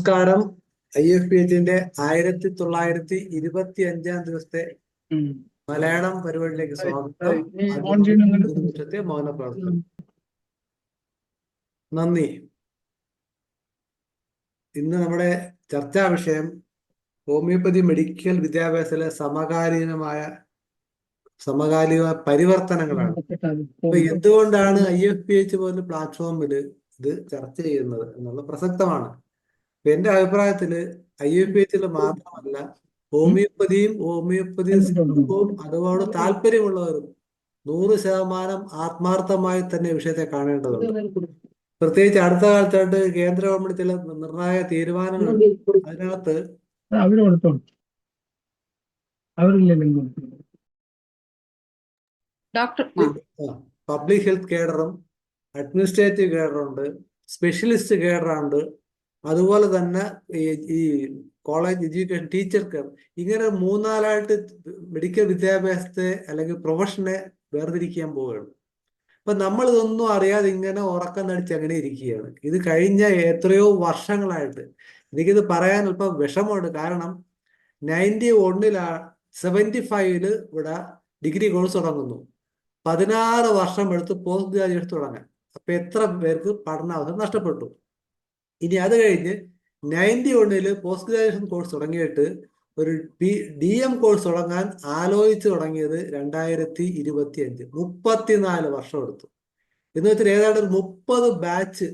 നമസ്കാരം. IFPHന്റെ 1925 ദിവസത്തെ മലയാളം പരിപാടിയിലേക്ക് സ്വാഗതം. മൗന പ്രവർത്തനം. നന്ദി. ഇന്ന് നമ്മുടെ ചർച്ചാ വിഷയം ഹോമിയോപ്പതി മെഡിക്കൽ വിദ്യാഭ്യാസത്തിലെ സമകാലിക പരിവർത്തനങ്ങളാണ്. അപ്പൊ എന്തുകൊണ്ടാണ് IFPH പോലുള്ള പ്ലാറ്റ്ഫോമിൽ ഇത് ചർച്ച ചെയ്യുന്നത് എന്നുള്ള പ്രസക്തമാണ്. എന്റെ അഭിപ്രായത്തില് IFPHൽ മാത്രമല്ല, ഹോമിയോപ്പതി അതുപോലെ താല്പര്യമുള്ളവരും 100% ആത്മാർത്ഥമായി തന്നെ വിഷയത്തെ കാണേണ്ടതുണ്ട്. പ്രത്യേകിച്ച് അടുത്ത കാലത്തായിട്ട് കേന്ദ്ര ഗവൺമെന്റ് ചില നിർണായക തീരുമാനങ്ങൾ അതിനകത്ത് പബ്ലിക് ഹെൽത്ത് കേഡറും അഡ്മിനിസ്ട്രേറ്റീവ് കേഡറുണ്ട്, സ്പെഷ്യലിസ്റ്റ് കേഡറുണ്ട്, അതുപോലെ തന്നെ ഈ കോളേജ് എഡ്യൂക്കേഷൻ ടീച്ചർ കെയർ, ഇങ്ങനെ 3-4ആയിട്ട് മെഡിക്കൽ വിദ്യാഭ്യാസത്തെ അല്ലെങ്കിൽ പ്രൊഫഷനെ വേർതിരിക്കാൻ പോവുകയാണ്. അപ്പൊ നമ്മൾ ഇതൊന്നും അറിയാതെ ഇങ്ങനെ ഉറക്കം നടിച്ച് അങ്ങനെ ഇരിക്കുകയാണ്. ഇത് കഴിഞ്ഞ എത്രയോ വർഷങ്ങളായിട്ട് എനിക്കിത് പറയാൻ അല്പം വിഷമമുണ്ട്. കാരണം 75-ല് ഇവിടെ ഡിഗ്രി കോഴ്സ് തുടങ്ങുന്നു. 16 വർഷം എടുത്ത് പോസ്റ്റ് ഗ്രാജുവേഷൻ തുടങ്ങാൻ. അപ്പൊ എത്ര പേർക്ക് പഠനാവസരം നഷ്ടപ്പെട്ടു. ഇനി അത് കഴിഞ്ഞ് 91-ല് പോസ്റ്റ് ഗ്രാജുവേഷൻ കോഴ്സ് തുടങ്ങിയിട്ട് ഒരു DM കോഴ്സ് തുടങ്ങാൻ ആലോചിച്ച് തുടങ്ങിയത് 2025. 34 വർഷം എടുത്തു. എന്ന് വെച്ചാൽ ഏതാണ്ട് ഒരു 30 ബാച്ച്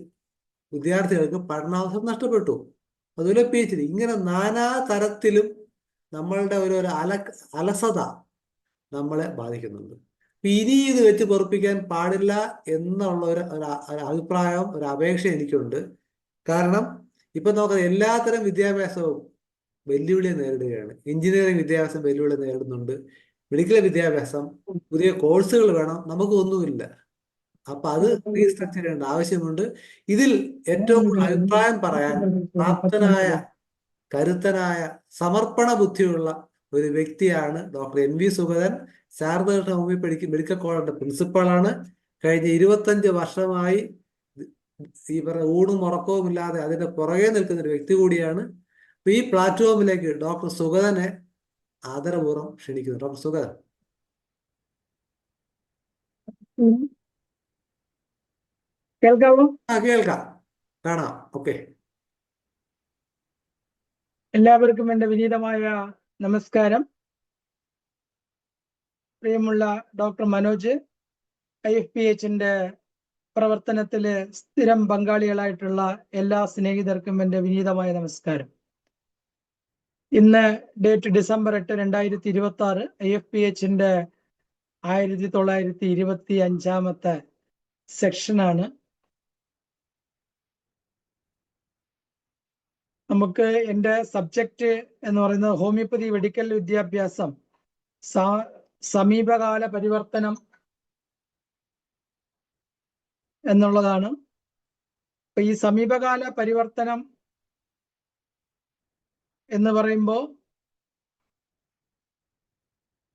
വിദ്യാർത്ഥികൾക്ക് പഠനാവസരം നഷ്ടപ്പെട്ടു. അതുപോലെ PhD, ഇങ്ങനെ നാനാ തരത്തിലും നമ്മളുടെ ഒരു അലസത നമ്മളെ ബാധിക്കുന്നുണ്ട്. ഇനി ഇത് വെച്ച് പൊറുപ്പിക്കാൻ പാടില്ല എന്നുള്ള ഒരു അഭിപ്രായം, ഒരു അപേക്ഷ എനിക്കുണ്ട്. കാരണം ഇപ്പൊ നോക്കാം, എല്ലാത്തരം വിദ്യാഭ്യാസവും വെല്ലുവിളിയെ നേരിടുകയാണ്. എഞ്ചിനീയറിംഗ് വിദ്യാഭ്യാസം വെല്ലുവിളി നേരിടുന്നുണ്ട്. മെഡിക്കൽ വിദ്യാഭ്യാസം, പുതിയ കോഴ്സുകൾ വേണം, നമുക്ക് ഒന്നുമില്ല. അപ്പൊ അത് റീസ്ട്രക്ചർ ചെയ്യേണ്ട ആവശ്യമുണ്ട്. ഇതിൽ ഏറ്റവും കൂടുതൽ അഭിപ്രായം പറയാൻ പ്രാപ്തനായ, കരുത്തനായ, സമർപ്പണ ബുദ്ധിയുള്ള ഒരു വ്യക്തിയാണ് doctor NV Sugathan. Sharada Krishna homeopathy medical കോളേജിന്റെ പ്രിൻസിപ്പളാണ്. കഴിഞ്ഞ 25 വർഷമായി ഈ ഊണും ഉറക്കവും ഇല്ലാതെ അതിന്റെ പുറകെ നിൽക്കുന്ന ഒരു വ്യക്തി കൂടിയാണ്. അപ്പൊ ഈ പ്ലാറ്റ്ഫോമിലേക്ക് ഡോക്ടർ സുഗതനെ ആദരപൂർവ്വം ക്ഷണിക്കുന്നു. ഡോക്ടർ സുഗതൻ. കേൾക്കാമോ? കേൾക്കാം, കാണാം. ഓക്കെ. എല്ലാവർക്കും എൻ്റെ വിനീതമായ നമസ്കാരം. പ്രിയമുള്ള ഡോക്ടർ മനോജ്, IFPHന്റെ പ്രവർത്തനത്തില് സ്ഥിരം പങ്കാളികളായിട്ടുള്ള എല്ലാ സ്നേഹിതർക്കും എൻ്റെ വിനീതമായ നമസ്കാരം. ഇന്ന് ഡേറ്റ് December 8, 2026. IFPHന്റെ 1925-ാമത്തെ സെക്ഷനാണ്. നമുക്ക് എൻ്റെ സബ്ജക്റ്റ് എന്ന് പറയുന്നത് ഹോമിയോപ്പതി മെഡിക്കൽ വിദ്യാഭ്യാസം സമീപകാല പരിവർത്തനം എന്നുള്ളതാണ്. അപ്പൊ ഈ സമീപകാല പരിവർത്തനം എന്ന് പറയുമ്പോൾ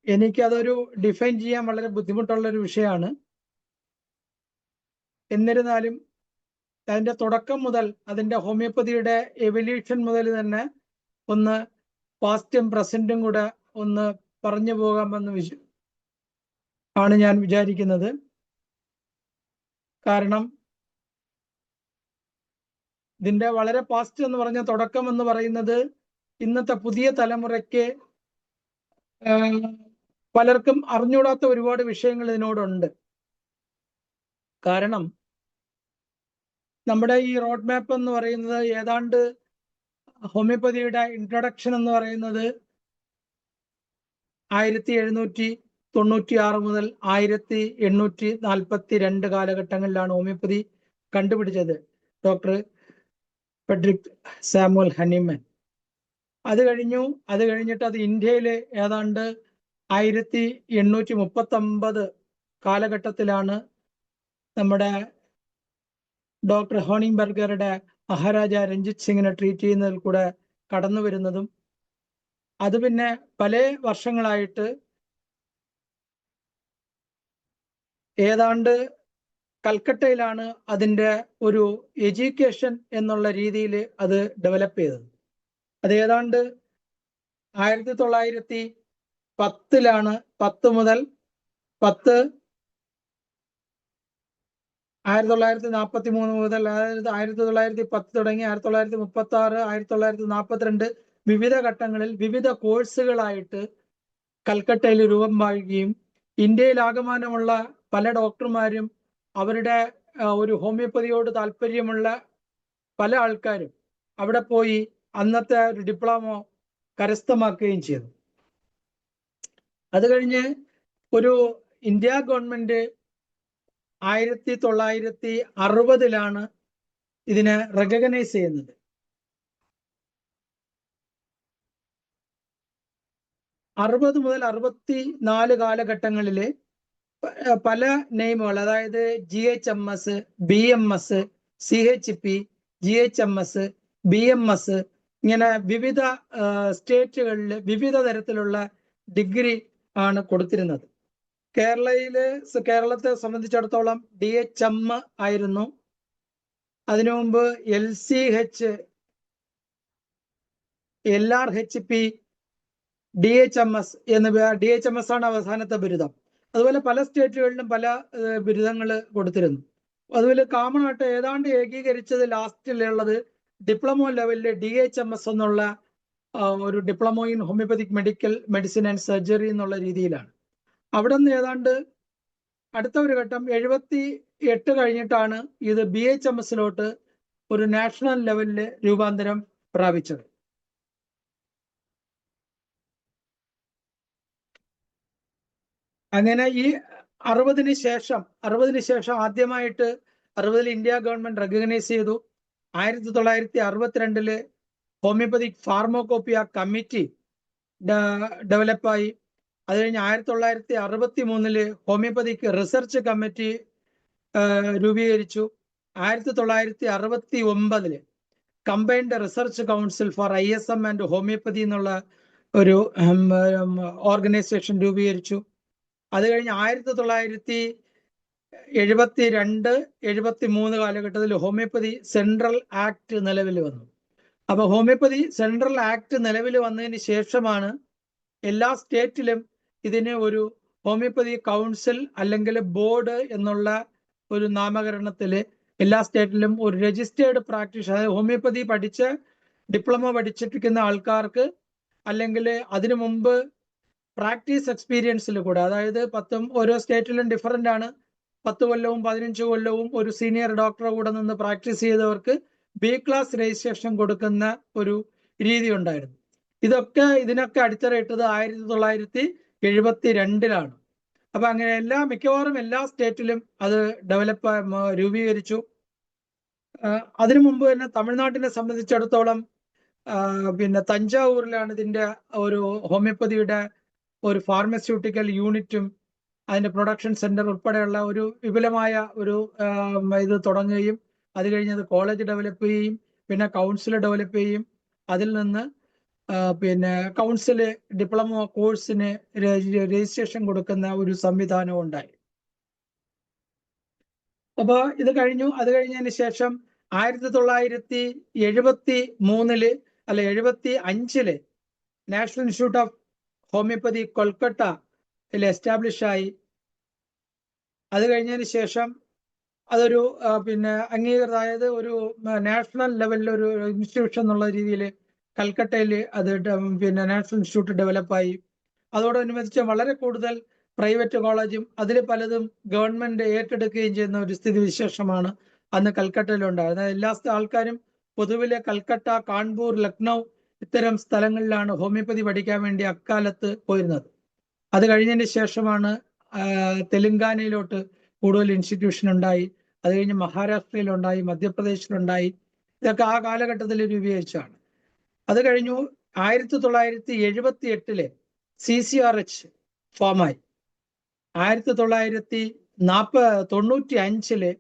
എനിക്കതൊരു ഡിഫൈൻ ചെയ്യാൻ വളരെ ബുദ്ധിമുട്ടുള്ളൊരു വിഷയമാണ്. എന്നിരുന്നാലും അതിൻ്റെ തുടക്കം മുതൽ, അതിൻ്റെ ഹോമിയോപ്പതിയുടെ എവല്യൂഷൻ മുതൽ തന്നെ ഒന്ന് പാസ്റ്റും പ്രസന്റും കൂടെ ഒന്ന് പറഞ്ഞു പോകാമെന്ന് ആണ് ഞാൻ വിചാരിക്കുന്നത്. കാരണം ഇതിൻ്റെ വളരെ പാസ്റ്റ് എന്ന് പറഞ്ഞ തുടക്കം എന്ന് പറയുന്നത് ഇന്നത്തെ പുതിയ തലമുറയ്ക്ക് പലർക്കും അറിഞ്ഞുകൂടാത്ത ഒരുപാട് വിഷയങ്ങൾ ഇതിനോടുണ്ട്. കാരണം നമ്മുടെ ഈ റോഡ് മാപ്പ് എന്ന് പറയുന്നത് ഏതാണ്ട് ഹോമിയോപ്പതിയുടെ ഇൻട്രൊഡക്ഷൻ എന്ന് പറയുന്നത് 1796 മുതൽ 1842 കാലഘട്ടങ്ങളിലാണ് ഹോമിയോപ്പതി കണ്ടുപിടിച്ചത് ഡോക്ടർ ഫ്രെഡറിക് സാമുവൽ ഹണിമൻ. അത് കഴിഞ്ഞിട്ട് അത് ഇന്ത്യയിൽ ഏതാണ്ട് 1839 കാലഘട്ടത്തിലാണ് നമ്മുടെ ഡോക്ടർ ഹോണിംബർഗറുടെ മഹാരാജ രഞ്ജിത് സിംഗിനെ ട്രീറ്റ് ചെയ്യുന്നതിൽ കൂടെ കടന്നു വരുന്നതും. അത് പിന്നെ പല വർഷങ്ങളായിട്ട് ഏതാണ്ട് കൽക്കട്ടയിലാണ് അതിൻ്റെ ഒരു എഡ്യൂക്കേഷൻ എന്നുള്ള രീതിയിൽ അത് ഡെവലപ്പ് ചെയ്തത്. അത് ഏതാണ്ട് 1910 മുതൽ 1943 മുതൽ, അതായത് 1910 തുടങ്ങി 1936, 1942 വിവിധ ഘട്ടങ്ങളിൽ വിവിധ കോഴ്സുകളായിട്ട് കൽക്കട്ടയിൽ രൂപം പ്രാപിക്കുകയും ഇന്ത്യയിലാകമാനമുള്ള പല ഡോക്ടർമാരും അവരുടെ ഒരു ഹോമിയോപ്പതിയോട് താല്പര്യമുള്ള പല ആൾക്കാരും അവിടെ പോയി അന്നത്തെ ഒരു ഡിപ്ലോമ കരസ്ഥമാക്കുകയും ചെയ്തു. അത് കഴിഞ്ഞ് ഒരു ഇന്ത്യ ഗവൺമെന്റ് 1960 ഇതിനെ റെക്കഗ്നൈസ് ചെയ്യുന്നത്. 60 മുതൽ 64 കാലഘട്ടങ്ങളിൽ പല നെയിമുകൾ, അതായത് GHMS, BMS, CHP, GHMS, BMS, ഇങ്ങനെ വിവിധ സ്റ്റേറ്റുകളിൽ വിവിധ തരത്തിലുള്ള ഡിഗ്രി ആണ് കൊടുത്തിരുന്നത്. കേരളത്തെ സംബന്ധിച്ചിടത്തോളം DHM ആയിരുന്നു. അതിനു മുമ്പ് LCH, LRHP, DHMS DHMS ആണ് അവസാനത്തെ ബിരുദം. അതുപോലെ പല സ്റ്റേറ്റുകളിലും പല ബിരുദങ്ങൾ കൊടുത്തിരുന്നു. അതുപോലെ കോമൺ ആയിട്ട് ഏതാണ്ട് ഏകീകരിച്ചത് ലാസ്റ്റിലുള്ളത് ഡിപ്ലോമോ ലെവലിൽ DHMS എന്നുള്ള ഒരു ഡിപ്ലോമോ in homoeopathic medicine and surgery എന്നുള്ള രീതിയിലാണ്. അവിടെ നിന്ന് ഏതാണ്ട് അടുത്ത ഒരു ഘട്ടം 78 കഴിഞ്ഞിട്ടാണ് ഇത് BHMSലോട്ട് ഒരു നാഷണൽ ലെവലിൽ രൂപാന്തരം പ്രാപിച്ചത്. അങ്ങനെ ഈ 60 ശേഷം ആദ്യമായിട്ട് 60 ഇന്ത്യ ഗവൺമെന്റ് റെക്കഗ്നൈസ് ചെയ്തു. 1962 ഹോമിയോപ്പതിക് ഫാർമോകോപ്പിയ കമ്മിറ്റി ഡെവലപ്പായി. അത് കഴിഞ്ഞ് 1963 ഹോമിയോപ്പതിക് റിസർച്ച് കമ്മിറ്റി രൂപീകരിച്ചു. 1969 combined research council for ISM and homeopathy എന്നുള്ള ഒരു ഓർഗനൈസേഷൻ രൂപീകരിച്ചു. അത് കഴിഞ്ഞ് 1972-73 കാലഘട്ടത്തിൽ ഹോമിയോപ്പതി സെൻട്രൽ ആക്ട് നിലവിൽ വന്നു. അപ്പൊ ഹോമിയോപ്പതി സെൻട്രൽ ആക്ട് നിലവിൽ വന്നതിന് ശേഷമാണ് എല്ലാ സ്റ്റേറ്റിലും ഇതിന് ഒരു ഹോമിയോപ്പതി കൗൺസിൽ അല്ലെങ്കിൽ ബോർഡ് എന്നുള്ള ഒരു നാമകരണത്തിൽ എല്ലാ സ്റ്റേറ്റിലും ഒരു രജിസ്റ്റേർഡ് പ്രാക്ടീസ്, അതായത് ഹോമിയോപ്പതി പഠിച്ച് ഡിപ്ലോമ പഠിച്ചിരിക്കുന്ന ആൾക്കാർക്ക് അല്ലെങ്കിൽ അതിനു മുമ്പ് പ്രാക്ടീസ് എക്സ്പീരിയൻസിൽ കൂടെ, അതായത് ഓരോ സ്റ്റേറ്റിലും ഡിഫറൻ്റ് ആണ്, 10 കൊല്ലവും 15 കൊല്ലവും ഒരു സീനിയർ ഡോക്ടറെ കൂടെ നിന്ന് പ്രാക്ടീസ് ചെയ്തവർക്ക് B ക്ലാസ് രജിസ്ട്രേഷൻ കൊടുക്കുന്ന ഒരു രീതി ഉണ്ടായിരുന്നു. ഇതിനൊക്കെ അടിത്തറയിട്ടത് 1972 അപ്പൊ അങ്ങനെ മിക്കവാറും എല്ലാ സ്റ്റേറ്റിലും അത് രൂപീകരിച്ചു. അതിനു മുമ്പ് തന്നെ തമിഴ്നാട്ടിനെ സംബന്ധിച്ചിടത്തോളം പിന്നെ തഞ്ചാവൂരിലാണ് ഇതിന്റെ ഒരു ഹോമിയോപ്പതിയുടെ ഒരു ഫാർമസ്യൂട്ടിക്കൽ യൂണിറ്റും അതിന്റെ പ്രൊഡക്ഷൻ സെന്റർ ഉൾപ്പെടെയുള്ള ഒരു വിപുലമായ ഒരു ഇത് തുടങ്ങുകയും അത് കഴിഞ്ഞ് അത് കോളേജ് ഡെവലപ്പ് ചെയ്യുകയും പിന്നെ കൗൺസിൽ ഡെവലപ്പ് ചെയ്യും. അതിൽ നിന്ന് പിന്നെ കൗൺസില് ഡിപ്ലോമ കോഴ്സിന് രജിസ്ട്രേഷൻ കൊടുക്കുന്ന ഒരു സംവിധാനവും ഉണ്ടായി. അപ്പൊ ഇത് കഴിഞ്ഞു. അത് കഴിഞ്ഞതിന് ശേഷം 1975 നാഷണൽ ഇൻസ്റ്റിറ്റ്യൂട്ട് ഓഫ് ഹോമിയോപ്പതി കൊൽക്കട്ടയിൽ എസ്റ്റാബ്ലിഷ് ആയി. അത് കഴിഞ്ഞതിന് ശേഷം അതൊരു പിന്നെ അംഗീകൃത, അതായത് ഒരു നാഷണൽ ലെവലിൽ ഒരു ഇൻസ്റ്റിറ്റ്യൂഷൻ എന്നുള്ള രീതിയിൽ കൽക്കട്ടയിൽ അത് പിന്നെ നാഷണൽ ഇൻസ്റ്റിറ്റ്യൂട്ട് ഡെവലപ്പായി. അതോടനുബന്ധിച്ച് വളരെ കൂടുതൽ പ്രൈവറ്റ് കോളേജും അതിൽ പലതും ഗവൺമെന്റ് ഏറ്റെടുക്കുകയും ചെയ്യുന്ന ഒരു സ്ഥിതി വിശേഷമാണ് അന്ന് കൽക്കട്ടയിലുണ്ടായിരുന്നത്. എല്ലാ ആൾക്കാരും പൊതുവിലെ കൽക്കട്ട, കാൺപൂർ, ലക്നൗ ഇത്തരം സ്ഥലങ്ങളിലാണ് ഹോമിയോപ്പതി പഠിക്കാൻ വേണ്ടി അക്കാലത്ത് പോയിരുന്നത്. അത് കഴിഞ്ഞതിന് ശേഷമാണ് തെലുങ്കാനയിലോട്ട് കൂടുതൽ ഇൻസ്റ്റിറ്റ്യൂഷൻ ഉണ്ടായി. അത് കഴിഞ്ഞ് മഹാരാഷ്ട്രയിലുണ്ടായി, മധ്യപ്രദേശിലുണ്ടായി. ഇതൊക്കെ ആ കാലഘട്ടത്തിൽ രൂപീകരിച്ചാണ്. അത് കഴിഞ്ഞു 1978 CCRH ഫോമായി. 1995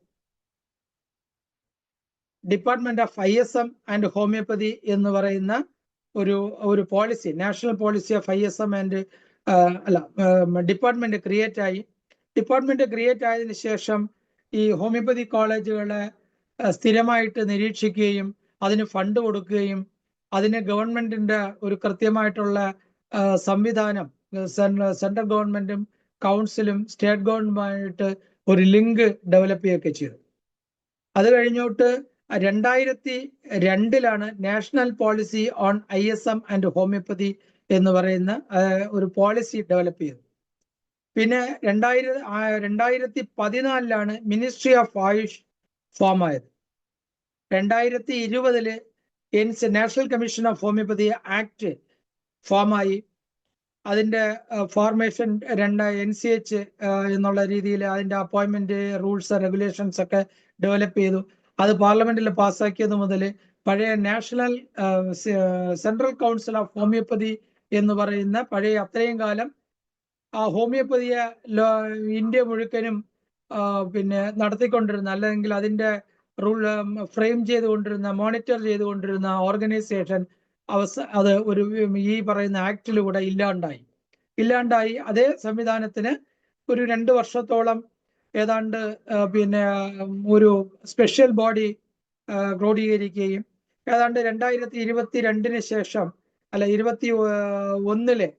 department of ISM and homeopathy എന്ന് പറയുന്ന ഒരു policy, national policy of ISM and department create ആയി. ഡിപ്പാർട്ട്മെന്റ് ക്രിയേറ്റ് ആയതിനു ശേഷം ഈ ഹോമിയോപ്പതി കോളേജുകളെ സ്ഥിരമായിട്ട് നിരീക്ഷിക്കുകയും അതിന് ഫണ്ട് കൊടുക്കുകയും അതിന് ഗവൺമെന്റിന്റെ ഒരു കൃത്യമായിട്ടുള്ള സംവിധാനം സെൻട്രൽ ഗവൺമെന്റും കൗൺസിലും സ്റ്റേറ്റ് ഗവൺമെന്റുമായിട്ട് ഒരു ലിങ്ക് ഡെവലപ്പ് ചെയ്യുകയൊക്കെ ചെയ്തു. അത് കഴിഞ്ഞോട്ട് 2002 national policy on ISM and homeopathy എന്ന് പറയുന്ന ഒരു പോളിസി ഡെവലപ്പ് ചെയ്തു. പിന്നെ 2014 മിനിസ്ട്രി ഓഫ് ആയുഷ് ഫോം ആയത്. 2020 national commission of homeopathy act ഫോമായി. അതിന്റെ ഫോർമേഷൻ NCH എന്നുള്ള രീതിയിൽ അതിന്റെ അപ്പോയിന്റ്മെന്റ് റൂൾസ് റെഗുലേഷൻസ് ഒക്കെ ഡെവലപ്പ് ചെയ്തു. അത് പാർലമെന്റിൽ പാസ്സാക്കിയത് മുതൽ പഴയ national central council of homeopathy എന്ന് പറയുന്ന പഴയ അത്രയും കാലം ആ ഹോമിയോപ്പതിയെ ഇന്ത്യ മുഴുക്കനും പിന്നെ നടത്തിക്കൊണ്ടിരുന്ന, അല്ലെങ്കിൽ അതിന്റെ റൂൾ ഫ്രെയിം ചെയ്തുകൊണ്ടിരുന്ന, മോണിറ്റർ ചെയ്തുകൊണ്ടിരുന്ന ഓർഗനൈസേഷൻ അത് ഒരു ഈ പറയുന്ന ആക്ടിലൂടെ ഇല്ലാണ്ടായി. അതേ സംവിധാനത്തിന് ഒരു 2 വർഷത്തോളം ഏതാണ്ട് പിന്നെ ഒരു സ്പെഷ്യൽ ബോഡി ക്രോഡീകരിക്കുകയും ഏതാണ്ട് 2022 ശേഷം 21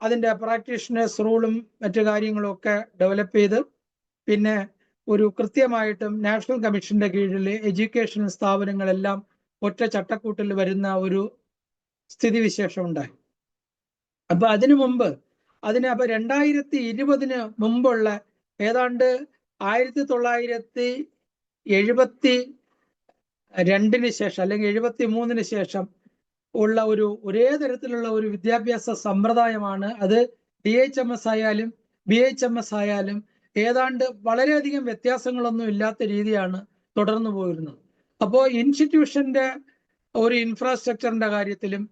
അതിന്റെ പ്രാക്ടീഷണേഴ്സ് റൂളും മറ്റു കാര്യങ്ങളും ഒക്കെ ഡെവലപ്പ് ചെയ്ത് പിന്നെ ഒരു കൃത്യമായിട്ടും നാഷണൽ കമ്മീഷന്റെ കീഴിൽ എഡ്യൂക്കേഷൻ സ്ഥാപനങ്ങളെല്ലാം ഒറ്റ ചട്ടക്കൂട്ടിൽ വരുന്ന ഒരു സ്ഥിതിവിശേഷം ഉണ്ടായി. അപ്പൊ അതിനു മുമ്പ് അപ്പൊ 2020 മുമ്പുള്ള ഏതാണ്ട് 1972 ശേഷം അല്ലെങ്കിൽ 73 ശേഷം ഉള്ള ഒരേ തരത്തിലുള്ള ഒരു വിദ്യാഭ്യാസ സമ്പ്രദായമാണ്. അത് DHMS ആയാലും BHMS ആയാലും ഏതാണ്ട് വളരെയധികം വ്യത്യാസങ്ങളൊന്നും ഇല്ലാത്ത രീതിയാണ് തുടർന്നു പോയിരുന്നത്. അപ്പോൾ ഇൻസ്റ്റിറ്റ്യൂഷന്റെ ഒരു ഇൻഫ്രാസ്ട്രക്ചറിന്റെ കാര്യത്തിലും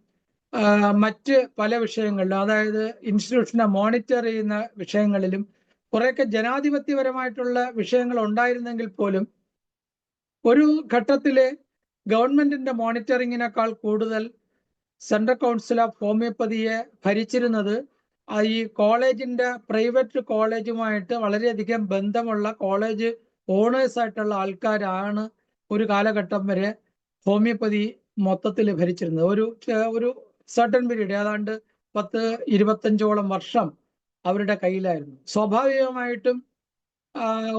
മറ്റ് പല വിഷയങ്ങളിലും, അതായത് ഇൻസ്റ്റിറ്റ്യൂഷനെ മോണിറ്റർ ചെയ്യുന്ന വിഷയങ്ങളിലും കുറെയൊക്കെ ജനാധിപത്യപരമായിട്ടുള്ള വിഷയങ്ങൾ ഉണ്ടായിരുന്നെങ്കിൽ പോലും ഒരു ഘട്ടത്തില് ഗവൺമെന്റിന്റെ മോണിറ്ററിങ്ങിനേക്കാൾ കൂടുതൽ സെൻട്രൽ കൗൺസിൽ ഓഫ് ഹോമിയോപ്പതിയെ ഭരിച്ചിരുന്നത് ഈ കോളേജിന്റെ പ്രൈവറ്റ് കോളേജുമായിട്ട് വളരെയധികം ബന്ധമുള്ള കോളേജ് ഓണേഴ്സ് ആയിട്ടുള്ള ആൾക്കാരാണ് ഒരു കാലഘട്ടം വരെ ഹോമിയോപ്പതി മൊത്തത്തിൽ ഭരിച്ചിരുന്നത്. ഒരു സർട്ടൻ പീരീഡ് ഏതാണ്ട് 10-25 വർഷം അവരുടെ കയ്യിലായിരുന്നു. സ്വാഭാവികമായിട്ടും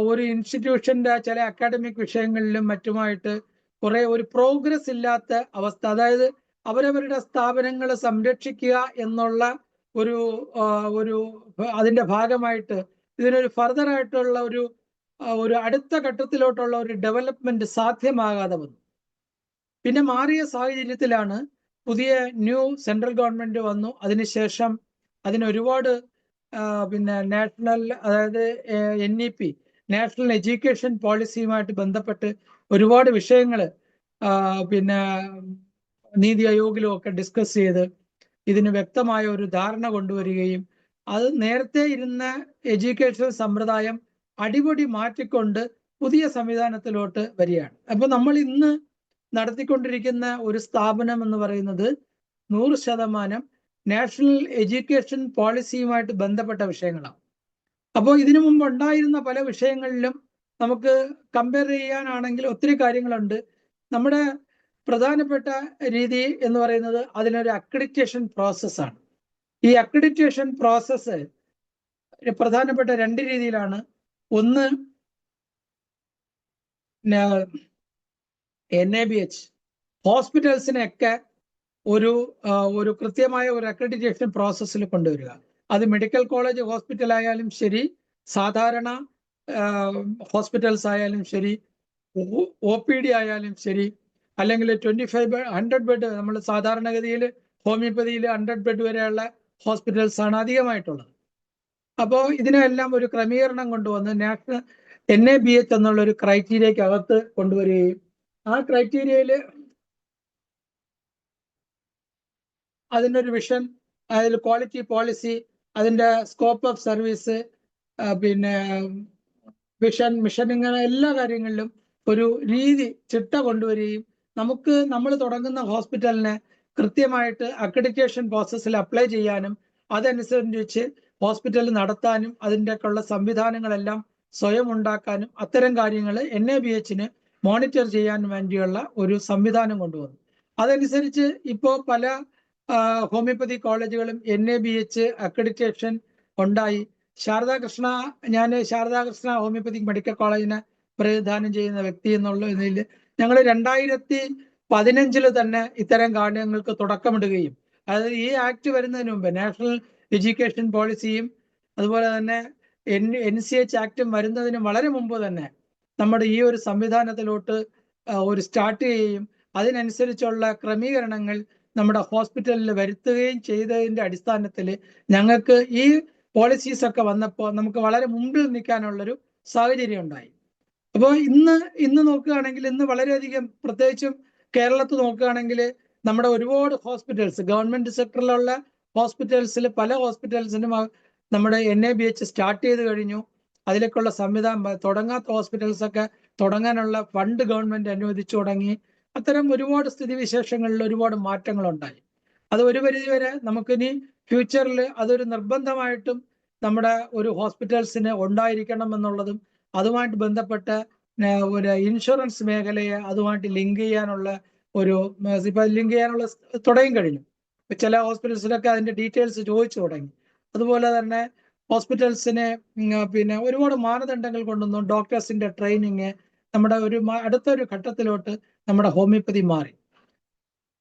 ഒരു ഇൻസ്റ്റിറ്റ്യൂഷന്റെ ചില അക്കാഡമിക് വിഷയങ്ങളിലും മറ്റുമായിട്ട് കുറെ ഒരു പ്രോഗ്രസ് ഇല്ലാത്ത അവസ്ഥ, അതായത് അവരവരുടെ സ്ഥാപനങ്ങൾ സംരക്ഷിക്കുക എന്നുള്ള ഒരു അതിന്റെ ഭാഗമായിട്ട് ഇതിനൊരു ഫർദർ ആയിട്ടുള്ള ഒരു അടുത്ത ഘട്ടത്തിലോട്ടുള്ള ഒരു ഡെവലപ്മെന്റ് സാധ്യമാകാതെ വന്നു. പിന്നെ മാറിയ സാഹചര്യത്തിലാണ് പുതിയ ന്യൂ സെൻട്രൽ ഗവൺമെന്റ് വന്നു. അതിനുശേഷം അതിനൊരുപാട് പിന്നെ നാഷണൽ, അതായത് NEP നാഷണൽ എഡ്യൂക്കേഷൻ പോളിസിയുമായിട്ട് ബന്ധപ്പെട്ട് ഒരുപാട് വിഷയങ്ങൾ പിന്നെ നീതി ആയോഗിലും ഒക്കെ ഡിസ്കസ് ചെയ്ത് ഇതിന് വ്യക്തമായ ഒരു ധാരണ കൊണ്ടുവരികയും അത് നേരത്തെ ഇരുന്ന എഡ്യൂക്കേഷൻ സമ്പ്രദായം അടിപൊളി മാറ്റിക്കൊണ്ട് പുതിയ സംവിധാനത്തിലോട്ട് വരികയാണ്. അപ്പൊ നമ്മൾ ഇന്ന് നടത്തിക്കൊണ്ടിരിക്കുന്ന ഒരു സ്ഥാപനം എന്ന് പറയുന്നത് 100% നാഷണൽ എഡ്യൂക്കേഷൻ പോളിസിയുമായിട്ട് ബന്ധപ്പെട്ട വിഷയങ്ങളാണ്. അപ്പോൾ ഇതിനു മുമ്പ് ഉണ്ടായിരുന്ന പല വിഷയങ്ങളിലും നമുക്ക് കമ്പയർ ചെയ്യാനാണെങ്കിൽ ഒത്തിരി കാര്യങ്ങളുണ്ട്. നമ്മുടെ പ്രധാനപ്പെട്ട രീതി എന്ന് പറയുന്നത് അതിനൊരു അക്രഡിറ്റേഷൻ പ്രോസസ്സാണ്. ഈ അക്രഡിറ്റേഷൻ പ്രോസസ്സ് പ്രധാനപ്പെട്ട 2 രീതിയിലാണ്. ഒന്ന് NABH ഹോസ്പിറ്റൽസിനെയൊക്കെ ഒരു കൃത്യമായ ഒരു അക്രഡിറ്റേഷൻ പ്രോസസ്സിൽ കൊണ്ടുവരിക. അത് മെഡിക്കൽ കോളേജ് ഹോസ്പിറ്റൽ ആയാലും ശരി, സാധാരണ ഹോസ്പിറ്റൽസ് ആയാലും ശരി, OPD ആയാലും ശരി, അല്ലെങ്കിൽ 100 ബെഡ്, നമ്മൾ സാധാരണഗതിയിൽ ഹോമിയോപ്പതിയിൽ 100 ബെഡ് വരെയുള്ള ഹോസ്പിറ്റൽസ് ആണ് അധികമായിട്ടുള്ളത്. അപ്പോൾ ഇതിനെല്ലാം ഒരു ക്രമീകരണം കൊണ്ടുവന്ന് നാഷണൽ NABH എന്നുള്ള ഒരു ക്രൈറ്റീരിയക്ക് അകത്ത് കൊണ്ടുവരികയും ആ ക്രൈറ്റീരിയയിൽ അതിൻ്റെ ഒരു വിഷൻ, അതിൽ ക്വാളിറ്റി പോളിസി, അതിൻ്റെ സ്കോപ്പ് ഓഫ് സർവീസ്, പിന്നെ മിഷൻ ഇങ്ങനെ എല്ലാ കാര്യങ്ങളിലും ഒരു ചിട്ട കൊണ്ടുവരികയും നമ്മൾ തുടങ്ങുന്ന ഹോസ്പിറ്റലിനെ കൃത്യമായിട്ട് അക്രഡിറ്റേഷൻ പ്രോസസ്സിൽ അപ്ലൈ ചെയ്യാനും അതനുസരിച്ച് ഹോസ്പിറ്റൽ നടത്താനും അതിൻ്റെയൊക്കെയുള്ള സംവിധാനങ്ങളെല്ലാം സ്വയം ഉണ്ടാക്കാനും അത്തരം കാര്യങ്ങൾ NABH മോണിറ്റർ ചെയ്യാൻ വേണ്ടിയുള്ള ഒരു സംവിധാനം കൊണ്ടുവന്നു. അതനുസരിച്ച് ഇപ്പോൾ പല ഹോമിയോപ്പതി കോളേജുകളും NABH അക്രഡിറ്റേഷൻ ഉണ്ടായി. ഞാൻ ശാരദാകൃഷ്ണ ഹോമിയോപ്പതിക് മെഡിക്കൽ കോളേജിനെ പ്രതിനിധാനം ചെയ്യുന്ന വ്യക്തി എന്നുള്ള ഇതിൽ ഞങ്ങൾ 2015 തന്നെ ഇത്തരം കാര്യങ്ങൾക്ക് തുടക്കമിടുകയും, അതായത് ഈ ആക്ട് വരുന്നതിന് മുമ്പ് നാഷണൽ എഡ്യൂക്കേഷൻ പോളിസിയും അതുപോലെ തന്നെ NCH ആക്ടും വരുന്നതിന് വളരെ മുമ്പ് തന്നെ നമ്മുടെ ഈ ഒരു സംവിധാനത്തിലോട്ട് ഒരു സ്റ്റാർട്ട് ചെയ്യുകയും അതിനനുസരിച്ചുള്ള ക്രമീകരണങ്ങൾ നമ്മുടെ ഹോസ്പിറ്റലിൽ വരുത്തുകയും ചെയ്തതിന്റെ അടിസ്ഥാനത്തിൽ ഞങ്ങൾക്ക് ഈ പോളിസീസ് ഒക്കെ വന്നപ്പോൾ നമുക്ക് വളരെ മുമ്പിൽ നിൽക്കാനുള്ളൊരു സാഹചര്യം ഉണ്ടായി. അപ്പോൾ ഇന്ന് നോക്കുകയാണെങ്കിൽ ഇന്ന് വളരെയധികം, പ്രത്യേകിച്ചും കേരളത്തിൽ നോക്കുകയാണെങ്കിൽ നമ്മുടെ ഒരുപാട് ഹോസ്പിറ്റൽസ്, ഗവൺമെന്റ് സെക്ടറിലുള്ള ഹോസ്പിറ്റൽസിൽ പല ഹോസ്പിറ്റൽസിനും നമ്മുടെ NABH സ്റ്റാർട്ട് ചെയ്ത് കഴിഞ്ഞു. അതിലേക്കുള്ള സംവിധാനം, തുടങ്ങാത്ത ഹോസ്പിറ്റൽസ് ഒക്കെ തുടങ്ങാനുള്ള ഫണ്ട് ഗവൺമെന്റ് അനുവദിച്ചു തുടങ്ങി. അത്തരം ഒരുപാട് സ്ഥിതിവിശേഷങ്ങളിൽ ഒരുപാട് മാറ്റങ്ങൾ ഉണ്ടായി. അത് ഒരു പരിധിവരെ നമുക്കിനി ഫ്യൂച്ചറിൽ അതൊരു നിർബന്ധമായിട്ടും നമ്മുടെ ഒരു ഹോസ്പിറ്റൽസിന് ഉണ്ടായിരിക്കണം എന്നുള്ളതും, അതുമായിട്ട് ബന്ധപ്പെട്ട ഒരു ഇൻഷുറൻസ് മേഖലയെ അതുമായിട്ട് ലിങ്ക് ചെയ്യാനുള്ള തുടങ്ങി കഴിഞ്ഞു. ചില ഹോസ്പിറ്റൽസിലൊക്കെ അതിന്റെ ഡീറ്റെയിൽസ് ചോദിച്ചു തുടങ്ങി. അതുപോലെ തന്നെ ഹോസ്പിറ്റൽസിനെ ഒരുപാട് മാനദണ്ഡങ്ങൾ കൊണ്ടുവന്നു. ഡോക്ടേഴ്സിന്റെ ട്രെയിനിങ് നമ്മുടെ അടുത്തൊരു ഘട്ടത്തിലോട്ട് നമ്മുടെ ഹോമിയോപ്പതി മാറി.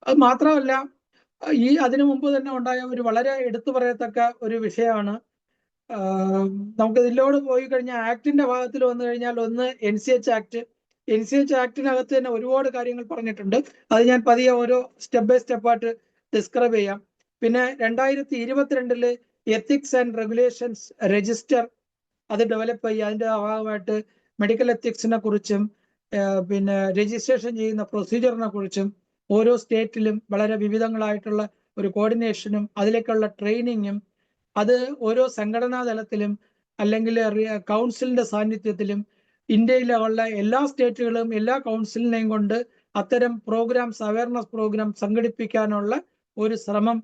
അത് മാത്രമല്ല, അതിനു മുമ്പ് തന്നെ ഉണ്ടായ ഒരു വളരെ എടുത്തു പറയത്തക്ക ഒരു വിഷയമാണ്, നമുക്ക് ഇതിലോട് പോയി കഴിഞ്ഞാൽ ആക്ടിന്റെ ഭാഗത്തിൽ വന്നു കഴിഞ്ഞാൽ ഒന്ന് NCH ആക്ട്. NCH ആക്ടിനകത്ത് തന്നെ ഒരുപാട് കാര്യങ്ങൾ പറഞ്ഞിട്ടുണ്ട്. അത് ഞാൻ പതിയെ ഓരോ സ്റ്റെപ്പ് ബൈ സ്റ്റെപ്പായിട്ട് ഡിസ്ക്രൈബ് ചെയ്യാം. പിന്നെ 2022 എത്തിക്സ് ആൻഡ് റെഗുലേഷൻസ് രജിസ്റ്റർ അത് ഡെവലപ്പ് ചെയ്യും. അതിന്റെ ഭാഗമായിട്ട് മെഡിക്കൽ എത്തിക്സിനെ കുറിച്ചും രജിസ്ട്രേഷൻ ചെയ്യുന്ന പ്രൊസീജിയറിനെ കുറിച്ചും ഓരോ സ്റ്റേറ്റിലും വളരെ വിവിധങ്ങളായിട്ടുള്ള ഒരു കോർഡിനേഷനും അതിലേക്കുള്ള ട്രെയിനിങ്ങും, അത് ഓരോ സംഘടനാ തലത്തിലും അല്ലെങ്കിൽ കൗൺസിലിന്റെ സാന്നിധ്യത്തിലും ഇന്ത്യയിലുള്ള എല്ലാ സ്റ്റേറ്റുകളും എല്ലാ കൗൺസിലിനെയും കൊണ്ട് അത്തരം പ്രോഗ്രാംസ്, അവയർനെസ് പ്രോഗ്രാം സംഘടിപ്പിക്കാനുള്ള ഒരു ശ്രമം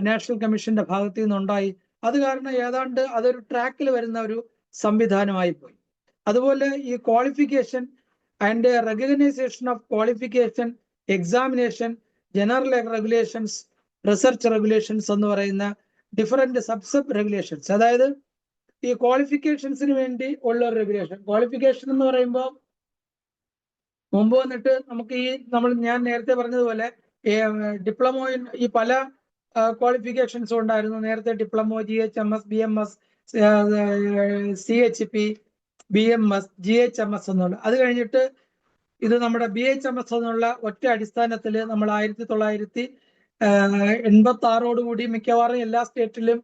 നാഷണൽ കമ്മീഷന്റെ ഭാഗത്തു നിന്നുണ്ടായി. അത് കാരണം ഏതാണ്ട് അതൊരു ട്രാക്കിൽ വരുന്ന ഒരു സംവിധാനമായി പോയി. അതുപോലെ ഈ qualification and recognition of qualification, examination, general regulations, research regulations എന്ന് പറയുന്ന ഡിഫറെന്റ് സബ് റെഗുലേഷൻസ്, അതായത് ഈ ക്വാളിഫിക്കേഷൻസിന് വേണ്ടി ഉള്ള ഒരു റെഗുലേഷൻ. ക്വാളിഫിക്കേഷൻ എന്ന് പറയുമ്പോൾ മുമ്പ് വന്നിട്ട് നമുക്ക് ഞാൻ നേരത്തെ പറഞ്ഞതുപോലെ ഡിപ്ലോമോയിൽ ഈ പല ക്വാളിഫിക്കേഷൻസും ഉണ്ടായിരുന്നു. നേരത്തെ ഡിപ്ലോമോ, GHMS, BMS, CHP, BMS, GHMS എന്നുള്ള. അത് കഴിഞ്ഞിട്ട് ഇത് നമ്മുടെ BHMS എന്നുള്ള ഒറ്റ അടിസ്ഥാനത്തിൽ നമ്മൾ 1986 കൂടി മിക്കവാറും എല്ലാ സ്റ്റേറ്റിലും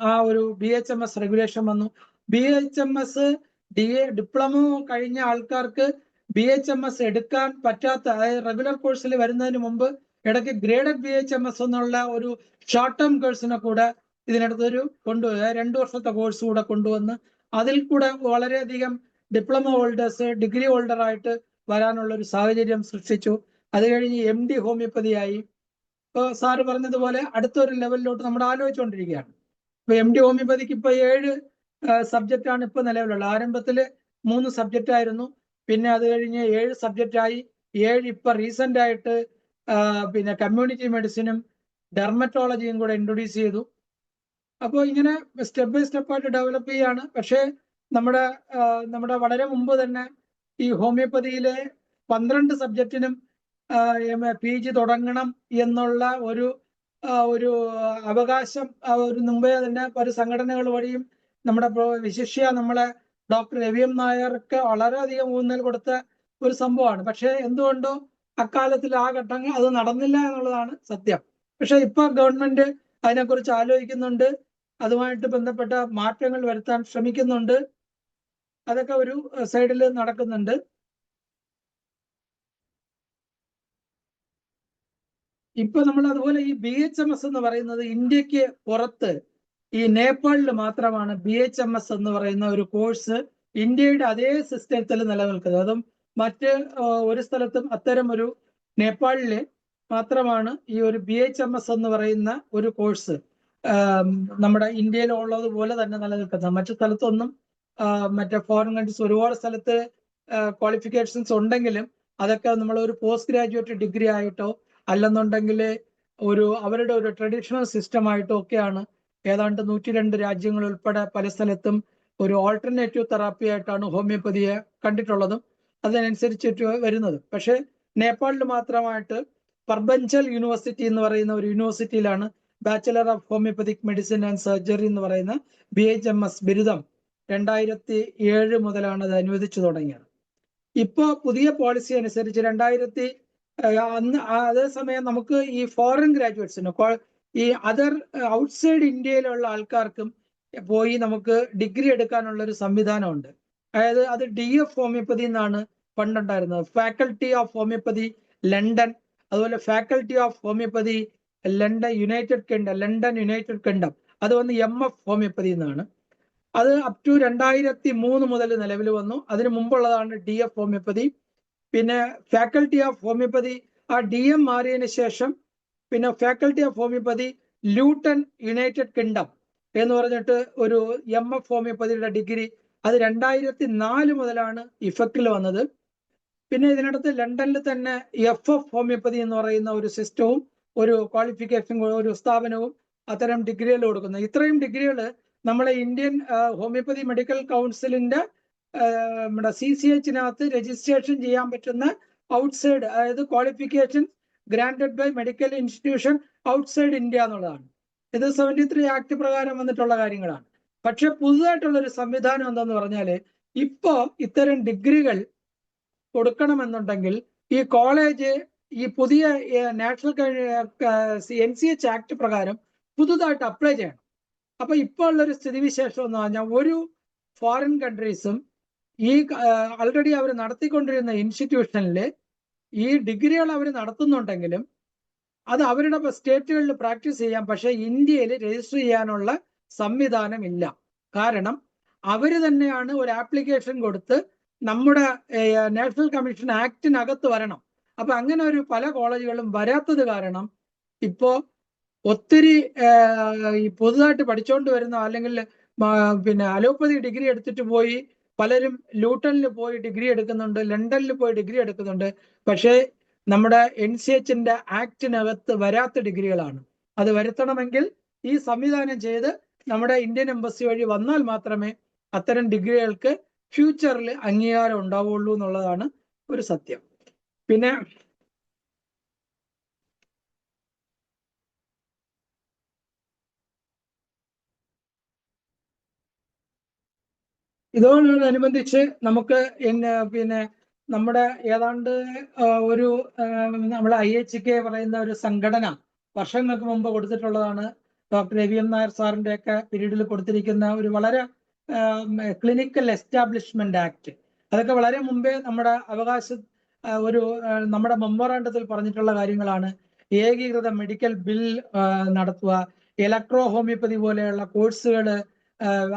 ആ ഒരു BHMS റെഗുലേഷൻ വന്നു. BHMS ഡിപ്ലോമോ കഴിഞ്ഞ ആൾക്കാർക്ക് BHMS എടുക്കാൻ പറ്റാത്ത, അതായത് റെഗുലർ കോഴ്സിൽ വരുന്നതിന് മുമ്പ് ഇടയ്ക്ക് ഗ്രേഡഡ് BHMS എന്നുള്ള ഒരു ഷോർട്ട് ടേം കോഴ്സിനെ കൂടെ ഇതിനടുത്തൊരു 2 വർഷത്തെ കോഴ്സ് കൂടെ കൊണ്ടുവന്ന് അതിൽ കൂടെ വളരെയധികം ഡിപ്ലോമ ഹോൾഡേഴ്സ്, ഡിഗ്രി ഹോൾഡർ ആയിട്ട് വരാനുള്ള ഒരു സാഹചര്യം സൃഷ്ടിച്ചു. അത് കഴിഞ്ഞ് MD ഹോമിയോപ്പതിയായി. ഇപ്പോൾ സാറ് പറഞ്ഞതുപോലെ അടുത്തൊരു ലെവലിലോട്ട് നമ്മൾ ആലോചിച്ചുകൊണ്ടിരിക്കുകയാണ്. ഇപ്പൊ MD ഹോമിയോപ്പതിക്ക് ഇപ്പൊ 7 സബ്ജക്റ്റാണ് ഇപ്പൊ നിലവിലുള്ളത്. ആരംഭത്തിൽ 3 സബ്ജക്റ്റ് ആയിരുന്നു. പിന്നെ അത് കഴിഞ്ഞ് 7 സബ്ജക്റ്റായി. 7 ഇപ്പൊ റീസെന്റ് ആയിട്ട് കമ്മ്യൂണിറ്റി മെഡിസിനും ഡെർമറ്റോളജിയും കൂടെ ഇൻട്രൊഡ്യൂസ് ചെയ്തു. അപ്പോൾ ഇങ്ങനെ സ്റ്റെപ്പ് ബൈ സ്റ്റെപ്പായിട്ട് ഡെവലപ്പ് ചെയ്യാണ്. പക്ഷേ നമ്മുടെ വളരെ മുമ്പ് തന്നെ ഈ ഹോമിയോപ്പതിയിലെ 12 സബ്ജക്റ്റിനും PG തുടങ്ങണം എന്നുള്ള ഒരു അവകാശം ഒരു മുമ്പേ തന്നെ പല സംഘടനകൾ വഴിയും നമ്മുടെ വിശിഷ്യ നമ്മളെ ഡോക്ടർ രവി നായർക്ക് വളരെയധികം ഊന്നൽ കൊടുത്ത ഒരു സംഭവമാണ്. പക്ഷെ എന്തുകൊണ്ടോ അക്കാലത്തിൽ ആ ഘട്ടങ്ങൾ അത് നടന്നില്ല എന്നുള്ളതാണ് സത്യം. പക്ഷെ ഇപ്പൊ ഗവൺമെന്റ് അതിനെക്കുറിച്ച് ആലോചിക്കുന്നുണ്ട്, അതുമായിട്ട് ബന്ധപ്പെട്ട മാറ്റങ്ങൾ വരുത്താൻ ശ്രമിക്കുന്നുണ്ട്. അതൊക്കെ ഒരു സൈഡിൽ നടക്കുന്നുണ്ട്. ഇപ്പൊ നമ്മൾ അതുപോലെ ഈ BHMS എന്ന് പറയുന്നത് ഇന്ത്യക്ക് പുറത്ത് ഈ നേപ്പാളിൽ മാത്രമാണ് BHMS എന്ന് പറയുന്ന ഒരു കോഴ്സ് ഇന്ത്യയുടെ അതേ സിസ്റ്റത്തിൽ നിലനിൽക്കുന്നത്. അതും മറ്റ് ഒരു സ്ഥലത്തും അത്തരം ഒരു നേപ്പാളില് മാത്രമാണ് ഈ ഒരു BHMS എന്ന് പറയുന്ന ഒരു കോഴ്സ് നമ്മുടെ ഇന്ത്യയിൽ ഉള്ളതുപോലെ തന്നെ നിലനിൽക്കുന്നത്. മറ്റു സ്ഥലത്തൊന്നും മറ്റേ ഫോറിൻ കൺട്രീസ് ഒരുപാട് സ്ഥലത്ത് ക്വാളിഫിക്കേഷൻസ് ഉണ്ടെങ്കിലും അതൊക്കെ നമ്മൾ ഒരു പോസ്റ്റ് ഗ്രാജുവേറ്റ് ഡിഗ്രി ആയിട്ടോ അല്ലെന്നുണ്ടെങ്കിൽ അവരുടെ ഒരു ട്രഡീഷണൽ സിസ്റ്റം ആയിട്ടോ ഒക്കെയാണ് ഏതാണ്ട് 102 രാജ്യങ്ങൾ ഉൾപ്പെടെ പല സ്ഥലത്തും ഒരു ഓൾട്ടർനേറ്റീവ് തെറാപ്പി ആയിട്ടാണ് ഹോമിയോപ്പതിയെ കണ്ടിട്ടുള്ളതും അതിനനുസരിച്ചിട്ട് വരുന്നത്. പക്ഷേ നേപ്പാളിൽ മാത്രമായിട്ട് പർബഞ്ചൽ യൂണിവേഴ്സിറ്റി എന്ന് പറയുന്ന ഒരു യൂണിവേഴ്സിറ്റിയിലാണ് bachelor of homeopathic medicine and surgery എന്ന് പറയുന്ന BHMS ബിരുദം 2007 മുതലാണ് അത് അനുവദിച്ചു തുടങ്ങിയത്. ഇപ്പോൾ പുതിയ പോളിസി അനുസരിച്ച് അതേസമയം നമുക്ക് ഈ ഫോറിൻ ഗ്രാജുവേറ്റ്സിന് ഈ അതർ ഔട്ട്സൈഡ് ഇന്ത്യയിലുള്ള ആൾക്കാർക്കും പോയി നമുക്ക് ഡിഗ്രി എടുക്കാനുള്ള ഒരു സംവിധാനമുണ്ട്. അതായത് അത് DF ഹോമിയോപ്പതി എന്നാണ് പണ്ടുണ്ടായിരുന്നത്. ഫാക്കൽറ്റി ഓഫ് ഹോമിയോപ്പതി ലണ്ടൻ, അതുപോലെ faculty of homeopathy London United Kingdom, അത് വന്ന് MF ഹോമിയോപ്പതി എന്നാണ്. അത് അപ് ടു 2003 മുതൽ നിലവിൽ വന്നു. അതിന് മുമ്പുള്ളതാണ് DF ഹോമിയോപ്പതി. പിന്നെ ഫാക്കൽറ്റി ഓഫ് ഹോമിയോപ്പതി DM മാറിയതിന് ശേഷം പിന്നെ faculty of homeopathy Luton United Kingdom എന്ന് പറഞ്ഞിട്ട് ഒരു MF ഹോമിയോപ്പതിയുടെ ഡിഗ്രി അത് 2004 മുതലാണ് ഇഫക്റ്റിൽ വന്നത്. പിന്നെ ഇതിനടുത്ത് ലണ്ടനിൽ തന്നെ FF ഹോമിയോപ്പതി എന്ന് പറയുന്ന ഒരു സിസ്റ്റവും ഒരു ക്വാളിഫിക്കേഷൻ ഒരു സ്ഥാപനവും അത്തരം ഡിഗ്രികൾ കൊടുക്കുന്നത്. ഇത്രയും ഡിഗ്രികൾ നമ്മളെ ഇന്ത്യൻ ഹോമിയോപ്പതി മെഡിക്കൽ കൗൺസിലിന്റെ നമ്മുടെ CCHനകത്ത് രജിസ്ട്രേഷൻ ചെയ്യാൻ പറ്റുന്ന ഔട്ട്സൈഡ്, അതായത് qualification granted by medical institution outside India എന്നുള്ളതാണ്. ഇത് 73 ആക്ട് പ്രകാരം വന്നിട്ടുള്ള കാര്യങ്ങളാണ്. പക്ഷെ പുതുതായിട്ടുള്ള ഒരു സംവിധാനം എന്താന്ന് പറഞ്ഞാല് ഇപ്പോ ഇത്തരം ഡിഗ്രികൾ കൊടുക്കണമെന്നുണ്ടെങ്കിൽ ഈ കോളേജ് ഈ പുതിയ നാഷണൽ NCH ആക്ട് പ്രകാരം പുതുതായിട്ട് അപ്ലൈ ചെയ്യണം. അപ്പൊ ഇപ്പോൾ ഉള്ളൊരു സ്ഥിതിവിശേഷം എന്ന് പറഞ്ഞാൽ ഒരു ഫോറിൻ കൺട്രീസും ഈ ആൾറെഡി അവർ നടത്തിക്കൊണ്ടിരുന്ന ഇൻസ്റ്റിറ്റ്യൂഷനിൽ ഈ ഡിഗ്രികൾ അവർ നടത്തുന്നുണ്ടെങ്കിലും അത് അവരുടെ സ്റ്റേറ്റുകളിൽ പ്രാക്ടീസ് ചെയ്യാം. പക്ഷെ ഇന്ത്യയിൽ രജിസ്റ്റർ ചെയ്യാനുള്ള സംവിധാനം ഇല്ല. കാരണം അവർ തന്നെയാണ് ഒരു ആപ്ലിക്കേഷൻ കൊടുത്ത് നമ്മുടെ നാഷണൽ കമ്മീഷൻ ആക്ടിനകത്ത് വരണം. അപ്പൊ അങ്ങനെ ഒരു പല കോളേജുകളും വരാത്തത് കാരണം ഇപ്പോ ഒത്തിരി ഈ പുതുതായിട്ട് പഠിച്ചുകൊണ്ട് വരുന്ന അല്ലെങ്കിൽ പിന്നെ അലോപ്പതി ഡിഗ്രി എടുത്തിട്ട് പോയി പലരും ലൂട്ടണിൽ പോയി ഡിഗ്രി എടുക്കുന്നുണ്ട്, ലണ്ടനിൽ പോയി ഡിഗ്രി എടുക്കുന്നുണ്ട്. പക്ഷേ നമ്മുടെ NCHന്റെ ആക്ടിനകത്ത് വരാത്ത ഡിഗ്രികളാണ്. അത് വരുത്തണമെങ്കിൽ ഈ സംവിധാനം ചെയ്ത് നമ്മുടെ ഇന്ത്യൻ എംബസി വഴി വന്നാൽ മാത്രമേ അത്തരം ഡിഗ്രികൾക്ക് ഫ്യൂച്ചറിൽ അംഗീകാരം ഉണ്ടാവുള്ളൂ എന്നുള്ളതാണ് ഒരു സത്യം. പിന്നെ ഇതോടനുബന്ധിച്ച് നമുക്ക് പിന്നെ നമ്മുടെ ഏതാണ്ട് ഒരു നമ്മുടെ IHK പറയുന്ന ഒരു സംഘടന വർഷങ്ങൾക്ക് മുമ്പ് കൊടുത്തിട്ടുള്ളതാണ്. ഡോക്ടർ AVM നായർ സാറിന്റെ ഒക്കെ പീരീഡിൽ കൊടുത്തിരിക്കുന്ന ഒരു വളരെ ക്ലിനിക്കൽ എസ്റ്റാബ്ലിഷ്മെന്റ് ആക്ട്. അതൊക്കെ വളരെ മുമ്പേ നമ്മുടെ നമ്മുടെ മെമ്മോറാണ്ടത്തിൽ പറഞ്ഞിട്ടുള്ള കാര്യങ്ങളാണ്. ഏകീകൃത മെഡിക്കൽ ബിൽ നടത്തുക, ഇലക്ട്രോ ഹോമിയോപ്പതി പോലെയുള്ള കോഴ്സുകൾ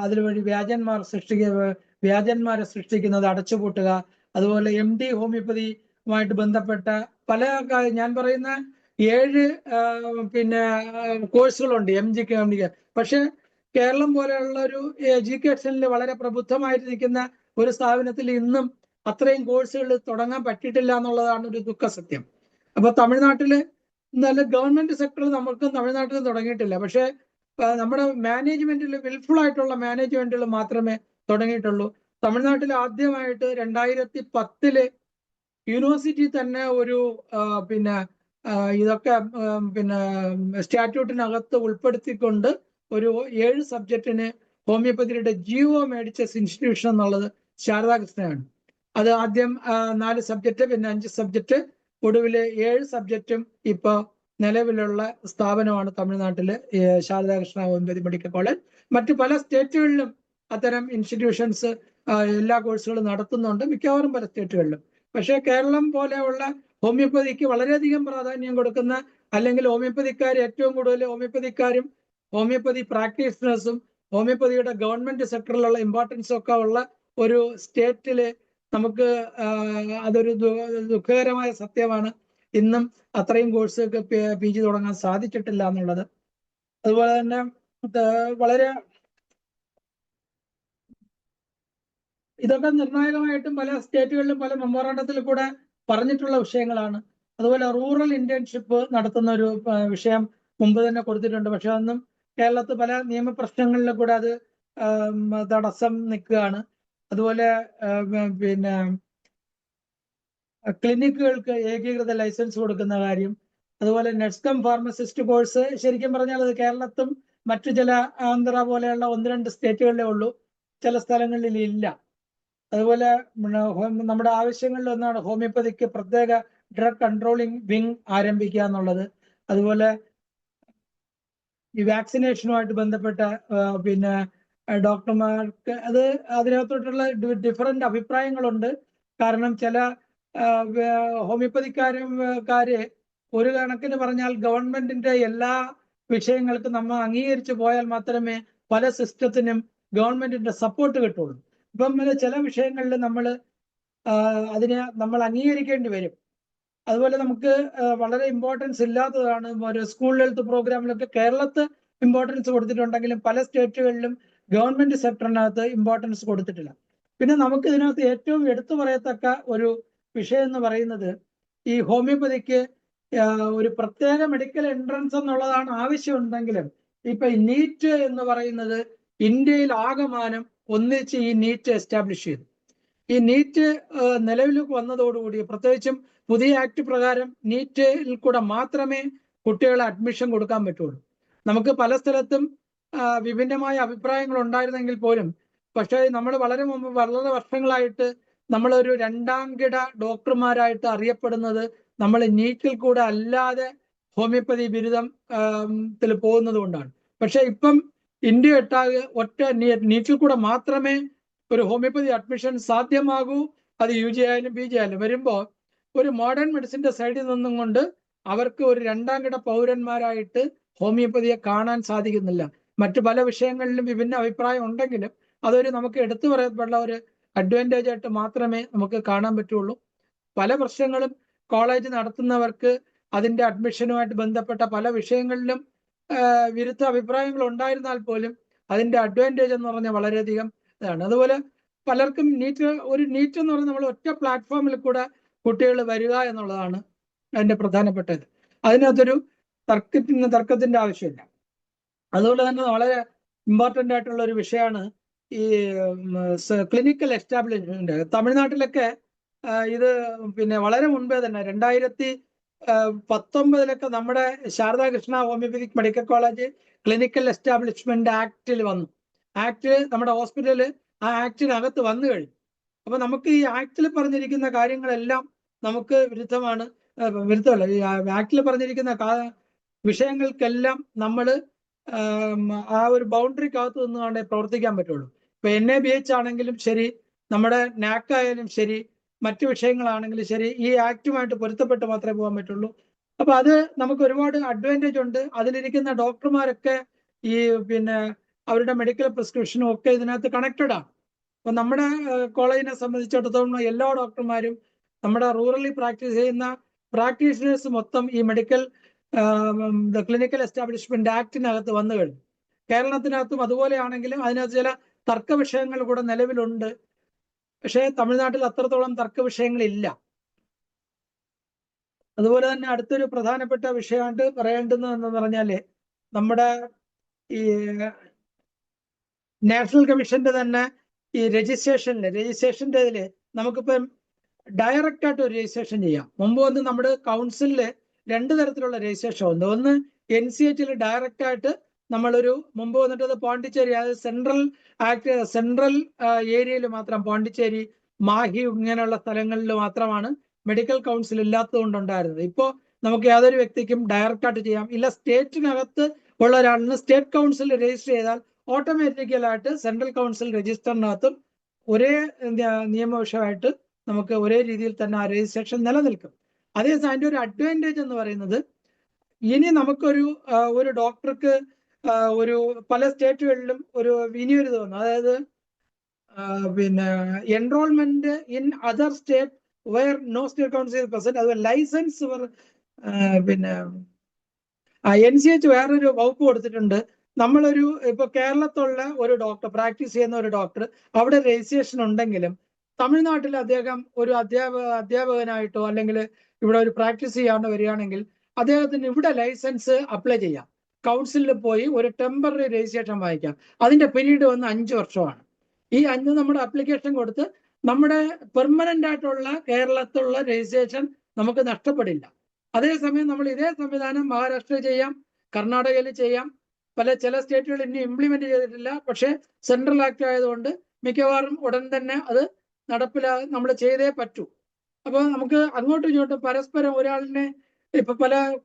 അതിലുവഴി വ്യാജന്മാരെ സൃഷ്ടിക്കുന്നത് അടച്ചുപൂട്ടുക. അതുപോലെ MD ഹോമിയോപ്പതിയുമായിട്ട് ബന്ധപ്പെട്ട പല ഞാൻ പറയുന്ന 7 പിന്നെ കോഴ്സുകളുണ്ട് MGക്ക്. പക്ഷെ കേരളം പോലെയുള്ള ഒരു എഡ്യൂക്കേഷനിൽ വളരെ പ്രബുദ്ധമായിട്ട് നിൽക്കുന്ന ഒരു സ്ഥാപനത്തിൽ ഇന്നും അത്രയും കോഴ്സുകൾ തുടങ്ങാൻ പറ്റിയിട്ടില്ല എന്നുള്ളതാണ് ഒരു ദുഃഖസത്യം. അപ്പൊ തമിഴ്നാട്ടില് നല്ല ഗവൺമെന്റ് സെക്ടറിൽ നമുക്ക് തമിഴ്നാട്ടിൽ തുടങ്ങിയിട്ടില്ല. പക്ഷെ നമ്മുടെ മാനേജ്മെന്റിൽ വിൽഫുൾ ആയിട്ടുള്ള മാനേജ്മെന്റുകൾ മാത്രമേ തുടങ്ങിയിട്ടുള്ളൂ. തമിഴ്നാട്ടിൽ ആദ്യമായിട്ട് 2010 യൂണിവേഴ്സിറ്റി തന്നെ ഒരു പിന്നെ ഇതൊക്കെ പിന്നെ സ്റ്റാറ്റ്യൂട്ടിനകത്ത് ഉൾപ്പെടുത്തിക്കൊണ്ട് ഒരു 7 സബ്ജക്റ്റിന് ഹോമിയോപ്പതിയുടെ GO മേടിച്ച ഇൻസ്റ്റിറ്റ്യൂഷൻ എന്നുള്ളത് ശാരദാകൃഷ്ണനാണ്. അത് ആദ്യം 4 സബ്ജക്റ്റ്, പിന്നെ 5 സബ്ജക്റ്റ്, ഒടുവിൽ 7 സബ്ജക്റ്റും ഇപ്പൊ നിലവിലുള്ള സ്ഥാപനമാണ് തമിഴ്നാട്ടില് ശാരദാകൃഷ്ണ ഹോമിയോപ്പതി മെഡിക്കൽ കോളേജ്. മറ്റു പല സ്റ്റേറ്റുകളിലും അത്തരം ഇൻസ്റ്റിറ്റ്യൂഷൻസ് എല്ലാ കോഴ്സുകളും നടത്തുന്നുണ്ട്, മിക്കവാറും പല സ്റ്റേറ്റുകളിലും. പക്ഷേ കേരളം പോലെയുള്ള ഹോമിയോപ്പതിക്ക് വളരെയധികം പ്രാധാന്യം കൊടുക്കുന്ന, അല്ലെങ്കിൽ ഹോമിയോപ്പതിക്കാർ ഏറ്റവും കൂടുതൽ ഹോമിയോപ്പതിക്കാരും ഹോമിയോപ്പതി പ്രാക്ടീഷണേഴ്സും ഹോമിയോപ്പതിയുടെ ഗവൺമെന്റ് സെക്ടറിലുള്ള ഇമ്പോർട്ടൻസും ഒക്കെ ഉള്ള ഒരു സ്റ്റേറ്റില് നമുക്ക് അതൊരു ദുഃഖകരമായ സത്യമാണ്. ഇന്നും അത്രയും കോഴ്സുകൾക്ക് PG തുടങ്ങാൻ സാധിച്ചിട്ടില്ല എന്നുള്ളത്. അതുപോലെ തന്നെ വളരെ ഇതൊക്കെ നിർണായകമായിട്ടും പല സ്റ്റേറ്റുകളിലും പല മെമ്മോറാണ്ടത്തിൽ കൂടെ പറഞ്ഞിട്ടുള്ള വിഷയങ്ങളാണ്. അതുപോലെ റൂറൽ ഇന്റേൺഷിപ്പ് നടത്തുന്ന ഒരു വിഷയം മുമ്പ് തന്നെ കൊടുത്തിട്ടുണ്ട്. പക്ഷെ അതൊന്നും കേരളത്തിൽ പല നിയമപ്രശ്നങ്ങളിലും കൂടെ അത് തടസ്സം നിൽക്കുകയാണ്. അതുപോലെ പിന്നെ ക്ലിനിക്കുകൾക്ക് ഏകീകൃത ലൈസൻസ് കൊടുക്കുന്ന കാര്യം, അതുപോലെ നഴ്സ് കം ഫാർമസിസ്റ്റ് കോഴ്സ് ശരിക്കും പറഞ്ഞാൽ അത് കേരളത്തിലും മറ്റു ചില ആന്ധ്ര പോലെയുള്ള 1-2 സ്റ്റേറ്റുകളിലേ ഉള്ളൂ, ചില സ്ഥലങ്ങളിൽ ഇല്ല. അതുപോലെ നമ്മുടെ ആവശ്യങ്ങളിൽ ഒന്നാണ് ഹോമിയോപ്പതിക്ക് പ്രത്യേക ഡ്രഗ് കൺട്രോളിംഗ് വിങ് ആരംഭിക്കുക എന്നുള്ളത്. അതുപോലെ ഈ വാക്സിനേഷനുമായിട്ട് ബന്ധപ്പെട്ട പിന്നെ ഡോക്ടർമാർക്ക് അതിനകത്തോട്ടുള്ള ഡിഫറൻറ്റ് അഭിപ്രായങ്ങളുണ്ട്. കാരണം ചില ഹോമിയോപ്പതിക്കാരെ ഒരു കണക്കിന് പറഞ്ഞാൽ ഗവൺമെന്റിന്റെ എല്ലാ വിഷയങ്ങൾക്കും നമ്മൾ അംഗീകരിച്ചു പോയാൽ മാത്രമേ പല സിസ്റ്റത്തിനും ഗവൺമെന്റിന്റെ സപ്പോർട്ട് കിട്ടുള്ളൂ. ഇപ്പം ചില വിഷയങ്ങളിൽ അതിനെ നമ്മൾ അംഗീകരിക്കേണ്ടി വരും. അതുപോലെ നമുക്ക് വളരെ ഇമ്പോർട്ടൻസ് ഇല്ലാത്തതാണ് ഒരു സ്കൂൾ ഹെൽത്ത് പ്രോഗ്രാമിലൊക്കെ കേരളത്തിൽ ഇമ്പോർട്ടൻസ് കൊടുത്തിട്ടുണ്ടെങ്കിലും പല സ്റ്റേറ്റുകളിലും ഗവൺമെന്റ് സെക്ടറിനകത്ത് ഇമ്പോർട്ടൻസ് കൊടുത്തിട്ടില്ല. പിന്നെ നമുക്ക് ഇതിനകത്ത് ഏറ്റവും എടുത്തു പറയത്തക്ക ഒരു വിഷയം എന്ന് പറയുന്നത് ഈ ഹോമിയോപ്പതിക്ക് ഒരു പ്രത്യേക മെഡിക്കൽ എൻട്രൻസ് എന്നുള്ളതാണ് ആവശ്യമുണ്ടെങ്കിലും ഇപ്പൊ നീറ്റ് എന്ന് പറയുന്നത് ഇന്ത്യയിൽ ആകമാനം ഒന്നിച്ച് ഈ നീറ്റ് എസ്റ്റാബ്ലിഷ് ചെയ്തു. ഈ നീറ്റ് നിലവിലേക്ക് വന്നതോടുകൂടി പ്രത്യേകിച്ചും പുതിയ ആക്ട് പ്രകാരം നീറ്റിൽ കൂടെ മാത്രമേ കുട്ടികളെ അഡ്മിഷൻ കൊടുക്കാൻ പറ്റുള്ളൂ. നമുക്ക് പല സ്ഥലത്തും വിഭിന്നമായ അഭിപ്രായങ്ങൾ ഉണ്ടായിരുന്നെങ്കിൽ പോലും പക്ഷേ നമ്മൾ വളരെ വർഷങ്ങളായിട്ട് നമ്മളൊരു 2ാം കിട ഡോക്ടർമാരായിട്ട് അറിയപ്പെടുന്നത് നമ്മൾ നീറ്റിൽ കൂടെ അല്ലാതെ ഹോമിയോപ്പതി ബിരുദത്തിൽ പോകുന്നത് കൊണ്ടാണ്. പക്ഷെ ഇപ്പം ഇന്ത്യ ഒട്ടാകെ ഒറ്റ നീറ്റിൽ കൂടെ മാത്രമേ ഒരു ഹോമിയോപ്പതി അഡ്മിഷൻ സാധ്യമാകൂ. അത് UG ആയാലും PG ആയാലും വരുമ്പോൾ ഒരു മോഡേൺ മെഡിസിന്റെ സൈഡിൽ നിന്നും കൊണ്ട് അവർക്ക് ഒരു 2ാം കിട പൗരന്മാരായിട്ട് ഹോമിയോപ്പതിയെ കാണാൻ സാധിക്കുന്നില്ല. മറ്റു പല വിഷയങ്ങളിലും വിഭിന്ന അഭിപ്രായം ഉണ്ടെങ്കിലും അതൊരു നമുക്ക് എടുത്തു പറയപ്പെടുന്ന ഒരു അഡ്വാൻറ്റേജ് ആയിട്ട് മാത്രമേ നമുക്ക് കാണാൻ പറ്റുള്ളൂ. പല പ്രശ്നങ്ങളും കോളേജ് നടത്തുന്നവർക്ക് അതിന്റെ അഡ്മിഷനുമായിട്ട് ബന്ധപ്പെട്ട പല വിഷയങ്ങളിലും വിരുദ്ധ അഭിപ്രായങ്ങൾ ഉണ്ടായിരുന്നാൽ പോലും അതിന്റെ അഡ്വാൻറ്റേജ് എന്ന് പറഞ്ഞാൽ വളരെയധികം ഇതാണ്. അതുപോലെ പലർക്കും നീറ്റ് എന്ന് പറഞ്ഞാൽ നമ്മൾ ഒറ്റ പ്ലാറ്റ്ഫോമിൽ കൂടെ കുട്ടികൾ വരിക എന്നുള്ളതാണ് അതിന്റെ പ്രധാനപ്പെട്ടത്. അതിനകത്തൊരു തർക്കത്തിന്റെ ആവശ്യമില്ല. അതുപോലെ തന്നെ വളരെ ഇമ്പോർട്ടൻ്റ് ആയിട്ടുള്ള ഒരു വിഷയമാണ് ഈ ക്ലിനിക്കൽ എസ്റ്റാബ്ലിഷ്മെന്റ്. തമിഴ്നാട്ടിലൊക്കെ ഇത് പിന്നെ വളരെ മുൻപേ തന്നെ 2019 നമ്മുടെ Sharada Krishna homeopathic medical college clinical establishment ആക്ടിൽ വന്നു. ആക്ട് നമ്മുടെ ഹോസ്പിറ്റല് ആ ആക്ടിനകത്ത് വന്നു കഴിഞ്ഞു. അപ്പൊ നമുക്ക് ഈ ആക്ടിൽ പറഞ്ഞിരിക്കുന്ന കാര്യങ്ങളെല്ലാം നമുക്ക് വിരുദ്ധമല്ല. ഈ ആക്ടിൽ പറഞ്ഞിരിക്കുന്ന വിഷയങ്ങൾക്കെല്ലാം നമ്മൾ ആ ഒരു ബൗണ്ടറിക്കകത്ത് നിന്നുകൊണ്ടേ പ്രവർത്തിക്കാൻ പറ്റുള്ളൂ. ഇപ്പൊ NABH ആണെങ്കിലും ശരി, നമ്മുടെ NAC ആയാലും ശരി, മറ്റു വിഷയങ്ങളാണെങ്കിലും ശരി, ഈ ആക്ടുമായിട്ട് പൊരുത്തപ്പെട്ട് മാത്രമേ പോകാൻ പറ്റുള്ളൂ. അപ്പൊ അത് നമുക്ക് ഒരുപാട് അഡ്വാൻറ്റേജ് ഉണ്ട്. അതിലിരിക്കുന്ന ഡോക്ടർമാരൊക്കെ ഈ പിന്നെ അവരുടെ മെഡിക്കൽ പ്രിസ്ക്രിപ്ഷനും ഒക്കെ ഇതിനകത്ത് കണക്റ്റഡ് ആണ്. അപ്പൊ നമ്മുടെ കോളേജിനെ സംബന്ധിച്ചിടത്തോളം എല്ലാ ഡോക്ടർമാരും നമ്മുടെ റൂറലി പ്രാക്ടീസ് ചെയ്യുന്ന പ്രാക്ടീഷണേഴ്സ് മൊത്തം ഈ ക്ലിനിക്കൽ എസ്റ്റാബ്ലിഷ്മെന്റ് ആക്ടിനകത്ത് വന്നു കഴിഞ്ഞു. കേരളത്തിനകത്തും അതുപോലെയാണെങ്കിലും അതിനകത്ത് ചില തർക്ക വിഷയങ്ങൾ കൂടെ നിലവിലുണ്ട്. പക്ഷേ തമിഴ്നാട്ടിൽ അത്രത്തോളം തർക്ക വിഷയങ്ങളില്ല. അതുപോലെ തന്നെ അടുത്തൊരു പ്രധാനപ്പെട്ട വിഷയമായിട്ട് പറയേണ്ടുന്നതെന്ന് പറഞ്ഞാല് നമ്മുടെ ഈ നാഷണൽ കമ്മീഷന്റെ തന്നെ ഈ രജിസ്ട്രേഷന്റെ ഇതില് നമുക്കിപ്പം ഡയറക്റ്റ് ആയിട്ട് ഒരു രജിസ്ട്രേഷൻ ചെയ്യാം. മുമ്പ് വന്ന് നമ്മുടെ കൗൺസിലില് 2 തരത്തിലുള്ള രജിസ്ട്രേഷൻ ഉണ്ട്. ഒന്ന് NCH ഡയറക്റ്റ് ആയിട്ട് നമ്മളൊരു മുമ്പ് വന്നിട്ടത് പോണ്ടിച്ചേരി, അതായത് സെൻട്രൽ ഏരിയയിൽ മാത്രം പോണ്ടിച്ചേരി, മാഹി ഇങ്ങനെയുള്ള സ്ഥലങ്ങളിൽ മാത്രമാണ് മെഡിക്കൽ കൗൺസിൽ ഇല്ലാത്തത് കൊണ്ടുണ്ടായിരുന്നത്. ഇപ്പോൾ നമുക്ക് യാതൊരു വ്യക്തിക്കും ഡയറക്റ്റ് ആയിട്ട് ചെയ്യാം. ഇല്ല, സ്റ്റേറ്റിനകത്ത് ഉള്ള ഒരാളിന് സ്റ്റേറ്റ് കൗൺസിൽ രജിസ്റ്റർ ചെയ്താൽ ഓട്ടോമാറ്റിക്കലായിട്ട് സെൻട്രൽ കൗൺസിൽ രജിസ്റ്ററിനകത്തും ഒരേ നിയമവിഷയമായിട്ട് നമുക്ക് ഒരേ രീതിയിൽ തന്നെ ആ രജിസ്ട്രേഷൻ നിലനിൽക്കും. അതേസമയം അതിൻ്റെ ഒരു അഡ്വാൻറ്റേജ് എന്ന് പറയുന്നത് ഇനി നമുക്കൊരു ഡോക്ടർക്ക് പല സ്റ്റേറ്റുകളിലും ഇനിയൊരു തോന്നുന്നു, അതായത് പിന്നെ enrolment in other state where no state council present, അതുപോലെ ലൈസൻസ് പിന്നെ NCH വേറൊരു വകുപ്പ് കൊടുത്തിട്ടുണ്ട്. ഇപ്പൊ കേരളത്തിലുള്ള ഒരു ഡോക്ടർ, പ്രാക്ടീസ് ചെയ്യുന്ന ഒരു ഡോക്ടർ അവിടെ രജിസ്ട്രേഷൻ ഉണ്ടെങ്കിലും തമിഴ്നാട്ടിൽ അദ്ദേഹം ഒരു അധ്യാപകനായിട്ടോ അല്ലെങ്കിൽ ഇവിടെ ഒരു പ്രാക്ടീസ് ചെയ്യാണ്ട് വരികയാണെങ്കിൽ അദ്ദേഹത്തിന് ഇവിടെ ലൈസൻസ് അപ്ലൈ ചെയ്യാം. കൗൺസിലിൽ പോയി ഒരു ടെമ്പററി രജിസ്ട്രേഷൻ വാങ്ങിക്കാം. അതിന്റെ പീരീഡ് വന്ന് 5 വർഷമാണ്. ഈ 5 നമ്മുടെ അപ്ലിക്കേഷൻ കൊടുത്ത് നമ്മുടെ പെർമനന്റ് ആയിട്ടുള്ള കേരളത്തിലുള്ള രജിസ്ട്രേഷൻ നമുക്ക് നഷ്ടപ്പെടില്ല. അതേസമയം നമ്മൾ ഇതേ സംവിധാനം മഹാരാഷ്ട്രയിൽ ചെയ്യാം, കർണാടകയിൽ ചെയ്യാം. ചില സ്റ്റേറ്റുകൾ ഇനി ഇംപ്ലിമെന്റ് ചെയ്തിട്ടില്ല. പക്ഷേ സെൻട്രൽ ആക്ട് ആയതുകൊണ്ട് മിക്കവാറും ഉടൻ തന്നെ അത് നമ്മൾ ചെയ്തേ പറ്റൂ. അപ്പോൾ നമുക്ക് അങ്ങോട്ടും ഇങ്ങോട്ടും പരസ്പരം ഒരാളിനെ ഇപ്പൊ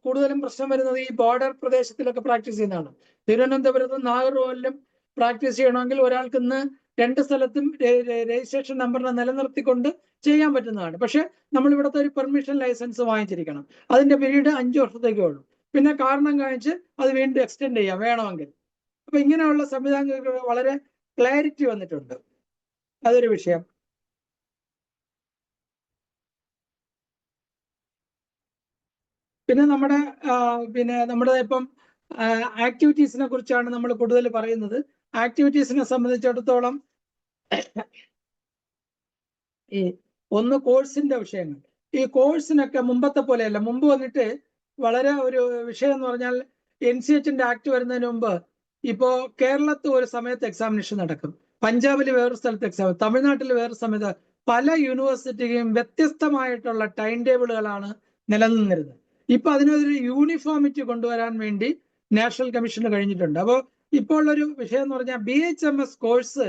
കൂടുതലും പ്രശ്നം വരുന്നത് ഈ ബോർഡർ പ്രദേശത്തിലൊക്കെ പ്രാക്ടീസ് ചെയ്യുന്നതാണ്. തിരുവനന്തപുരത്തും നാഗർകോവിലും പ്രാക്ടീസ് ചെയ്യണമെങ്കിൽ ഒരാൾക്ക് ഇന്ന് 2 സ്ഥലത്തും രജിസ്ട്രേഷൻ നമ്പറിനെ നിലനിർത്തിക്കൊണ്ട് ചെയ്യാൻ പറ്റുന്നതാണ്. പക്ഷെ നമ്മൾ ഇവിടുത്തെ ഒരു പെർമിഷൻ ലൈസൻസ് വാങ്ങിച്ചിരിക്കണം. അതിന്റെ പീരീഡ് 5 വർഷത്തേക്കേ ഉള്ളൂ. പിന്നെ കാരണം കാണിച്ച് അത് വീണ്ടും എക്സ്റ്റെൻഡ് ചെയ്യാം വേണമെങ്കിൽ. അപ്പൊ ഇങ്ങനെയുള്ള സംവിധാനങ്ങൾക്ക് വളരെ ക്ലാരിറ്റി വന്നിട്ടുണ്ട്. അതൊരു വിഷയം. പിന്നെ നമ്മുടെ ഇപ്പം ആക്ടിവിറ്റീസിനെ കുറിച്ചാണ് നമ്മൾ കൂടുതൽ പറയുന്നത്. ആക്ടിവിറ്റീസിനെ സംബന്ധിച്ചിടത്തോളം ഒന്ന് കോഴ്സിന്റെ വിഷയങ്ങൾ. ഈ കോഴ്സിനൊക്കെ മുമ്പത്തെ പോലെയല്ല. മുമ്പ് വന്നിട്ട് വളരെ ഒരു വിഷയം എന്ന് പറഞ്ഞാൽ NCHന്റെ ആക്ട് വരുന്നതിന് മുമ്പ് ഇപ്പോ കേരളത്തിൽ ഒരു സമയത്ത് എക്സാമിനേഷൻ നടക്കും, പഞ്ചാബിൽ വേറൊരു സ്ഥലത്ത് എക്സാം, തമിഴ്നാട്ടിൽ വേറൊരു സമയത്ത്. പല യൂണിവേഴ്സിറ്റിയും വ്യത്യസ്തമായിട്ടുള്ള ടൈം ടേബിളുകളാണ് നിലനിന്നിരുന്നത്. ഇപ്പൊ അതിനൊരു യൂണിഫോമിറ്റി കൊണ്ടുവരാൻ വേണ്ടി നാഷണൽ കമ്മീഷന് കഴിഞ്ഞിട്ടുണ്ട്. അപ്പോൾ ഇപ്പോൾ ഒരു വിഷയം എന്ന് പറഞ്ഞാൽ BHMS കോഴ്സ്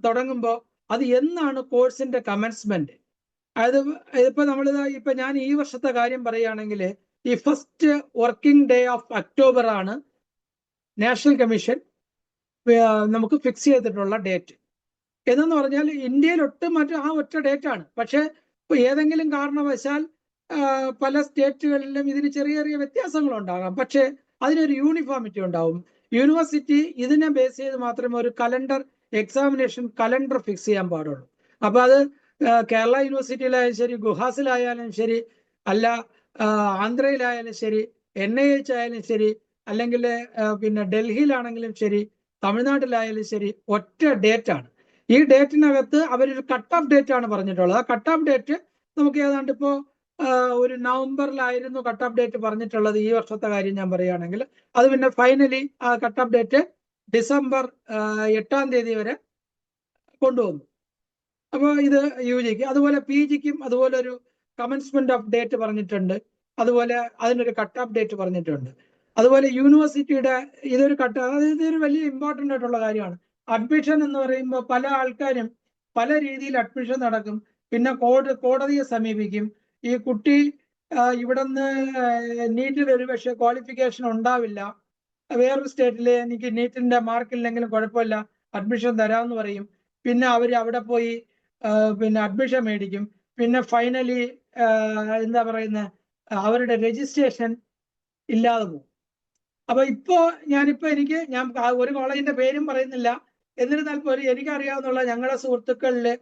തുടങ്ങുമ്പോൾ അത് എന്നാണ് കോഴ്സിന്റെ കമൻസ്മെന്റ്. ഇപ്പൊ ഞാൻ ഈ വർഷത്തെ കാര്യം പറയുകയാണെങ്കിൽ ഈ first working day of October ആണ് നാഷണൽ കമ്മീഷൻ നമുക്ക് ഫിക്സ് ചെയ്തിട്ടുള്ള ഡേറ്റ്. എന്നു പറഞ്ഞാൽ ഇന്ത്യയിൽ ആ ഒറ്റ ഡേറ്റ് ആണ്. പക്ഷെ ഇപ്പൊ ഏതെങ്കിലും കാരണവശാൽ പല സ്റ്റേറ്റുകളിലും ഇതിന് ചെറിയ ചെറിയ വ്യത്യാസങ്ങൾ ഉണ്ടാകാം. പക്ഷെ അതിനൊരു യൂണിഫോമിറ്റി ഉണ്ടാവും. യൂണിവേഴ്സിറ്റി ഇതിനെ ബേസ് ചെയ്ത് മാത്രമേ ഒരു എക്സാമിനേഷൻ കലണ്ടർ ഫിക്സ് ചെയ്യാൻ പാടുള്ളൂ. അപ്പൊ അത് കേരള യൂണിവേഴ്സിറ്റിയിലായാലും ശരി, ഗുഹാസിലായാലും ശരി, അല്ല ആന്ധ്രയിലായാലും ശരി, NIH ആയാലും ശരി, അല്ലെങ്കിൽ ഡൽഹിയിലാണെങ്കിലും ശരി, തമിഴ്നാട്ടിലായാലും ശരി, ഒറ്റ ഡേറ്റ് ആണ്. ഈ ഡേറ്റിനകത്ത് അവരൊരു കട്ട് ഓഫ് ഡേറ്റ് ആണ് പറഞ്ഞിട്ടുള്ളത്. ആ കട്ട് ഓഫ് ഡേറ്റ് നമുക്ക് ഏതാണ്ട് ഇപ്പോ ഒരു നവംബറിലായിരുന്നു കട്ട് ഓഫ് ഡേറ്റ് പറഞ്ഞിട്ടുള്ളത്. ഈ വർഷത്തെ കാര്യം ഞാൻ പറയുകയാണെങ്കിൽ അത് പിന്നെ ഫൈനലി ആ കട്ട് ഓഫ് ഡേറ്റ് ഡിസംബർ 8-ാം തീയതി വരെ കൊണ്ടുവന്നു. അപ്പോൾ ഇത് UGക്ക്, അതുപോലെ PGക്കും അതുപോലെ ഒരു കമൻസ്മെന്റ് ഓഫ് ഡേറ്റ് പറഞ്ഞിട്ടുണ്ട്. അതുപോലെ അതിനൊരു കട്ട് ഓഫ് ഡേറ്റ് പറഞ്ഞിട്ടുണ്ട്. അതുപോലെ യൂണിവേഴ്സിറ്റിയുടെ ഇതൊരു ഇതൊരു വലിയ ഇമ്പോർട്ടൻ്റ് ആയിട്ടുള്ള കാര്യമാണ്. അഡ്മിഷൻ എന്ന് പറയുമ്പോൾ പല ആൾക്കാരും പല രീതിയിൽ അഡ്മിഷൻ നടക്കും. പിന്നെ കോടതിയെ സമീപിക്കും. ഈ കുട്ടി ഇവിടുന്ന് നീറ്റിൽ ഒരു പക്ഷേ ക്വാളിഫിക്കേഷൻ ഉണ്ടാവില്ല, വേറൊരു സ്റ്റേറ്റിൽ എനിക്ക് നീറ്റിന്റെ മാർക്കില്ലെങ്കിലും കുഴപ്പമില്ല അഡ്മിഷൻ തരാമെന്ന് പറയും. പിന്നെ അവർ അവിടെ പോയി അഡ്മിഷൻ മേടിക്കും. പിന്നെ ഫൈനലി എന്താ പറയുന്നത്, അവരുടെ രജിസ്ട്രേഷൻ ഇല്ലാതെ പോകും. അപ്പൊ ഞാൻ ഒരു കോളേജിന്റെ പേരും പറയുന്നില്ല, എന്നിരുന്നാൽ പോലും എനിക്കറിയാവുന്ന ഞങ്ങളുടെ സുഹൃത്തുക്കളില്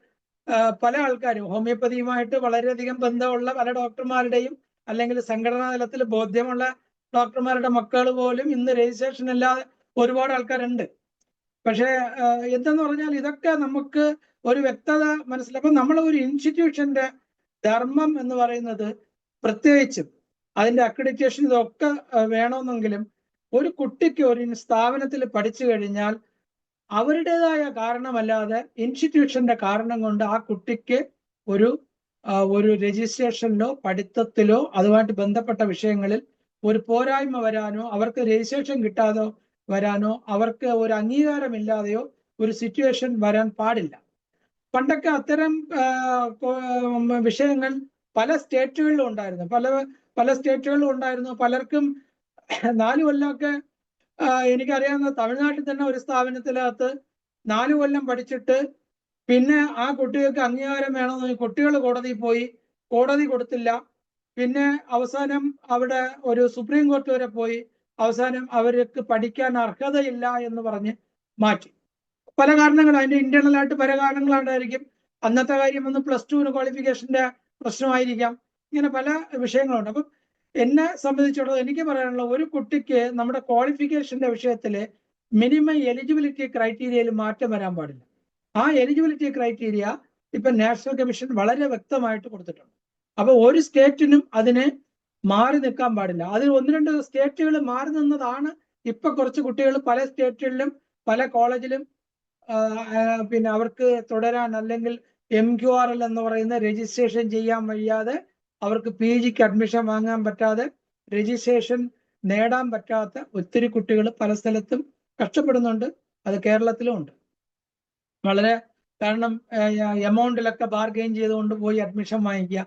പല ആൾക്കാരും ഹോമിയോപ്പതിയുമായിട്ട് വളരെയധികം ബന്ധമുള്ള പല ഡോക്ടർമാരുടെയും അല്ലെങ്കിൽ സംഘടനാ തലത്തിൽ ബോധ്യമുള്ള ഡോക്ടർമാരുടെ മക്കൾ പോലും ഇന്ന് രജിസ്ട്രേഷൻ ഇല്ലാതെ ഒരുപാട് ആൾക്കാരുണ്ട്. പക്ഷേ എന്തെന്ന് പറഞ്ഞാൽ ഇതൊക്കെ നമുക്ക് ഒരു വ്യക്തത മനസ്സിലാക്കും. നമ്മളെ ഒരു ഇൻസ്റ്റിറ്റ്യൂഷന്റെ ധർമ്മം എന്ന് പറയുന്നത്, പ്രത്യേകിച്ചും അതിന്റെ അക്രഡിറ്റേഷൻ ഇതൊക്കെ വേണമെന്നെങ്കിലും ഒരു കുട്ടിക്ക് ഒരു സ്ഥാപനത്തിൽ പഠിച്ചു കഴിഞ്ഞാൽ അവരുടേതായ കാരണമല്ലാതെ ഇൻസ്റ്റിറ്റ്യൂഷന്റെ കാരണം കൊണ്ട് ആ കുട്ടിക്ക് ഒരു രജിസ്ട്രേഷനിലോ പഠിത്തത്തിലോ അതുമായിട്ട് ബന്ധപ്പെട്ട വിഷയങ്ങളിൽ ഒരു പോരായ്മ വരാനോ, അവർക്ക് രജിസ്ട്രേഷൻ കിട്ടാതെ വരാനോ, അവർക്ക് ഒരു അംഗീകാരമില്ലാതെയോ ഒരു സിറ്റുവേഷൻ വരാൻ പാടില്ല. പണ്ടൊക്കെ അത്തരം വിഷയങ്ങൾ പല സ്റ്റേറ്റുകളിലും ഉണ്ടായിരുന്നു. പല സ്റ്റേറ്റുകളിലും ഉണ്ടായിരുന്നു. പലർക്കും 4 കൊല്ലമൊക്കെ എനിക്കറിയാവുന്ന തമിഴ്നാട്ടിൽ തന്നെ ഒരു സ്ഥാപനത്തിനകത്ത് 4 കൊല്ലം പഠിച്ചിട്ട് പിന്നെ ആ കുട്ടികൾക്ക് അംഗീകാരം വേണമെന്ന് കുട്ടികൾ കോടതിയിൽ പോയി, കോടതി കൊടുത്തില്ല. പിന്നെ അവസാനം അവിടെ ഒരു സുപ്രീം കോടതി വരെ പോയി, അവസാനം അവർക്ക് പഠിക്കാൻ അർഹതയില്ല എന്ന് പറഞ്ഞ് മാറ്റി. പല കാരണങ്ങൾ, അതിന്റെ ഇന്റേണൽ ആയിട്ട് പല കാരണങ്ങളുണ്ടായിരിക്കും. അന്നത്തെ കാര്യം ഒന്ന് +2 ക്വാളിഫിക്കേഷന്റെ പ്രശ്നമായിരിക്കാം. ഇങ്ങനെ പല വിഷയങ്ങളുണ്ട്. അപ്പം എന്നെ സംബന്ധിച്ചിടത്തോളം എനിക്ക് പറയാനുള്ള, ഒരു കുട്ടിക്ക് നമ്മുടെ ക്വാളിഫിക്കേഷന്റെ വിഷയത്തില് മിനിമം എലിജിബിലിറ്റി ക്രൈറ്റീരിയയിൽ മാറ്റം വരാൻ പാടില്ല. ആ എലിജിബിലിറ്റി ക്രൈറ്റീരിയ ഇപ്പൊ നാഷണൽ കമ്മീഷൻ വളരെ വ്യക്തമായിട്ട് കൊടുത്തിട്ടുണ്ട്. അപ്പൊ ഒരു സ്റ്റേറ്റിനും അതിനെ മാറി നിൽക്കാൻ പാടില്ല. അതിൽ 1-2 സ്റ്റേറ്റുകൾ മാറി നിന്നതാണ് ഇപ്പൊ കുറച്ച് കുട്ടികൾ പല സ്റ്റേറ്റുകളിലും പല കോളേജിലും പിന്നെ അവർക്ക് തുടരാൻ അല്ലെങ്കിൽ MQRL എന്ന് പറയുന്ന രജിസ്ട്രേഷൻ ചെയ്യാൻ വയ്യാതെ അവർക്ക് PGക്ക് അഡ്മിഷൻ വാങ്ങാൻ പറ്റാതെ രജിസ്ട്രേഷൻ നേടാൻ പറ്റാത്ത ഒത്തിരി കുട്ടികൾ പല സ്ഥലത്തും കഷ്ടപ്പെടുന്നുണ്ട്. അത് കേരളത്തിലും ഉണ്ട്. വളരെ കാരണം എമൗണ്ടിലൊക്കെ ബാർഗെയിൻ ചെയ്തുകൊണ്ട് പോയി അഡ്മിഷൻ വാങ്ങിക്കുക.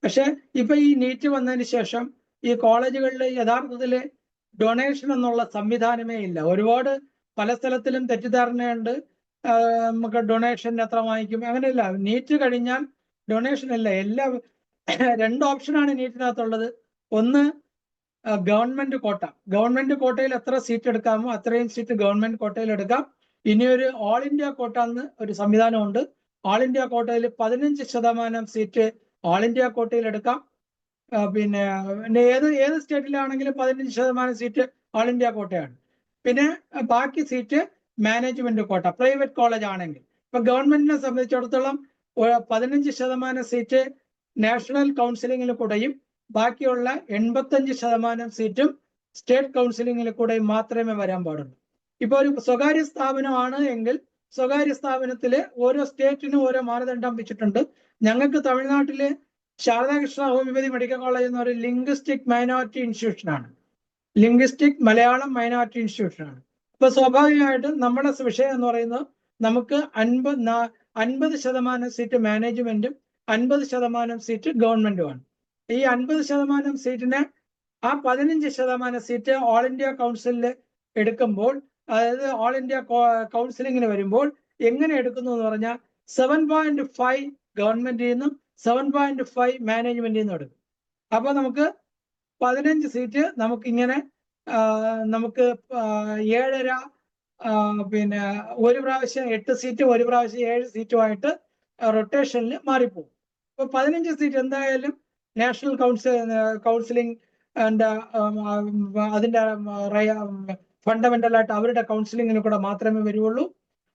പക്ഷെ ഇപ്പൊ ഈ നീറ്റ് വന്നതിന് ശേഷം ഈ കോളേജുകളിൽ യഥാർത്ഥത്തിൽ ഡൊണേഷൻ എന്നുള്ള സംവിധാനമേ ഇല്ല. ഒരുപാട് പല സ്ഥലത്തിലും തെറ്റിദ്ധാരണയുണ്ട്. നമുക്ക് ഡൊണേഷൻ എത്ര വാങ്ങിക്കും, അങ്ങനെയല്ല. നീറ്റ് കഴിഞ്ഞാൽ ഡൊണേഷൻ ഇല്ല. എല്ലാ 2 ഓപ്ഷനാണ് നീറ്റിനകത്തുള്ളത്. ഒന്ന് ഗവൺമെന്റ് കോട്ട. ഗവൺമെന്റ് കോട്ടയിൽ എത്ര സീറ്റ് എടുക്കാമോ അത്രയും സീറ്റ് ഗവൺമെന്റ് കോട്ടയിൽ എടുക്കാം. ഇനി ഒരു ഓൾ ഇന്ത്യ കോട്ട എന്ന് ഒരു സംവിധാനമുണ്ട്. ഓൾ ഇന്ത്യ കോട്ടയിൽ 15% സീറ്റ് ഓൾ ഇന്ത്യ കോട്ടയിൽ എടുക്കാം. പിന്നെ ഏത് സ്റ്റേറ്റിലാണെങ്കിലും 15% സീറ്റ് ഓൾ ഇന്ത്യ കോട്ടയാണ്. പിന്നെ ബാക്കി സീറ്റ് മാനേജ്മെന്റ് കോട്ട, പ്രൈവറ്റ് കോളേജ് ആണെങ്കിൽ. ഇപ്പൊ ഗവൺമെന്റിനെ സംബന്ധിച്ചിടത്തോളം 15% സീറ്റ് നാഷണൽ കൗൺസിലിംഗിൽ കൂടെയും ബാക്കിയുള്ള 85% സീറ്റും സ്റ്റേറ്റ് കൗൺസിലിംഗിൽ കൂടെയും മാത്രമേ വരാൻ പാടുള്ളൂ. ഇപ്പൊ ഒരു സ്വകാര്യ സ്ഥാപനമാണ് എങ്കിൽ സ്വകാര്യ സ്ഥാപനത്തില് ഓരോ സ്റ്റേറ്റിനും ഓരോ മാനദണ്ഡം വെച്ചിട്ടുണ്ട്. ഞങ്ങൾക്ക് തമിഴ്നാട്ടില് ശാരദാകൃഷ്ണ ഹോമിയോപ്പതി മെഡിക്കൽ കോളേജ് എന്ന് പറയുന്നത് ലിംഗ്വിസ്റ്റിക് മൈനോറിറ്റി ഇൻസ്റ്റിറ്റ്യൂഷനാണ്. ലിംഗ്വിസ്റ്റിക് മലയാളം മൈനോറിറ്റി ഇൻസ്റ്റിറ്റ്യൂഷനാണ്. അപ്പൊ സ്വാഭാവികമായിട്ടും നമ്മുടെ വിഷയം എന്ന് പറയുന്നത് നമുക്ക് 50% സീറ്റ് മാനേജ്മെന്റും 50% സീറ്റ് ഗവൺമെന്റുമാണ്. ഈ 50% സീറ്റിന് ആ 15% സീറ്റ് ഓൾ ഇന്ത്യ കൗൺസിലിൽ എടുക്കുമ്പോൾ, അതായത് ഓൾ ഇന്ത്യ കൗൺസിലിങ്ങിന് വരുമ്പോൾ എങ്ങനെ എടുക്കുന്നു എന്ന് പറഞ്ഞാൽ 7.5 ഗവൺമെന്റിൽ നിന്നും 7.5 മാനേജ്മെന്റിൽ നിന്നും എടുക്കും. അപ്പൊ നമുക്ക് 15 സീറ്റ് നമുക്കിങ്ങനെ നമുക്ക് 7.5 പിന്നെ ഒരു പ്രാവശ്യം 8 സീറ്റും ഒരു പ്രാവശ്യം 7 സീറ്റുമായിട്ട് റൊട്ടേഷനിൽ മാറിപ്പോകും. ഇപ്പൊ 15 സീറ്റ് എന്തായാലും നാഷണൽ കൗൺസിലിംഗ് അതിന്റെ ഫണ്ടമെന്റൽ ആയിട്ട് അവരുടെ കൗൺസിലിങ്ങിന് കൂടെ മാത്രമേ വരുള്ളൂ.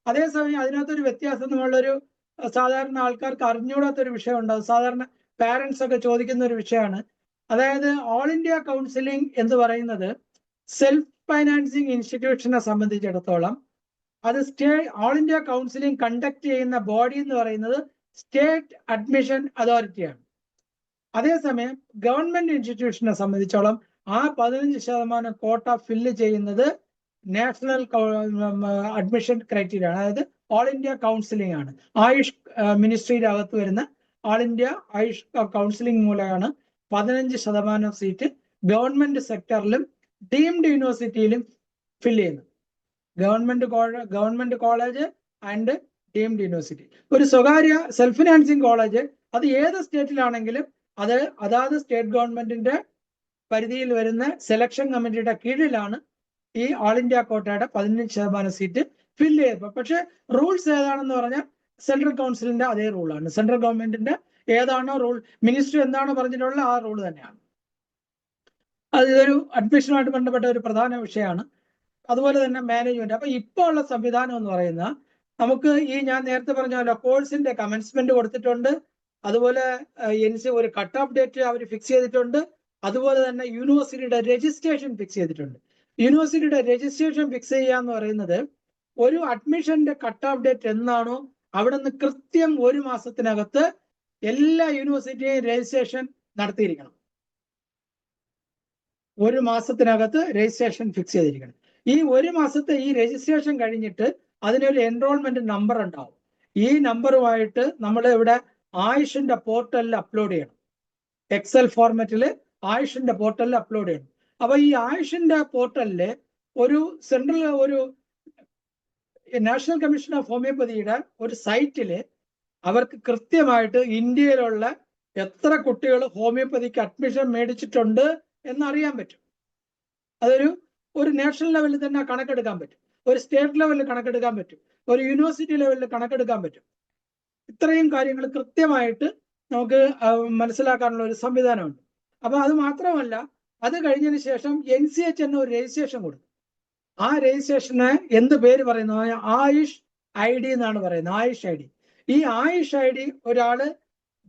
അതേസമയം അതിനകത്തൊരു വ്യത്യാസം, നമ്മളൊരു സാധാരണ ആൾക്കാർക്ക് അറിഞ്ഞുകൂടാത്തൊരു വിഷയം ഉണ്ടാവും. സാധാരണ പാരന്റ്സ് ഒക്കെ ചോദിക്കുന്ന ഒരു വിഷയമാണ്. അതായത് ഓൾ ഇന്ത്യ കൗൺസിലിംഗ് എന്ന് പറയുന്നത് സെൽഫ് ഫൈനാൻസിങ് ഇൻസ്റ്റിറ്റ്യൂഷനെ സംബന്ധിച്ചിടത്തോളം അത് ഓൾ ഇന്ത്യ കൗൺസിലിംഗ് കണ്ടക്ട് ചെയ്യുന്ന ബോഡി എന്ന് പറയുന്നത് സ്റ്റേറ്റ് അഡ്മിഷൻ അതോറിറ്റിയാണ്. അതേസമയം ഗവൺമെന്റ് ഇൻസ്റ്റിറ്റ്യൂഷനെ സംബന്ധിച്ചോളം ആ 15% കോട്ട ഫില്ല് ചെയ്യുന്നത് നാഷണൽ അഡ്മിഷൻ ക്രൈറ്റീരിയ ആണ്. അതായത് ഓൾ ഇന്ത്യ കൗൺസിലിംഗ് ആണ്. ആയുഷ് മിനിസ്ട്രിയുടെ അകത്ത് വരുന്ന ഓൾ ഇന്ത്യ ആയുഷ് കൗൺസിലിംഗ് മൂലമാണ് 15% സീറ്റ് ഗവൺമെന്റ് സെക്ടറിലും ഡീംഡ് യൂണിവേഴ്സിറ്റിയിലും ഫില്ല് ചെയ്യുന്നത്. Government college and deemed university. ഒരു സ്വകാര്യ സെൽഫ് ഫിനാൻസിങ് കോളേജ് അത് ഏത് സ്റ്റേറ്റിലാണെങ്കിലും അത് അതാത് സ്റ്റേറ്റ് ഗവൺമെന്റിന്റെ പരിധിയിൽ വരുന്ന സെലക്ഷൻ കമ്മിറ്റിയുടെ കീഴിലാണ് ഈ ഓൾ ഇന്ത്യ കോട്ടയുടെ 15% സീറ്റ് ഫില്ല് ചെയ്തത്. പക്ഷെ റൂൾസ് ഏതാണെന്ന് പറഞ്ഞാൽ സെൻട്രൽ കൗൺസിലിന്റെ അതേ റൂളാണ്. സെൻട്രൽ ഗവൺമെന്റിന്റെ ഏതാണോ റൂൾ, മിനിസ്റ്റർ എന്താണോ പറഞ്ഞിട്ടുള്ളത് ആ റൂൾ തന്നെയാണ്. അതൊരു അഡ്മിഷനുമായിട്ട് ബന്ധപ്പെട്ട ഒരു പ്രധാന വിഷയമാണ്. അതുപോലെ തന്നെ മാനേജ്മെന്റ്. അപ്പൊ ഇപ്പോൾ ഉള്ള സംവിധാനം എന്ന് പറയുന്ന നമുക്ക് ഈ ഞാൻ നേരത്തെ പറഞ്ഞല്ലോ കോഴ്സിന്റെ കമൻസ്മെന്റ് കൊടുത്തിട്ടുണ്ട്. അതുപോലെ ഒരു കട്ട് ഓഫ് ഡേറ്റ് അവർ ഫിക്സ് ചെയ്തിട്ടുണ്ട്. അതുപോലെ തന്നെ യൂണിവേഴ്സിറ്റിയുടെ രജിസ്ട്രേഷൻ ഫിക്സ് ചെയ്തിട്ടുണ്ട്. യൂണിവേഴ്സിറ്റിയുടെ രജിസ്ട്രേഷൻ ഫിക്സ് ചെയ്യുക എന്ന് പറയുന്നത് ഒരു അഡ്മിഷന്റെ കട്ട് ഓഫ് ഡേറ്റ് എന്നാണോ അവിടെ നിന്ന് കൃത്യം 1 മാസത്തിനകത്ത് എല്ലാ യൂണിവേഴ്സിറ്റിയും രജിസ്ട്രേഷൻ നടത്തിയിരിക്കണം. 1 മാസത്തിനകത്ത് രജിസ്ട്രേഷൻ ഫിക്സ് ചെയ്തിരിക്കണം. ഈ 1 മാസത്തെ ഈ രജിസ്ട്രേഷൻ കഴിഞ്ഞിട്ട് അതിനൊരു എൻറോൾമെന്റ് നമ്പർ ഉണ്ടാവും. ഈ നമ്പറുമായിട്ട് നമ്മൾ ഇവിടെ ആയുഷിന്റെ പോർട്ടലിൽ അപ്ലോഡ് ചെയ്യണം. എക്സൽ ഫോർമാറ്റിൽ ആയുഷിന്റെ പോർട്ടലിൽ അപ്ലോഡ് ചെയ്യണം. അപ്പൊ ഈ ആയുഷിന്റെ പോർട്ടലില് ഒരു നാഷണൽ കമ്മീഷൻ ഓഫ് ഹോമിയോപ്പതിയുടെ ഒരു സൈറ്റില് അവർക്ക് കൃത്യമായിട്ട് ഇന്ത്യയിലുള്ള എത്ര കുട്ടികൾ ഹോമിയോപ്പതിക്ക് അഡ്മിഷൻ മേടിച്ചിട്ടുണ്ട് എന്നറിയാൻ പറ്റും. ഒരു നാഷണൽ ലെവലിൽ തന്നെ കണക്കെടുക്കാൻ പറ്റും, ഒരു സ്റ്റേറ്റ് ലെവലിൽ കണക്കെടുക്കാൻ പറ്റും, ഒരു യൂണിവേഴ്സിറ്റി ലെവലിൽ കണക്കെടുക്കാൻ പറ്റും. ഇത്രയും കാര്യങ്ങൾ കൃത്യമായിട്ട് നമുക്ക് മനസ്സിലാക്കാനുള്ള ഒരു സംവിധാനമുണ്ട്. അപ്പൊ അത് മാത്രമല്ല, അത് കഴിഞ്ഞതിന് ശേഷം NCH എന്ന ഒരു രജിസ്ട്രേഷൻ കൊടുക്കും. ആ രജിസ്ട്രേഷന് എന്ത് പേര് പറയുന്നു? ആയുഷ് ID എന്നാണ് പറയുന്നത്. ആയുഷ് ID. ഈ ആയുഷ് ID ഒരാള്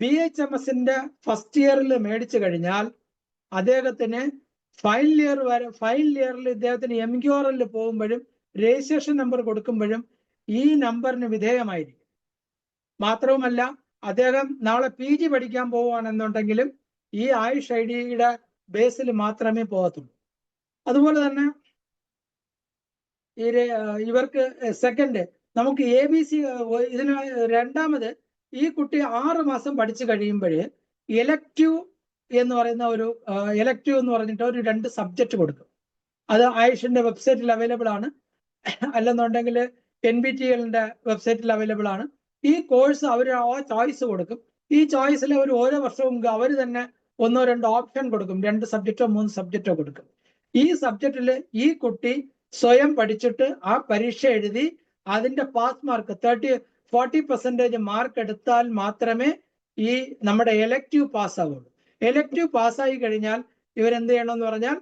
BHMSന്റെ ഫസ്റ്റ് ഇയറിൽ മേടിച്ചു കഴിഞ്ഞാൽ അദ്ദേഹത്തിന് ഫൈനൽ ഇയറിൽ ഇദ്ദേഹത്തിന് MQRL പോകുമ്പോഴും രജിസ്ട്രേഷൻ നമ്പർ കൊടുക്കുമ്പോഴും ഈ നമ്പറിന് വിധേയമായിരിക്കും. മാത്രവുമല്ല, അദ്ദേഹം നാളെ PG പഠിക്കാൻ പോവുകയാണെന്നുണ്ടെങ്കിലും ഈ ആയുഷ് ID ബേസിൽ മാത്രമേ പോകത്തുള്ളൂ. അതുപോലെ തന്നെ ഇവർക്ക് സെക്കൻഡ് നമുക്ക് ABC ഇതിന് രണ്ടാമത് ഈ കുട്ടി 6 മാസം പഠിച്ചു കഴിയുമ്പോൾ എലക്റ്റീവ് എന്ന് പറഞ്ഞിട്ട് ഒരു 2 സബ്ജക്റ്റ് കൊടുക്കും. അത് ആയുഷിന്റെ വെബ്സൈറ്റിൽ അവൈലബിൾ ആണ്. അല്ലെന്നുണ്ടെങ്കിൽ NBTLന്റെ വെബ്സൈറ്റിൽ അവൈലബിൾ ആണ്. ഈ കോഴ്സ് അവർ ചോയ്സ് കൊടുക്കും. ഈ ചോയ്സിൽ അവർ ഓരോ വർഷവും അവർ തന്നെ 1-2 ഓപ്ഷൻ കൊടുക്കും. 2 സബ്ജക്റ്റോ 3 സബ്ജക്റ്റോ കൊടുക്കും. ഈ സബ്ജക്റ്റിൽ ഈ കുട്ടി സ്വയം പഠിച്ചിട്ട് ആ പരീക്ഷ എഴുതി അതിന്റെ പാസ് മാർക്ക് 40% മാർക്ക് എടുത്താൽ മാത്രമേ ഈ നമ്മുടെ എലക്റ്റീവ് പാസ്സാവുള്ളൂ. എലക്റ്റീവ് പാസ്സായി കഴിഞ്ഞാൽ ഇവരെന്ത് ചെയ്യണമെന്ന് പറഞ്ഞാൽ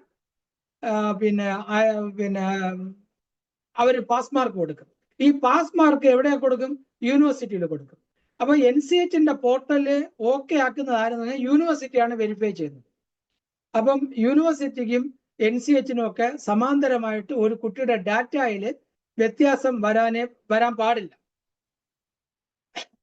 അവർ പാസ് മാർക്ക് കൊടുക്കും. ഈ പാസ് മാർക്ക് എവിടെ കൊടുക്കും? യൂണിവേഴ്സിറ്റിയിൽ കൊടുക്കും. അപ്പൊ NCHന്റെ പോർട്ടലിൽ ഓക്കെ ആക്കുന്നത് ആരെന്ന് യൂണിവേഴ്സിറ്റിയാണ് വെരിഫൈ ചെയ്യുന്നത്. അപ്പം യൂണിവേഴ്സിറ്റിക്കും NCHനും ഒക്കെ സമാന്തരമായിട്ട് ഒരു കുട്ടിയുടെ ഡാറ്റയിൽ വ്യത്യാസം വരാൻ പാടില്ല.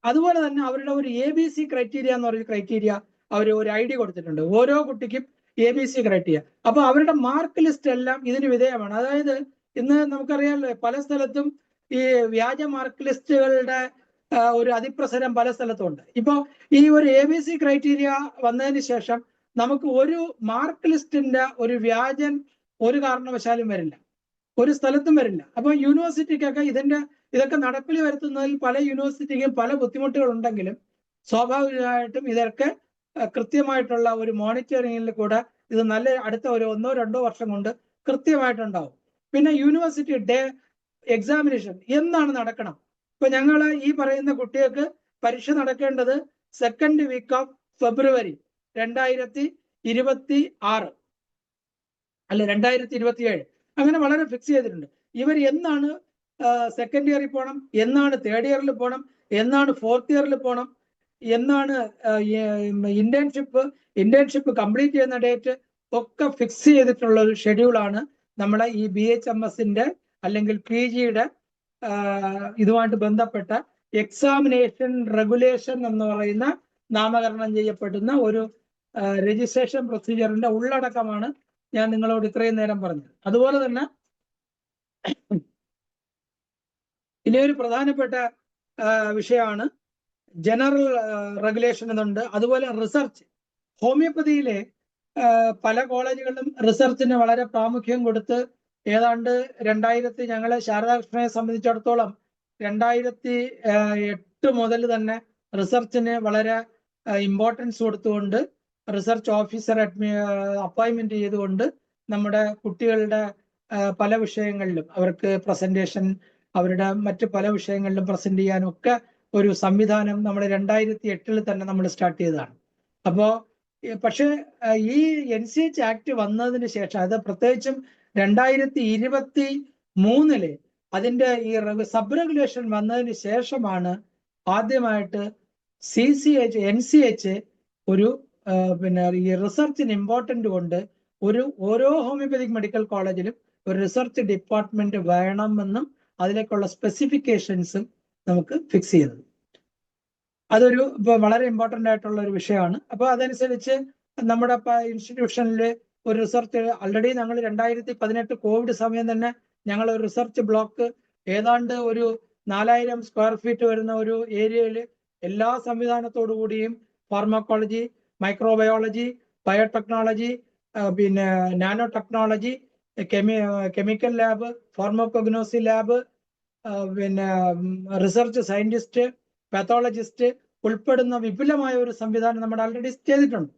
അതുപോലെ തന്നെ അവരുടെ ഒരു ABC ക്രൈറ്റീരിയ എന്ന് പറയുന്ന ക്രൈറ്റീരിയ അവർ ഒരു ID കൊടുത്തിട്ടുണ്ട്. ഓരോ കുട്ടിക്കും ABC ക്രൈറ്റീരിയ. അപ്പൊ അവരുടെ മാർക്ക് ലിസ്റ്റ് എല്ലാം ഇതിന് വിധേയമാണ്. അതായത് ഇന്ന് നമുക്കറിയാമല്ലോ, പല സ്ഥലത്തും ഈ വ്യാജ മാർക്ക് ലിസ്റ്റുകളുടെ ഒരു അതിപ്രസരം പല സ്ഥലത്തും ഉണ്ട്. ഇപ്പൊ ഈ ഒരു ABC ക്രൈറ്റീരിയ വന്നതിന് ശേഷം നമുക്ക് ഒരു മാർക്ക് ലിസ്റ്റിന്റെ ഒരു വ്യാജൻ ഒരു കാരണവശാലും വരില്ല, ഒരു സ്ഥലത്തും വരില്ല. അപ്പൊ യൂണിവേഴ്സിറ്റിക്കൊക്കെ ഇതൊക്കെ നടപ്പിൽ വരുത്തുന്നതിൽ പല യൂണിവേഴ്സിറ്റിക്കും പല ബുദ്ധിമുട്ടുകൾ ഉണ്ടെങ്കിലും സ്വാഭാവികമായിട്ടും ഇതൊക്കെ കൃത്യമായിട്ടുള്ള ഒരു മോണിറ്ററിംഗിൽ കൂടെ ഇത് നല്ല അടുത്ത ഒരു 1-2 വർഷം കൊണ്ട് കൃത്യമായിട്ടുണ്ടാവും. പിന്നെ യൂണിവേഴ്സിറ്റി എക്സാമിനേഷൻ എന്നാണ് നടക്കണം? ഇപ്പൊ ഞങ്ങൾ ഈ പറയുന്ന കുട്ടികൾക്ക് പരീക്ഷ നടക്കേണ്ടത് സെക്കൻഡ് വീക്ക് ഓഫ് ഫെബ്രുവരി 2026 അല്ല 2027, അങ്ങനെ വളരെ ഫിക്സ് ചെയ്തിട്ടുണ്ട്. ഇവർ എന്നാണ് സെക്കൻഡ് ഇയറിൽ പോകണം, എന്നാണ് തേർഡ് ഇയറിൽ പോകണം, എന്നാണ് ഫോർത്ത് ഇയറിൽ പോകണം, എന്നാണ് ഇന്റേൺഷിപ്പ് കംപ്ലീറ്റ് ചെയ്യുന്ന ഡേറ്റ് ഒക്കെ ഫിക്സ് ചെയ്തിട്ടുള്ള ഒരു ഷെഡ്യൂളാണ് നമ്മളെ ഈ BHMSന്റെ അല്ലെങ്കിൽ PGയുടെ ഇതുമായിട്ട് ബന്ധപ്പെട്ട എക്സാമിനേഷൻ റെഗുലേഷൻ എന്ന് പറയുന്ന നാമകരണം ചെയ്യപ്പെടുന്ന ഒരു രജിസ്ട്രേഷൻ പ്രൊസീജിയറിന്റെ ഉള്ളടക്കമാണ് ഞാൻ നിങ്ങളോട് ഇത്രയും നേരം പറഞ്ഞത്. അതുപോലെ തന്നെ ഇനിയൊരു പ്രധാനപ്പെട്ട വിഷയമാണ് ജനറൽ റെഗുലേഷൻ എന്നുണ്ട്. അതുപോലെ റിസർച്ച്. ഹോമിയോപ്പതിയിലെ പല കോളേജുകളിലും റിസർച്ചിന് വളരെ പ്രാമുഖ്യം കൊടുത്ത് ഏതാണ്ട് ഞങ്ങളെ ശാരദാകൃഷ്ണനെ സംബന്ധിച്ചിടത്തോളം 2008 മുതൽ തന്നെ റിസർച്ചിന് വളരെ ഇമ്പോർട്ടൻസ് കൊടുത്തുകൊണ്ട് റിസർച്ച് ഓഫീസർ അപ്പോയിന്റ്മെന്റ് ചെയ്തുകൊണ്ട് നമ്മുടെ കുട്ടികളുടെ പല വിഷയങ്ങളിലും അവർക്ക് പ്രസന്റേഷൻ, അവരുടെ മറ്റ് പല വിഷയങ്ങളിലും പ്രസന്റ് ചെയ്യാനും ഒക്കെ ഒരു സംവിധാനം നമ്മുടെ 2008 തന്നെ നമ്മൾ സ്റ്റാർട്ട് ചെയ്തതാണ്. പക്ഷേ ഈ NCH ആക്ട് വന്നതിന് ശേഷം, അത് പ്രത്യേകിച്ചും 2023 അതിന്റെ ഈ സബ് റെഗുലേഷൻ വന്നതിന് ശേഷമാണ് ആദ്യമായിട്ട് NCH ഒരു ഈ റിസർച്ചിന് ഇമ്പോർട്ടന്റ് കൊണ്ട് ഓരോ ഹോമിയോപ്പതിക് മെഡിക്കൽ കോളേജിലും ഒരു റിസർച്ച് ഡിപ്പാർട്ട്മെന്റ് വേണമെന്നും അതിലേക്കുള്ള സ്പെസിഫിക്കേഷൻസും നമുക്ക് ഫിക്സ് ചെയ്യുന്നത്. അതൊരു വളരെ ഇമ്പോർട്ടന്റ് ആയിട്ടുള്ള ഒരു വിഷയമാണ്. അപ്പോൾ അതനുസരിച്ച് നമ്മുടെ ഇൻസ്റ്റിറ്റ്യൂഷനിൽ ഒരു റിസർച്ച് ആൾറെഡി ഞങ്ങൾ 2018 കോവിഡ് സമയം തന്നെ ഞങ്ങൾ ഒരു റിസർച്ച് ബ്ലോക്ക് ഏതാണ്ട് ഒരു 4000 സ്ക്വയർ ഫീറ്റ് വരുന്ന ഒരു ഏരിയയിൽ എല്ലാ സംവിധാനത്തോടു കൂടിയും pharmacology, microbiology, biotechnology, nano technology, chemical lab, pharmacognosy lab, research scientist, pathologist ഉൾപ്പെടുന്ന വിപുലമായ ഒരു സംവിധാനം നമ്മൾ ആൾറെഡി ചെയ്തിട്ടുണ്ട്.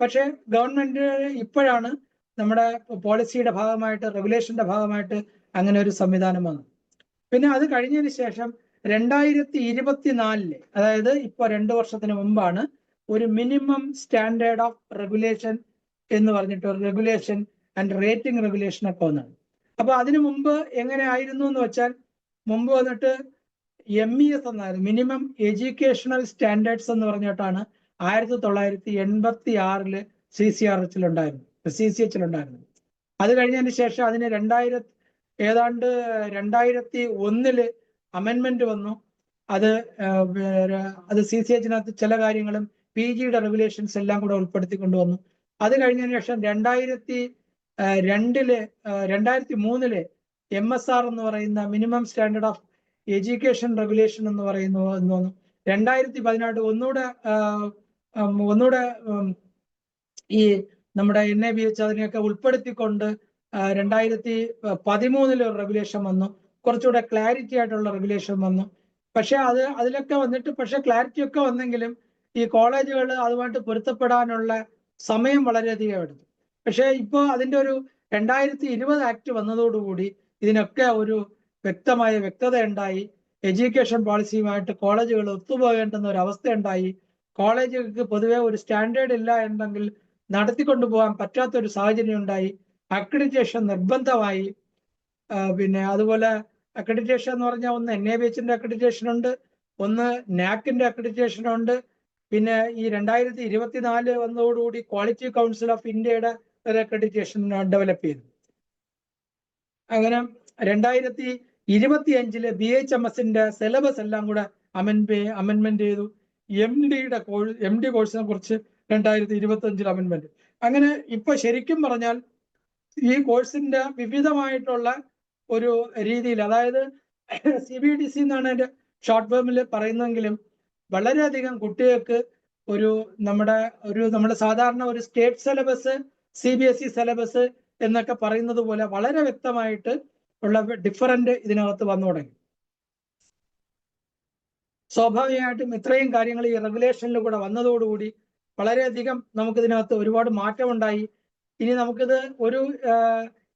പക്ഷേ ഗവൺമെന്റ് ഇപ്പോഴാണ് നമ്മുടെ പോളിസിയുടെ ഭാഗമായിട്ട്, റെഗുലേഷന്റെ ഭാഗമായിട്ട് അങ്ങനെ ഒരു സംവിധാനം വന്നു. പിന്നെ അത് കഴിഞ്ഞതിന് ശേഷം 2024 അതായത് ഇപ്പോൾ 2 വർഷത്തിന് മുമ്പാണ് ഒരു മിനിമം സ്റ്റാൻഡേർഡ് ഓഫ് റെഗുലേഷൻ എന്ന് പറഞ്ഞിട്ട് ഒരു റെഗുലേഷൻ ആൻഡ് റേറ്റിംഗ് റെഗുലേഷൻ ഒക്കെ വന്നത്. അപ്പൊ അതിനു മുമ്പ് എങ്ങനെ ആയിരുന്നു എന്ന് വെച്ചാൽ, മുമ്പ് വന്നിട്ട് MES എന്നായിരുന്നു, മിനിമം എഡ്യൂക്കേഷണൽ സ്റ്റാൻഡേർഡ്സ് എന്ന് പറഞ്ഞിട്ടാണ് 1986 CCRH ഉണ്ടായിരുന്നു, CCH ഉണ്ടായിരുന്നു. അത് കഴിഞ്ഞതിന് ശേഷം അതിന് 2001 അമെൻമെന്റ് വന്നു. അത് CCHനകത്ത് ചില കാര്യങ്ങളും PGയുടെ റെഗുലേഷൻസ് എല്ലാം കൂടെ ഉൾപ്പെടുത്തിക്കൊണ്ടുവന്നു. അത് കഴിഞ്ഞതിന് ശേഷം 2003 MSR എന്ന് പറയുന്ന minimum standard of education regulation എന്ന് പറയുന്നു വന്നു. 2014 ഒന്നുകൂടെ ഈ നമ്മുടെ NABH അതിനെയൊക്കെ ഉൾപ്പെടുത്തിക്കൊണ്ട് 2013 ഒരു റെഗുലേഷൻ വന്നു. കുറച്ചുകൂടെ ക്ലാരിറ്റി ആയിട്ടുള്ള റെഗുലേഷൻ വന്നു. പക്ഷെ അതിലൊക്കെ വന്നിട്ട് ക്ലാരിറ്റി ഒക്കെ വന്നെങ്കിലും ഈ കോളേജുകൾ അതുമായിട്ട് പൊരുത്തപ്പെടാനുള്ള സമയം വളരെയധികം എടുത്തു. പക്ഷെ ഇപ്പോൾ അതിന്റെ ഒരു 2020 ആക്ട് വന്നതോടുകൂടി ഇതിനൊക്കെ ഒരു വ്യക്തത ഉണ്ടായി. എഡ്യൂക്കേഷൻ പോളിസിയുമായിട്ട് കോളേജുകൾ ഒത്തുപോകേണ്ടുന്ന ഒരു അവസ്ഥ ഉണ്ടായി. കോളേജുകൾക്ക് പൊതുവെ ഒരു സ്റ്റാൻഡേർഡ് ഇല്ല എന്നെങ്കിൽ നടത്തിക്കൊണ്ടു പോകാൻ പറ്റാത്തൊരു സാഹചര്യം ഉണ്ടായി. അക്രഡിറ്റേഷൻ നിർബന്ധമായി. പിന്നെ അതുപോലെ അക്രഡിറ്റേഷൻ എന്ന് പറഞ്ഞാൽ ഒന്ന് NABHന്റെ അക്രഡിറ്റേഷൻ ഉണ്ട്, ഒന്ന് NAACന്റെ അക്രഡിറ്റേഷൻ ഉണ്ട്. പിന്നെ ഈ 2024 വന്നതോടുകൂടി ക്വാളിറ്റി കൗൺസിൽ ഓഫ് ഇന്ത്യയുടെ ഒരു അക്രഡിറ്റേഷൻ ഡെവലപ്പ് ചെയ്തു. അങ്ങനെ 2025 BHMSന്റെ സിലബസ് എല്ലാം കൂടെ അമെൻമെന്റ് ചെയ്തു. MD കോഴ്സിനെ കുറിച്ച് 2025 അമെൻമെന്റ്. അങ്ങനെ ഇപ്പൊ ശരിക്കും പറഞ്ഞാൽ ഈ കോഴ്സിന്റെ വിവിധമായിട്ടുള്ള ഒരു രീതിയിൽ, അതായത് CBDC എന്നാണ് അതിന്റെ ഷോർട്ട് ഫോമിൽ പറയുന്നതെങ്കിലും വളരെയധികം കുട്ടികൾക്ക് നമ്മുടെ സാധാരണ ഒരു സ്റ്റേറ്റ് സിലബസ്, CBSE സിലബസ് എന്നൊക്കെ പറയുന്നത് പോലെ വളരെ വ്യക്തമായിട്ട് ഉള്ള ഡിഫറൻറ്റ് ഇതിനകത്ത് വന്നു തുടങ്ങി. സ്വാഭാവികമായിട്ടും ഇത്രയും കാര്യങ്ങൾ ഈ റെഗുലേഷനിൽ കൂടെ വന്നതോടുകൂടി വളരെയധികം നമുക്കിതിനകത്ത് ഒരുപാട് മാറ്റമുണ്ടായി. ഇനി നമുക്കിത്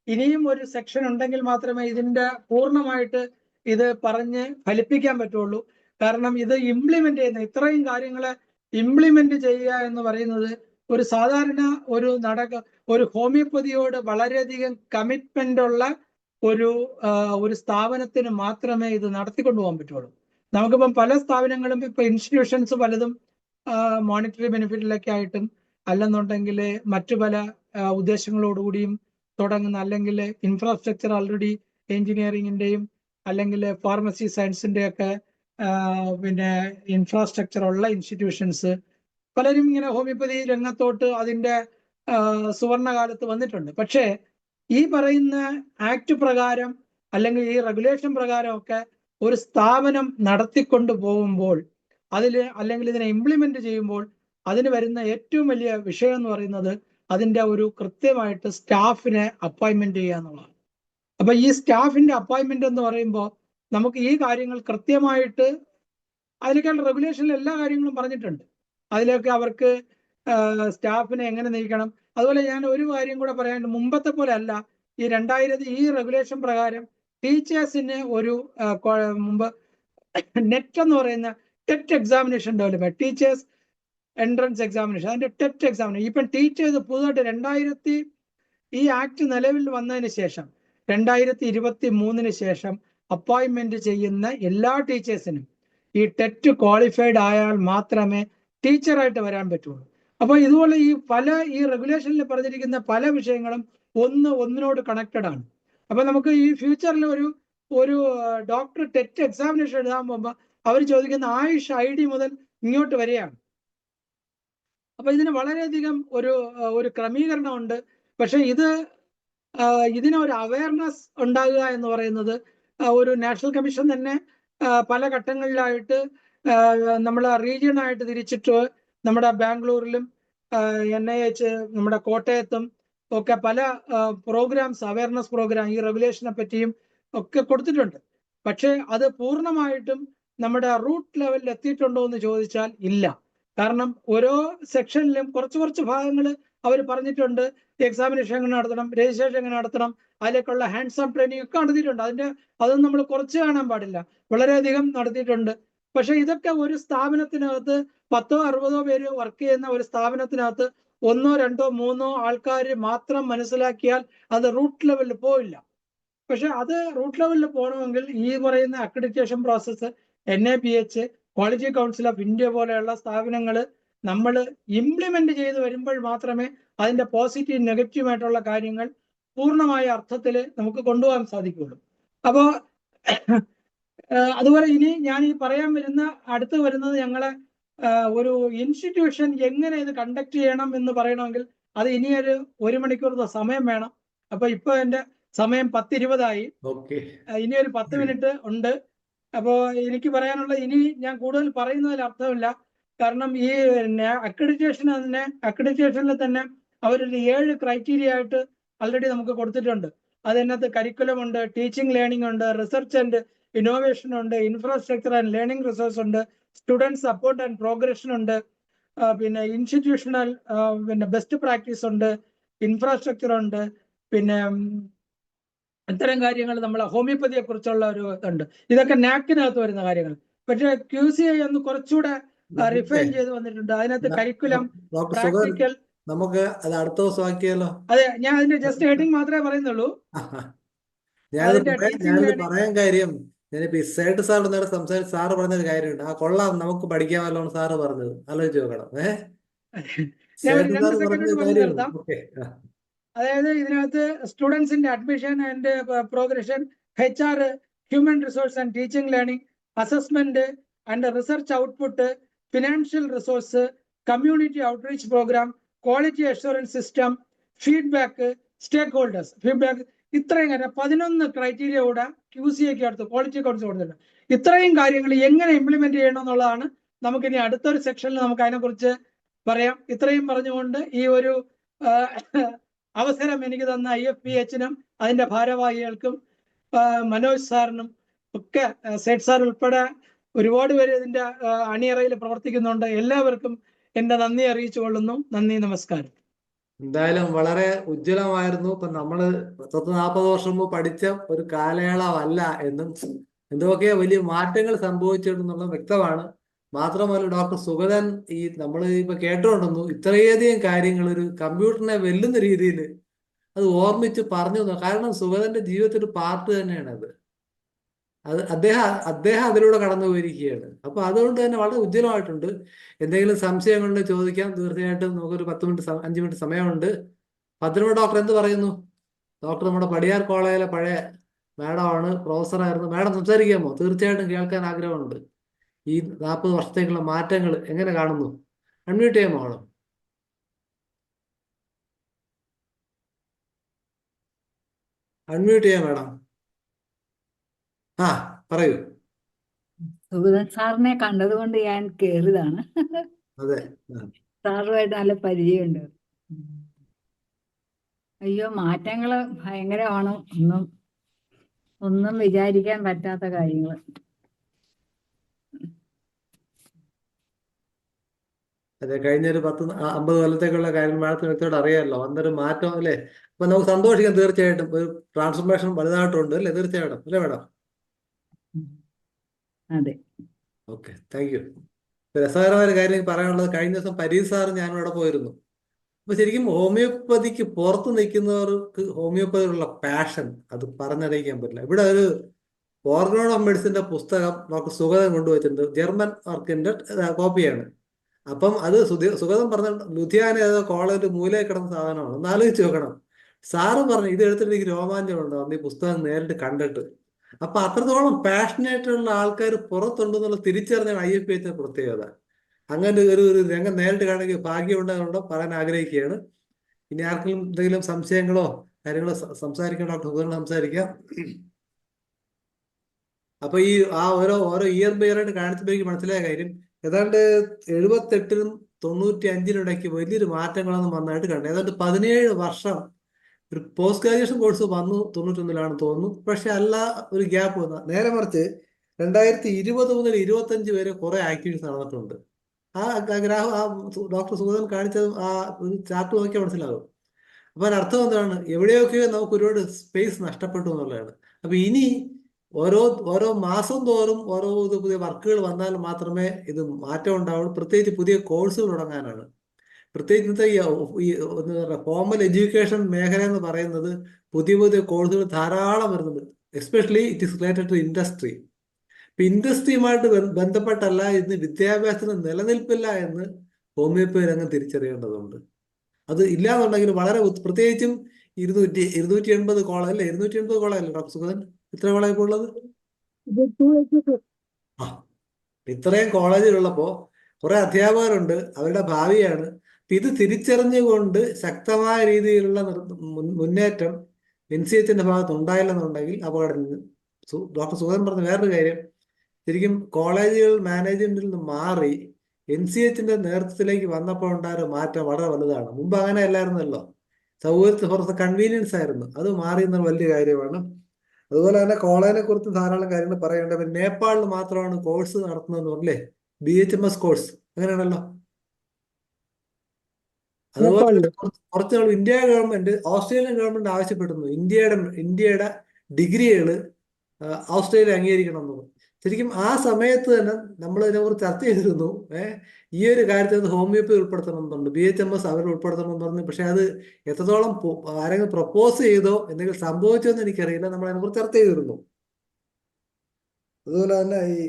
ഇനിയും ഒരു സെക്ഷൻ ഉണ്ടെങ്കിൽ മാത്രമേ ഇതിന്റെ പൂർണ്ണമായിട്ട് ഇത് പറഞ്ഞ് ഫലിപ്പിക്കാൻ പറ്റുള്ളൂ. കാരണം ഇത് ഇംപ്ലിമെന്റ് ചെയ്യുന്ന ഇത്രയും കാര്യങ്ങളെ ഇംപ്ലിമെന്റ് ചെയ്യുക എന്ന് പറയുന്നത് ഒരു സാധാരണ ഒരു ഹോമിയോപ്പതിയോട് വളരെയധികം കമ്മിറ്റ്മെന്റ് ഉള്ള ഒരു സ്ഥാപനത്തിന് മാത്രമേ ഇത് നടത്തിക്കൊണ്ടുപോകാൻ പറ്റുള്ളൂ. നമുക്കിപ്പം പല സ്ഥാപനങ്ങളും ഇപ്പൊ ഇൻസ്റ്റിറ്റ്യൂഷൻസ് പലതും മോണിറ്ററി ബെനിഫിറ്റിലൊക്കെ ആയിട്ടും അല്ലെന്നുണ്ടെങ്കിൽ മറ്റു പല ഉദ്ദേശങ്ങളോടുകൂടിയും തുടങ്ങുന്ന, അല്ലെങ്കിൽ ഇൻഫ്രാസ്ട്രക്ചർ ഓൾറെഡി എഞ്ചിനീയറിംഗിന്റെയും അല്ലെങ്കിൽ ഫാർമസി സയൻസിന്റെ ഒക്കെ പിന്നെ ഇൻഫ്രാസ്ട്രക്ചർ ഉള്ള ഇൻസ്റ്റിറ്റ്യൂഷൻസ് പലരും ഇങ്ങനെ ഹോമിയോപ്പതി രംഗത്തോട്ട് അതിന്റെ സുവർണകാലത്ത് വന്നിട്ടുണ്ട്. പക്ഷേ ഈ പറയുന്ന ആക്ട് പ്രകാരം അല്ലെങ്കിൽ ഈ റെഗുലേഷൻ പ്രകാരം ഒക്കെ ഒരു സ്ഥാപനം നടത്തിക്കൊണ്ട് പോകുമ്പോൾ അല്ലെങ്കിൽ ഇതിനെ ഇംപ്ലിമെന്റ് ചെയ്യുമ്പോൾ അതിന് വരുന്ന ഏറ്റവും വലിയ വിഷയം എന്ന് പറയുന്നത് അതിന്റെ ഒരു കൃത്യമായിട്ട് സ്റ്റാഫിനെ അപ്പോയിന്റ്മെന്റ് ചെയ്യുക എന്നുള്ളതാണ്. അപ്പൊ ഈ സ്റ്റാഫിന്റെ അപ്പോയിന്റ്മെന്റ് എന്ന് പറയുമ്പോൾ നമുക്ക് ഈ കാര്യങ്ങൾ കൃത്യമായിട്ട് അതിലേക്കാൾ റെഗുലേഷനിൽ എല്ലാ കാര്യങ്ങളും പറഞ്ഞിട്ടുണ്ട്. അതിലൊക്കെ അവർക്ക് സ്റ്റാഫിനെ എങ്ങനെ നയിക്കണം. അതുപോലെ ഞാൻ ഒരു കാര്യം കൂടെ പറയാനുണ്ട്. മുമ്പത്തെ പോലെ അല്ല, ഈ റെഗുലേഷൻ പ്രകാരം ടീച്ചേഴ്സിന് മുമ്പ് നെറ്റ് എന്ന് പറയുന്ന TET examination develop, teachers entrance examination, അതിന്റെ ടെറ്റ് എക്സാമിനേഷൻ. ഇപ്പം ടീച്ചേഴ്സ് പുതുതായിട്ട് ഈ ആക്ട് നിലവിൽ വന്നതിന് ശേഷം 2023 ശേഷം അപ്പോയിന്റ്മെന്റ് ചെയ്യുന്ന എല്ലാ ടീച്ചേഴ്സിനും ഈ ടെറ്റ് ക്വാളിഫൈഡ് ആയാൽ മാത്രമേ ടീച്ചറായിട്ട് വരാൻ പറ്റുള്ളൂ. അപ്പൊ ഇതുപോലെ ഈ റെഗുലേഷനിൽ പറഞ്ഞിരിക്കുന്ന പല വിഷയങ്ങളും ഒന്നിനോട് കണക്റ്റഡ് ആണ്. അപ്പൊ നമുക്ക് ഈ ഫ്യൂച്ചറിൽ ഒരു ഡോക്ടർ ടെറ്റ് എക്സാമിനേഷൻ എഴുതാൻ പോകുമ്പോൾ അവർ ചോദിക്കുന്ന ആയുഷ് ID മുതൽ ഇങ്ങോട്ട് വരികയാണ്. അപ്പൊ ഇതിന് വളരെയധികം ഒരു ക്രമീകരണമുണ്ട്. പക്ഷെ ഇതിനൊരു അവയർനെസ് ഉണ്ടാകുക എന്ന് പറയുന്നത് ഒരു നാഷണൽ കമ്മീഷൻ തന്നെ പല ഘട്ടങ്ങളിലായിട്ട് നമ്മൾ റീജിയനായിട്ട് തിരിച്ചിട്ട് നമ്മുടെ ബാംഗ്ലൂരിലും NIH നമ്മുടെ കോട്ടയത്തും ഒക്കെ പല പ്രോഗ്രാംസ്, അവയർനെസ് പ്രോഗ്രാം ഈ റെഗുലേഷനെ പറ്റിയും ഒക്കെ കൊടുത്തിട്ടുണ്ട്. പക്ഷെ അത് പൂർണ്ണമായിട്ടും നമ്മുടെ റൂട്ട് ലെവലിൽ എത്തിയിട്ടുണ്ടോ എന്ന് ചോദിച്ചാൽ ഇല്ല. കാരണം ഓരോ സെക്ഷനിലും കുറച്ച് ഭാഗങ്ങൾ അവർ പറഞ്ഞിട്ടുണ്ട്. എക്സാമിനേഷൻ എങ്ങനെ നടത്തണം, രജിസ്ട്രേഷൻ എങ്ങനെ നടത്തണം, അതിലേക്കുള്ള ഹാൻഡ്സ് ഓൺ ട്രെയിനിങ് ഒക്കെ നടത്തിയിട്ടുണ്ട്. അതൊന്നും നമ്മൾ കുറച്ച് കാണാൻ പാടില്ല, വളരെയധികം നടത്തിയിട്ടുണ്ട്. പക്ഷെ ഇതൊക്കെ ഒരു സ്ഥാപനത്തിനകത്ത് 10-60 പേര് വർക്ക് ചെയ്യുന്ന ഒരു സ്ഥാപനത്തിനകത്ത് 1, 2, 3 ആൾക്കാർ മാത്രം മനസ്സിലാക്കിയാൽ അത് റൂട്ട് ലെവലിൽ പോവില്ല. പക്ഷെ അത് റൂട്ട് ലെവലിൽ പോകണമെങ്കിൽ ഈ പറയുന്ന accreditation process, NABH, quality council of India പോലെയുള്ള സ്ഥാപനങ്ങൾ നമ്മൾ ഇംപ്ലിമെന്റ് ചെയ്ത് വരുമ്പോൾ മാത്രമേ അതിന്റെ പോസിറ്റീവ് നെഗറ്റീവ് ആയിട്ടുള്ള കാര്യങ്ങൾ പൂർണ്ണമായ അർത്ഥത്തിൽ നമുക്ക് കൊണ്ടുപോകാൻ സാധിക്കുകയുള്ളൂ. അപ്പോൾ അതുപോലെ ഇനി ഞാൻ ഈ പറയാൻ അടുത്ത് വരുന്നത് ഞങ്ങളെ ഒരു ഇൻസ്റ്റിറ്റ്യൂഷൻ എങ്ങനെ ഇത് കണ്ടക്ട് ചെയ്യണം എന്ന് പറയണമെങ്കിൽ അത് ഇനിയൊരു 1 മണിക്കൂർ സമയം വേണം. അപ്പൊ ഇപ്പൊ എന്റെ സമയം 10:20 ഇനിയൊരു 10 മിനിറ്റ് ഉണ്ട്. അപ്പോ എനിക്ക് പറയാനുള്ള, ഇനി ഞാൻ കൂടുതൽ പറയുന്നതിൽ അർത്ഥമില്ല. കാരണം ഈ അക്രഡിറ്റേഷനിൽ തന്നെ അവരൊരു 7 ക്രൈറ്റീരിയ ആയിട്ട് ആൾറെഡി നമുക്ക് കൊടുത്തിട്ടുണ്ട്. അതിനകത്ത് കരിക്കുലം ഉണ്ട്, ടീച്ചിങ് ലേണിംഗ് ഉണ്ട്, റിസർച്ച് ആൻഡ് ഇന്നോവേഷൻ ഉണ്ട്, ഇൻഫ്രാസ്ട്രക്ചർ ആൻഡ് ലേണിംഗ് റിസോഴ്സ് ഉണ്ട്, സ്റ്റുഡൻറ് സപ്പോർട്ട് ആൻഡ് പ്രോഗ്രഷൻ ഉണ്ട്, പിന്നെ ഇൻസ്റ്റിറ്റ്യൂഷണൽ പിന്നെ ബെസ്റ്റ് പ്രാക്ടീസ് ഉണ്ട്, ഇൻഫ്രാസ്ട്രക്ചർ ഉണ്ട്, പിന്നെ ഇത്തരം കാര്യങ്ങൾ നമ്മൾ ഹോമിയോപ്പതിയെ കുറിച്ചുള്ള ഒരു ഇതുണ്ട്. ഇതൊക്കെ നാക്കിനകത്ത് വരുന്ന കാര്യങ്ങൾ. പക്ഷേ QCI ഒന്ന് കുറച്ചുകൂടെ റിഫൈൻ ചെയ്ത് വന്നിട്ടുണ്ട്. അതിനകത്ത് കരിക്കുലം, പ്രാക്ടിക്കൽ. നമുക്ക് അത് അടുത്ത ദിവസം ആക്കിയാലോ? അതെ, ഞാൻ അതിന്റെ ജസ്റ്റ് ഹെഡിങ് മാത്രമേ പറയുന്നുള്ളൂ. ഞാനിത് പറയാൻ കാര്യം, ഞാനിപ്പോ ഇസൈഡ് സാറിനോട് നേരെ സംസാരിച്ച് സാറ് പറഞ്ഞൊരു കാര്യമുണ്ട്. ആ കൊള്ളാം, നമുക്ക് പഠിക്കാമല്ലോ സാറ് പറഞ്ഞത്. ആലോചിച്ച് നോക്കണം. അതായത് ഇതിനകത്ത് സ്റ്റുഡൻസിന്റെ admission and progression, HR, human resource and teaching learning, assessment and research output, financial resource, community outreach programme, quality assurance system, feedback, stakeholders feedback. ഇത്രയും കാര്യം 11 ക്രൈറ്റീരിയ കൂടെ QCIക്ക് അടുത്ത് ക്വാളിറ്റി കൗൺസിൽ കൊടുത്തിട്ടുണ്ട്. ഇത്രയും കാര്യങ്ങൾ എങ്ങനെ ഇംപ്ലിമെന്റ് ചെയ്യണം എന്നുള്ളതാണ് നമുക്കിനി അടുത്തൊരു സെക്ഷനിൽ നമുക്ക് അതിനെക്കുറിച്ച് പറയാം. ഇത്രയും പറഞ്ഞുകൊണ്ട് ഈ ഒരു അവസരം എനിക്ക് തന്ന IFPHനും അതിന്റെ ഭാരവാഹികൾക്കും മനോജ് സാറിനും ഒക്കെ, സേഠ് സാർ ഉൾപ്പെടെ ഒരുപാട് പേര് ഇതിന്റെ അണിയറയിൽ പ്രവർത്തിക്കുന്നുണ്ട്. എല്ലാവർക്കും എന്റെ നന്ദി അറിയിച്ചു കൊള്ളുന്നു. നന്ദി, നമസ്കാരം. എന്തായാലും വളരെ ഉജ്ജ്വലമായിരുന്നു. ഇപ്പൊ നമ്മള് 40 വർഷം മുമ്പ് പഠിച്ച ഒരു കാലയളവല്ല എന്നും എന്തൊക്കെയോ വലിയ മാറ്റങ്ങൾ സംഭവിച്ചിട്ടുണ്ടെന്നുള്ളത് വ്യക്തമാണ്. മാത്രമല്ല ഡോക്ടർ സുഗതൻ ഈ നമ്മൾ ഇപ്പൊ കേട്ടോണ്ടെന്നു ഇത്രയധികം കാര്യങ്ങൾ ഒരു കമ്പ്യൂട്ടറിനെ വെല്ലുന്ന രീതിയിൽ അത് ഓർമ്മിച്ച് പറഞ്ഞു. കാരണം സുഗതന്റെ ജീവിതത്തിൽ ഒരു പാർട്ട് തന്നെയാണ് അത്. അദ്ദേഹം അതിലൂടെ കടന്നു പോയിരിക്കുകയാണ്. അപ്പൊ അതുകൊണ്ട് തന്നെ വളരെ ഉജ്ജ്വലമായിട്ടുണ്ട്. എന്തെങ്കിലും സംശയങ്ങളുണ്ടെങ്കിൽ ചോദിക്കാം. തീർച്ചയായിട്ടും നമുക്കൊരു 5 മിനിറ്റ് സമയമുണ്ട്. പത്മനാഭ ഡോക്ടർ എന്ത് പറയുന്നു? ഡോക്ടർ നമ്മുടെ പടിയാർ കോളേജിലെ പഴയ മാഡമാണ്, പ്രൊഫസറായിരുന്നു. മാഡം സംസാരിക്കാമോ? തീർച്ചയായിട്ടും കേൾക്കാൻ ആഗ്രഹമുണ്ട്. ഈ 40 വർഷത്തേക്കുള്ള മാറ്റങ്ങൾ എങ്ങനെ കാണുന്നു? അൺമ്യൂട്ട് ചെയ്യാമോ മാഡം? അൺമ്യൂട്ട് ചെയ്യാം മാഡം. പറയൂ. സുഗതൻ സാറിനെ കണ്ടതുകൊണ്ട് ഞാൻ കേറിയതാണ്. അതെ, സാറുമായിട്ട് നല്ല പരിചയമുണ്ട്. അയ്യോ, മാറ്റങ്ങള് ഭയങ്കരമാണ്. ഒന്നും വിചാരിക്കാൻ പറ്റാത്ത കാര്യങ്ങൾ. അതെ, കഴിഞ്ഞൊരു 10-50 കൊല്ലത്തേക്കുള്ള കാര്യം മാഡത്തിന് വ്യക്തമായിട്ട് അറിയാമല്ലോ. അന്നൊരു മാറ്റം അല്ലേ? അപ്പൊ നമുക്ക് സന്തോഷിക്കാം. തീർച്ചയായിട്ടും ഒരു ട്രാൻസ്ഫോർമേഷൻ വലുതായിട്ടുണ്ട് അല്ലേ? തീർച്ചയായിട്ടും അല്ലേ മാഡം? അതെ, ഓക്കെ, താങ്ക് യു. രസകരമായ കാര്യം പറയാനുള്ളത്, കഴിഞ്ഞ ദിവസം പരീസ് സാർ ഞാനിവിടെ പോയിരുന്നു. അപ്പൊ ശരിക്കും ഹോമിയോപ്പതിക്ക് പുറത്ത് നിൽക്കുന്നവർക്ക് ഹോമിയോപ്പതിയുള്ള പാഷൻ അത് പറഞ്ഞറിയിക്കാൻ പറ്റില്ല. ഇവിടെ ഒരു ഓർഗനോൺ ഓഫ് മെഡിസിന്റെ പുസ്തകം ഡോക്ടർ സുഗതൻ കൊണ്ടുവച്ചിട്ടുണ്ട്. ജർമ്മൻ വർക്കിന്റെ കോപ്പിയാണ്. അപ്പം അത് സുഗതൻ പറഞ്ഞ ലുധിയാന ഏതോ കോളേജ് മൂലയിൽ കിടന്ന സാധനമാണ്. ഒന്ന് ആലോചിച്ച് നോക്കണം. സാറ് പറഞ്ഞു ഇത് എടുത്തിട്ട് എനിക്ക് രോമാഞ്ചം ഉണ്ടാവും ഈ പുസ്തകം നേരിട്ട് കണ്ടിട്ട്. അപ്പൊ അത്രത്തോളം പാഷനേറ്റുള്ള ആൾക്കാർ പുറത്തുണ്ടെന്നുള്ള തിരിച്ചറിഞ്ഞാണ് IFPH പ്രത്യേകത. അങ്ങനെ ഒരു രംഗം നേരിട്ട് കാണുകയും ഭാഗ്യമുണ്ടാകുന്നുണ്ടോ പറയാൻ ആഗ്രഹിക്കുകയാണ്. ഇനി ആർക്കെങ്കിലും എന്തെങ്കിലും സംശയങ്ങളോ കാര്യങ്ങളോ സംസാരിക്കണം, ഡോക്ടർ സുഗതൻ സംസാരിക്കാം. അപ്പൊ ഈ ഓരോ ഇയർ ബൈ ഇയർ ആയിട്ട് കാണിച്ചപ്പോഴേക്ക് മനസ്സിലായ കാര്യം, ഏതാണ്ട് 78-നും 95-നും ഇടയ്ക്ക് വലിയൊരു മാറ്റങ്ങളൊന്നും വന്നായിട്ട് കണ്ടു. ഏതാണ്ട് 17 വർഷം ഒരു പോസ്റ്റ് ഗ്രാജുവേഷൻ കോഴ്സ് വന്നു 91-ലാണ് തോന്നുന്നു. പക്ഷെ അല്ല, ഒരു ഗ്യാപ്പ് വന്ന. നേരെ മറിച്ച് 2020 മുതൽ 25 വരെ കുറെ ആക്ടിവിറ്റീസ് നടന്നിട്ടുണ്ട്. ഡോക്ടർ സുഗതൻ കാണിച്ചതും ഒരു ചാർട്ട് നോക്കിയാൽ മനസ്സിലാകും. അപ്പൊ അതിനർത്ഥം എന്താണ്? എവിടെയൊക്കെയോ നമുക്ക് ഒരുപാട് സ്പേസ് നഷ്ടപ്പെട്ടു എന്നുള്ളതാണ്. അപ്പൊ ഇനി ഓരോ മാസം തോറും ഓരോ പുതിയ വർക്കുകൾ വന്നാൽ മാത്രമേ ഇത് മാറ്റം ഉണ്ടാവുള്ളൂ. പ്രത്യേകിച്ച് പുതിയ കോഴ്സുകൾ തുടങ്ങാനാണ്. പ്രത്യേകിച്ച് ഇന്നത്തെ ഈ എന്താ പറയുക ഫോർമൽ എഡ്യൂക്കേഷൻ മേഖല എന്ന് പറയുന്നത് പുതിയ പുതിയ കോഴ്സുകൾ ധാരാളം വരുന്നുണ്ട്. Especially it is related to industry. ഇപ്പൊ ഇൻഡസ്ട്രിയുമായിട്ട് ബന്ധപ്പെട്ടല്ല ഇന്ന് വിദ്യാഭ്യാസത്തിന് നിലനിൽപ്പില്ല എന്ന് ഹോമിയോപ്പതി രംഗം തിരിച്ചറിയേണ്ടതുണ്ട്. അത് ഇല്ലാന്നുണ്ടെങ്കിൽ വളരെ പ്രത്യേകിച്ചും 280 കോളേജ് അല്ലേ, 280 കോളേജ് അല്ലേ ഡോക്ടർ സുഗതൻ? ഇത്ര കോളേജ് ഇപ്പോൾ ഉള്ളത്? ആ, ഇത്രയും കോളേജിലുള്ളപ്പോൾ കുറെ അധ്യാപകരുണ്ട്, അവരുടെ ഭാവിയാണ്. ഇത് തിരിച്ചറിഞ്ഞുകൊണ്ട് ശക്തമായ രീതിയിലുള്ള മുന്നേറ്റം NCHന്റെ ഭാഗത്ത് ഉണ്ടായില്ലെന്നുണ്ടെങ്കിൽ അപകടം. ഡോക്ടർ സുഗതൻ പറഞ്ഞ വേറൊരു കാര്യം, ശരിക്കും കോളേജുകൾ മാനേജ്മെന്റിൽ നിന്ന് മാറി NCHന്റെ നേതൃത്വത്തിലേക്ക് വന്നപ്പോൾ ഉണ്ടായ ഒരു മാറ്റം വളരെ വലുതാണ്. മുമ്പ് അങ്ങനെ അല്ലായിരുന്നല്ലോ, സൗകര്യത്തിന് പുറത്ത് കൺവീനിയൻസ് ആയിരുന്നു. അത് മാറി എന്ന വലിയ കാര്യമാണ്. അതുപോലെ തന്നെ കോളേജിനെ കുറിച്ച് ധാരാളം കാര്യങ്ങൾ പറയേണ്ടത്. നേപ്പാളിൽ മാത്രമാണ് കോഴ്സ് നടത്തുന്നതെന്ന് പറഞ്ഞല്ലേ, BHMS കോഴ്സ്, അങ്ങനെയാണല്ലോ. അതുപോലെ കുറച്ച് നാൾ ഇന്ത്യ ഗവൺമെന്റ് ഓസ്ട്രേലിയൻ ഗവൺമെന്റ് ആവശ്യപ്പെടുന്നു ഇന്ത്യയുടെ ഡിഗ്രികൾ ഓസ്ട്രേലിയ അംഗീകരിക്കണം എന്ന്. ശരിക്കും ആ സമയത്ത് തന്നെ നമ്മൾ ഇതിനെക്കുറിച്ച് ചർച്ച ചെയ്തിരുന്നു. ഈ ഒരു കാര്യത്തിൽ ഹോമിയോപ്പതി ഉൾപ്പെടുത്തണമെന്നുണ്ട്, BHMS അവർ ഉൾപ്പെടുത്തണം എന്ന് പറഞ്ഞു. പക്ഷെ അത് എത്രത്തോളം ആരെങ്കിലും പ്രപ്പോസ് ചെയ്തോ എന്തെങ്കിലും സംഭവിച്ചോ എന്ന് എനിക്കറിയില്ല. നമ്മൾ അതിനെക്കുറിച്ച് ചർച്ച ചെയ്തിരുന്നു. അതുപോലെ തന്നെ ഈ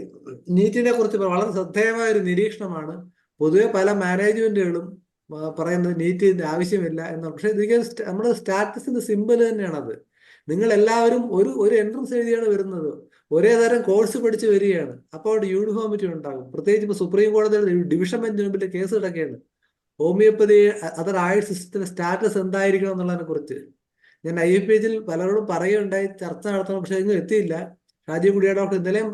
നീറ്റിനെ കുറിച്ച് വളരെ ശ്രദ്ധേയമായ ഒരു നിരീക്ഷണമാണ്. പൊതുവെ പല മാനേജ്മെന്റുകളും പറയുന്നത് നീറ്റിന്റെ ആവശ്യമില്ല എന്നാണ്. പക്ഷെ ഇതൊക്കെ നമ്മുടെ സ്റ്റാറ്റസിന്റെ സിമ്പിൾ തന്നെയാണത്. നിങ്ങൾ എല്ലാവരും ഒരു എൻട്രൻസ് എഴുതിയാണ് വരുന്നത്, ഒരേ തരം കോഴ്സ് പഠിച്ച് വരികയാണ്. അപ്പോൾ അവിടെ യൂണിഫോമിറ്റി ഉണ്ടാകും. പ്രത്യേകിച്ച് ഇപ്പോൾ സുപ്രീം കോടതിയിൽ ഡിവിഷൻ ബെഞ്ചിന് മുമ്പിൽ കേസ് കിടക്കുകയാണ് ഹോമിയോപ്പതി അതർ ആയുഷ് സിസ്റ്റത്തിന്റെ സ്റ്റാറ്റസ് എന്തായിരിക്കണം എന്നുള്ളതിനെ കുറിച്ച്. ഞാൻ IFPHൽ പലരോടും പറയുകയുണ്ടായി, ചർച്ച നടത്തണം, പക്ഷെ ഇന്നും എത്തിയില്ല. രാജീവ് ഗുഡിയ ഡോക്ടർ ഇന്നലെയും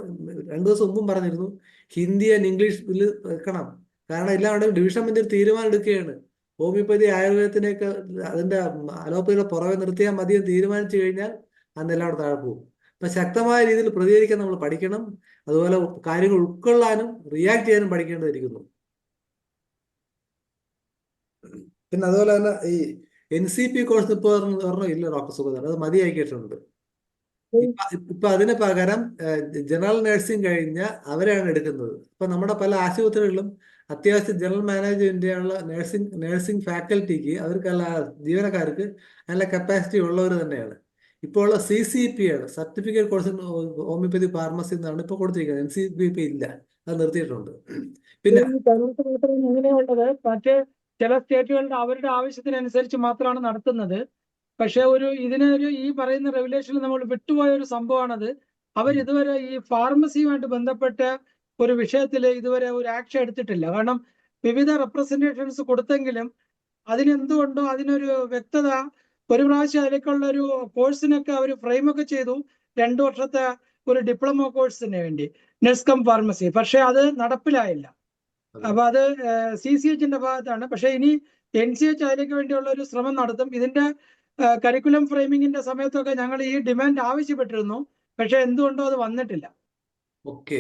2 ദിവസം മുമ്പും പറഞ്ഞിരുന്നു ഹിന്ദി ആൻഡ് ഇംഗ്ലീഷ് ബില്ല് വെക്കണം. കാരണം ഇല്ലാണ്ട് ഡിവിഷൻ ബെഞ്ചിൽ തീരുമാനം എടുക്കുകയാണ്. ഹോമിയോപ്പതി ആയുർവേദത്തിനൊക്കെ അതിന്റെ അലോപ്പതിയുടെ പുറകെ നിർത്തിയാൽ മതിയെന്ന് തീരുമാനിച്ചു കഴിഞ്ഞാൽ അന്നെല്ലാം അവിടെ താഴെ പോകും. അപ്പൊ ശക്തമായ രീതിയിൽ പ്രതികരിക്കാൻ നമ്മൾ പഠിക്കണം. അതുപോലെ കാര്യങ്ങൾ ഉൾക്കൊള്ളാനും റിയാക്ട് ചെയ്യാനും പഠിക്കേണ്ടതിരിക്കുന്നു. പിന്നെ അതുപോലെ തന്നെ ഈ NCP കോഴ്സ് ഇപ്പോൾ പറഞ്ഞോ ഇല്ല ഡോക്ടർ സുഗതൻ, അത് മതിയാക്കിയിട്ടുണ്ട്. ഇപ്പൊ അതിന് പകരം ജനറൽ നഴ്സിംഗ് കഴിഞ്ഞ അവരാണ് എടുക്കുന്നത്. ഇപ്പൊ നമ്മുടെ പല ആശുപത്രികളിലും അത്യാവശ്യം ജനറൽ മാനേജ്മെന്റിനുള്ള നഴ്സിംഗ് ഫാക്കൽറ്റിക്ക് അവർക്കല്ല ജീവനക്കാർക്ക് നല്ല കപ്പാസിറ്റി ഉള്ളവർ തന്നെയാണ്. ഇപ്പോൾ ഉള്ള CCP ആണ്, സർട്ടിഫിക്കറ്റ് കോഴ്സ് ഹോമിയോപ്പതി ഫാർമസി എന്നാണ് ഇപ്പൊ കൊടുത്തിരിക്കുന്നത്. NCP ഇല്ല, അത് നിർത്തിയിട്ടുണ്ട്. പിന്നെ അങ്ങനെയുള്ളത് മറ്റ് ചില സ്റ്റേറ്റുകളുടെ അവരുടെ ആവശ്യത്തിനനുസരിച്ച് മാത്രമാണ് നടത്തുന്നത്. പക്ഷെ ഇതിനൊരു ഈ പറയുന്ന റെഗുലേഷനിൽ നമ്മൾ വിട്ടുപോയ ഒരു സംഭവമാണത്. ഇതുവരെ ഈ ഫാർമസിയുമായിട്ട് ബന്ധപ്പെട്ട ഒരു വിഷയത്തിൽ ഇതുവരെ ഒരു ആക്ഷൻ എടുത്തിട്ടില്ല. കാരണം വിവിധ റെപ്രസെന്റേഷൻസ് കൊടുത്തെങ്കിലും അതിനെന്തുകൊണ്ടോ അതിനൊരു വ്യക്തത, ഒരു പ്രാവശ്യം അതിലേക്കുള്ള ഒരു കോഴ്സിനൊക്കെ അവർ ഫ്രെയിമൊക്കെ ചെയ്തു, 2 വർഷത്തെ ഒരു ഡിപ്ലോമ കോഴ്സിന് വേണ്ടി നഴ്സ് കം ഫാർമസി. പക്ഷെ അത് നടപ്പിലായില്ല. അപ്പൊ അത് CCHന്റെ ഭാഗത്താണ്. പക്ഷെ ഇനി NCH അതിലേക്ക് വേണ്ടിയുള്ള ഒരു ശ്രമം നടത്തും. ഇതിന്റെ കരിക്കുലം ഫ്രെയിമിങ്ങിന്റെ സമയത്തൊക്കെ ഞങ്ങൾ ഈ ഡിമാൻഡ് ആവശ്യപ്പെട്ടിരുന്നു. പക്ഷെ എന്തുകൊണ്ടോ അത് വന്നിട്ടില്ല. ഓക്കെ,